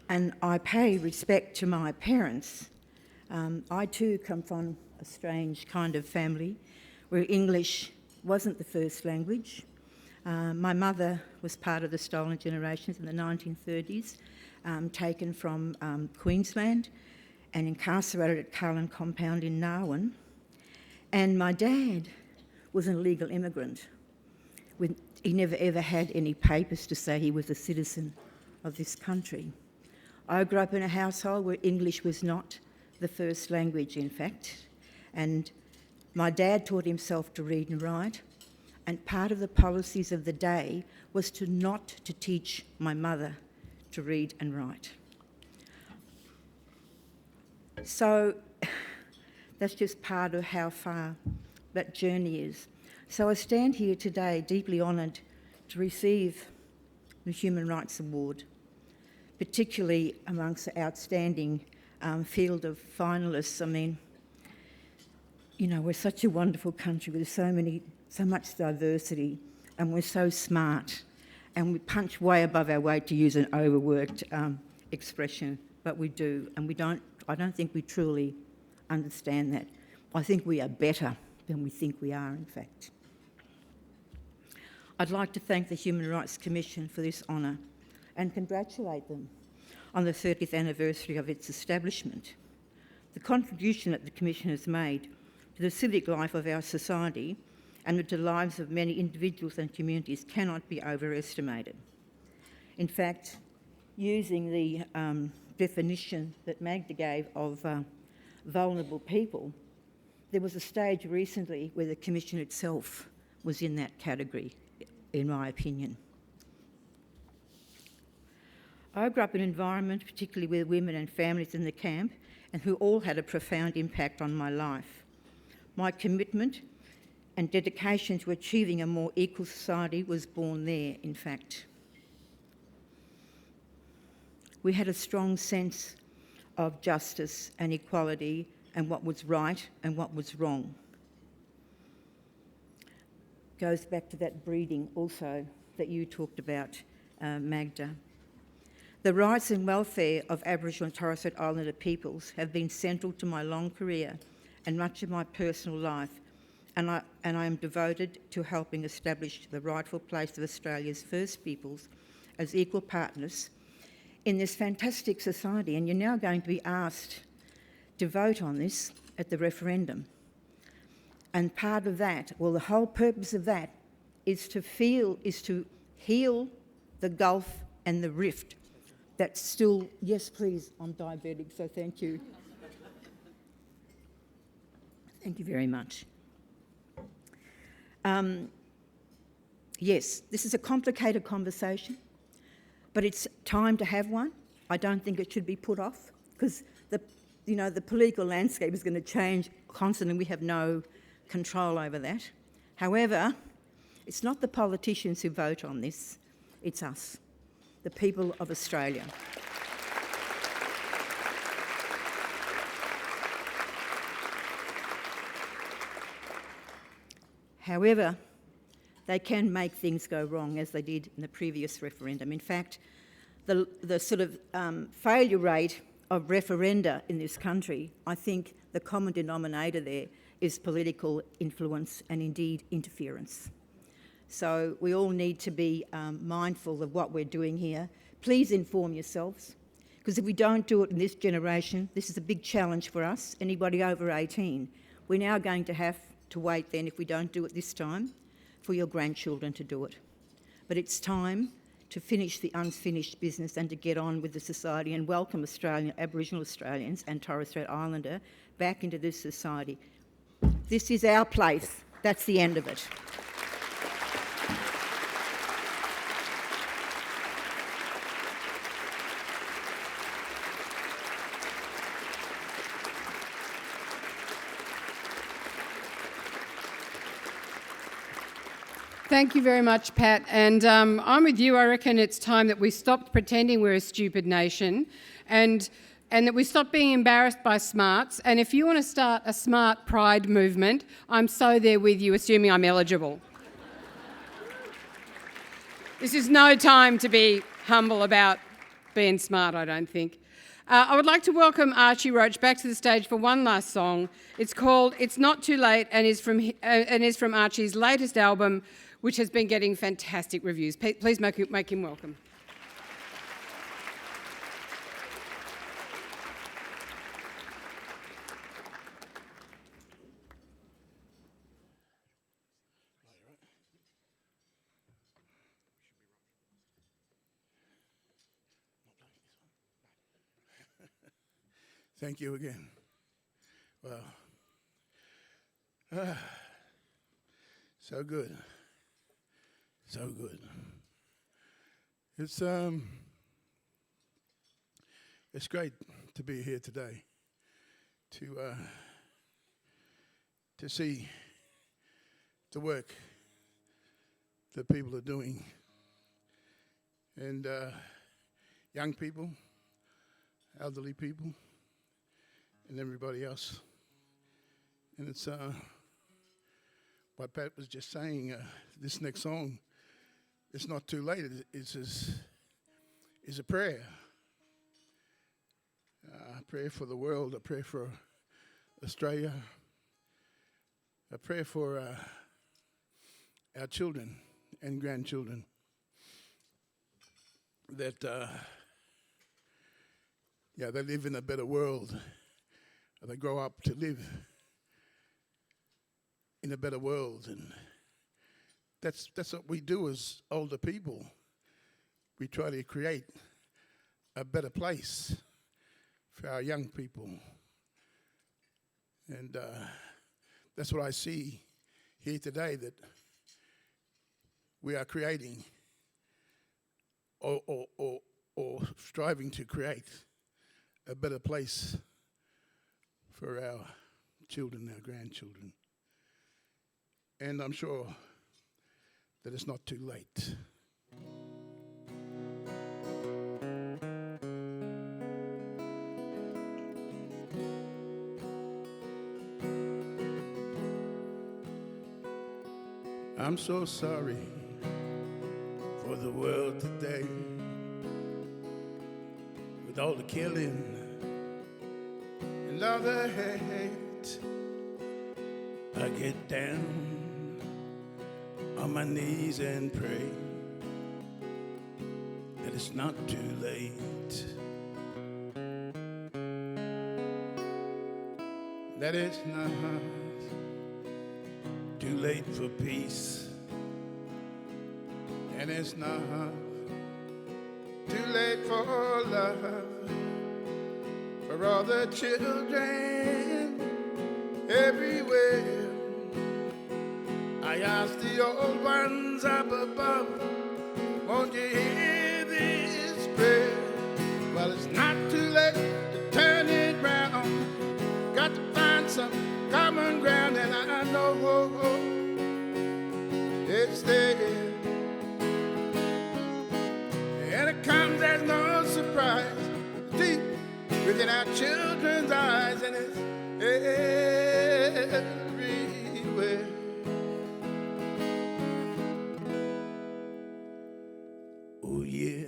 [SPEAKER 6] And I pay respect to my parents. I too come from a strange kind of family where English wasn't the first language. My mother was part of the stolen generations in the 1930s, taken from Queensland and incarcerated at Carlin Compound in Narwin. And my dad was an illegal immigrant. He never ever had any papers to say he was a citizen of this country. I grew up in a household where English was not the first language, in fact. And my dad taught himself to read and write. And part of the policies of the day was not to teach my mother to read and write. So that's just part of how far that journey is. So I stand here today deeply honoured to receive the Human Rights Award, particularly amongst the outstanding field of finalists. I mean, you know, we're such a wonderful country with so much diversity, and we're so smart, and we punch way above our weight, to use an overworked expression, but we do, and I don't think we truly understand that. I think we are better than we think we are, in fact. I'd like to thank the Human Rights Commission for this honour and congratulate them on the 30th anniversary of its establishment. The contribution that the Commission has made to the civic life of our society and to the lives of many individuals and communities cannot be overestimated. In fact, using the definition that Magda gave of vulnerable people, there was a stage recently where the Commission itself was in that category, in my opinion. I grew up in an environment, particularly with women and families in the camp, and who all had a profound impact on my life. My commitment and dedication to achieving a more equal society was born there, in fact. We had a strong sense of justice and equality and what was right and what was wrong. Goes back to that breeding also that you talked about, Magda. The rights and welfare of Aboriginal and Torres Strait Islander peoples have been central to my long career and much of my personal life, and I am devoted to helping establish the rightful place of Australia's First Peoples as equal partners in this fantastic society. And you're now going to be asked to vote on this at the referendum. And part of that, well, the whole purpose of that is to heal the gulf and the rift that's still, yes, please, I'm diabetic, so thank you. Thank you very much. Yes, this is a complicated conversation, but it's time to have one. I don't think it should be put off because the political landscape is going to change constantly. We have no control over that. However, it's not the politicians who vote on this, it's us, the people of Australia. However, they can make things go wrong, as they did in the previous referendum. In fact, the sort of failure rate of referenda in this country, I think the common denominator there is political influence and indeed interference. So we all need to be mindful of what we're doing here. Please inform yourselves, because if we don't do it in this generation, this is a big challenge for us, anybody over 18. We're now going to have to wait then, if we don't do it this time, for your grandchildren to do it. But it's time to finish the unfinished business and to get on with the society and welcome Aboriginal Australians and Torres Strait Islander back into this society. This is our place. That's the end of it.
[SPEAKER 2] Thank you very much, Pat. And I'm with you. I reckon it's time that we stopped pretending we're a stupid nation and that we stop being embarrassed by smarts. And if you want to start a smart pride movement, I'm so there with you, assuming I'm eligible. This is no time to be humble about being smart, I don't think. I would like to welcome Archie Roach back to the stage for one last song. It's called It's Not Too Late and is from Archie's latest album, which has been getting fantastic reviews. Please make him welcome.
[SPEAKER 16] Thank you again. Well, so good. So good. It's great to be here today to see the work that people are doing, and young people, elderly people, and everybody else. And it's what Pat was just saying. This next song, It's Not Too Late, is a prayer. A prayer for the world, a prayer for Australia, a prayer for our children and grandchildren, that they live in a better world. they grow up to live in a better world. And that's what we do as older people. We try to create a better place for our young people. And that's what I see here today, that we are creating or striving to create a better place for our children, our grandchildren. And I'm sure that it's not too late. I'm so sorry for the world today, with all the killing and all the hate. I get down on my knees and pray that it's not too late, that it's not too late for peace, and it's not too late for love, for all the children everywhere. I ask the old ones up above, won't you hear this prayer? Well, it's not too late to turn it round. Got to find some common ground, and I know it's there. And it comes as no surprise, deep within our children's eyes, and it's everywhere. Oh yeah.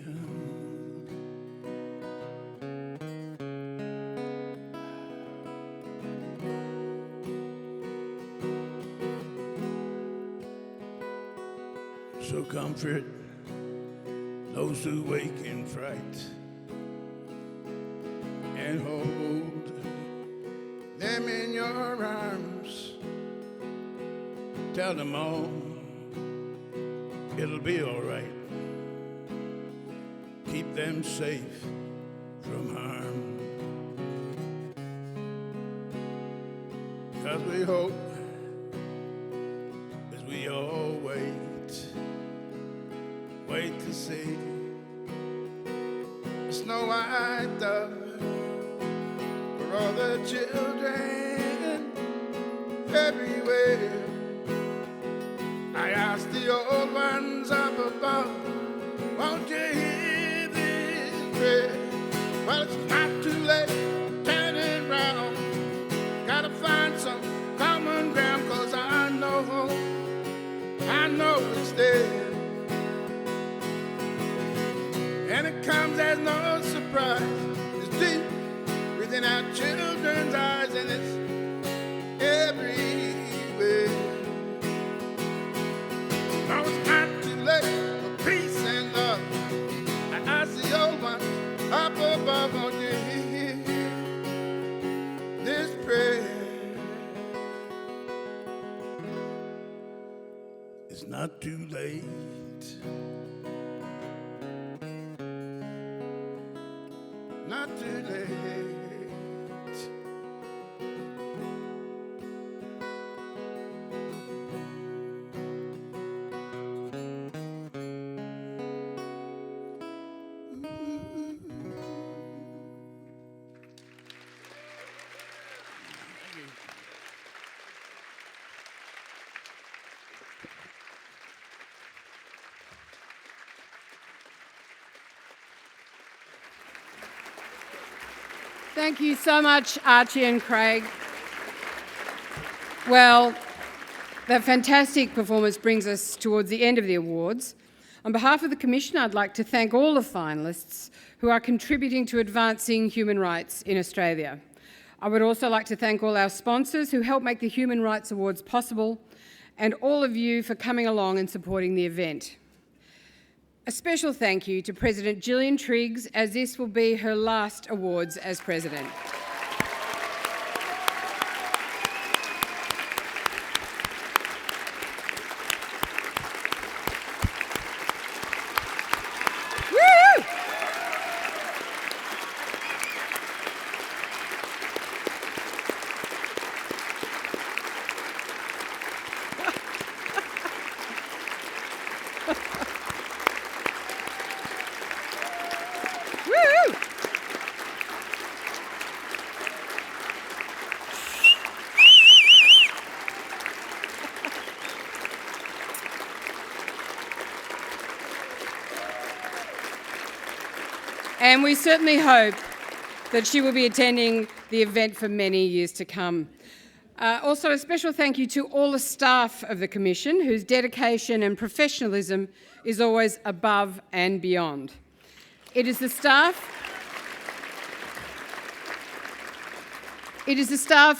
[SPEAKER 16] So comfort those who wake in fright, and hold them in your arms. Tell them all it'll be all right. Keep them safe from harm. 'Cause we hope as we all wait to see a snow-white dove for all the children everywhere. I ask the old ones up above, won't you hear this prayer? Well, it's not too late, turn it round. Gotta find some common ground, 'cause I know it's there. And it comes as no surprise, it's deep within our children's eyes, and it's everywhere. No, it's not too late for peace and love. I ask the old ones up above, on you hear this prayer? It's not too late. Not too late.
[SPEAKER 2] Thank you so much, Archie and Craig. Well, that fantastic performance brings us towards the end of the awards. On behalf of the Commission, I'd like to thank all the finalists who are contributing to advancing human rights in Australia. I would also like to thank all our sponsors who help make the Human Rights Awards possible, and all of you for coming along and supporting the event. A special thank you to President Gillian Triggs, as this will be her last awards as President. And we certainly hope that she will be attending the event for many years to come. Also, a special thank you to all the staff of the Commission, whose dedication and professionalism is always above and beyond. It is the staff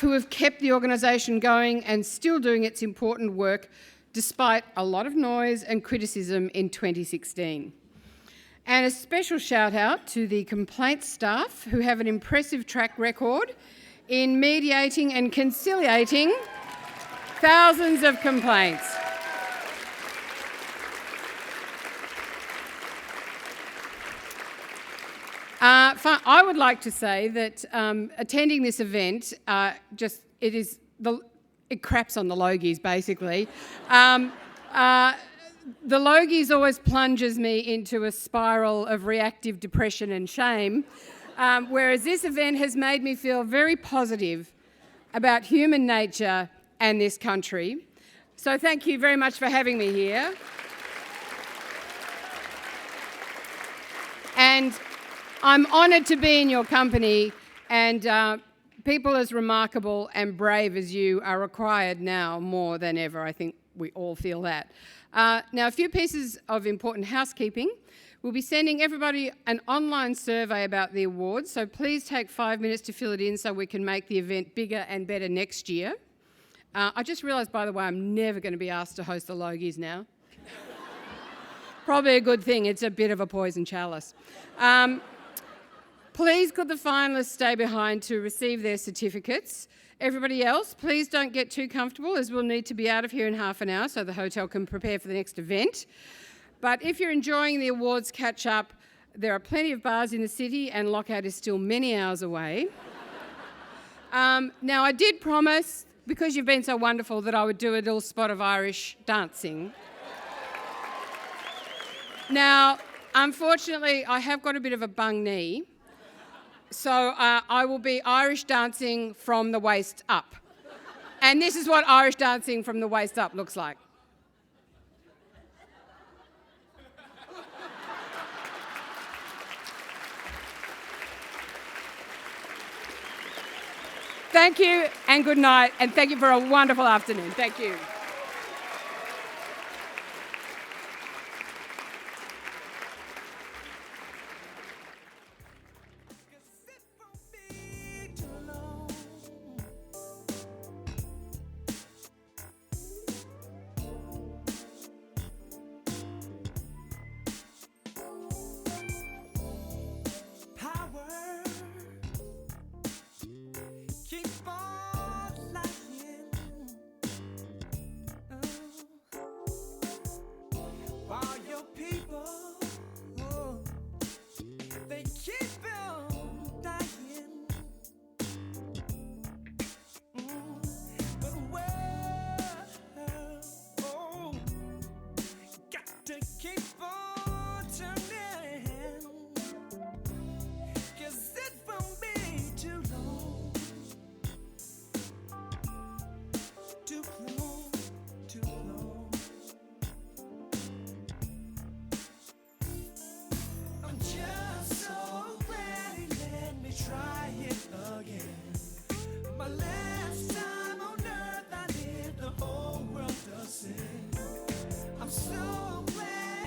[SPEAKER 2] who have kept the organisation going and still doing its important work despite a lot of noise and criticism in 2016. And a special shout out to the complaints staff who have an impressive track record in mediating and conciliating thousands of complaints. I would like to say that attending this event, it craps on the Logies, basically. The Logies always plunges me into a spiral of reactive depression and shame, whereas this event has made me feel very positive about human nature and this country. So thank you very much for having me here. And I'm honoured to be in your company, and people as remarkable and brave as you are required now more than ever. I think we all feel that. Now, a few pieces of important housekeeping. We'll be sending everybody an online survey about the awards, so please take 5 minutes to fill it in so we can make the event bigger and better next year. I just realised, by the way, I'm never going to be asked to host the Logies now. Probably a good thing, it's a bit of a poison chalice. Please could the finalists stay behind to receive their certificates. Everybody else, please don't get too comfortable, as we'll need to be out of here in half an hour so the hotel can prepare for the next event. But if you're enjoying the awards catch-up, there are plenty of bars in the city and Lockout is still many hours away. Now, I did promise, because you've been so wonderful, that I would do a little spot of Irish dancing. Now, unfortunately, I have got a bit of a bung knee, so I will be Irish dancing from the waist up. And this is what Irish dancing from the waist up looks like. Thank you and good night, and thank you for a wonderful afternoon. Thank you.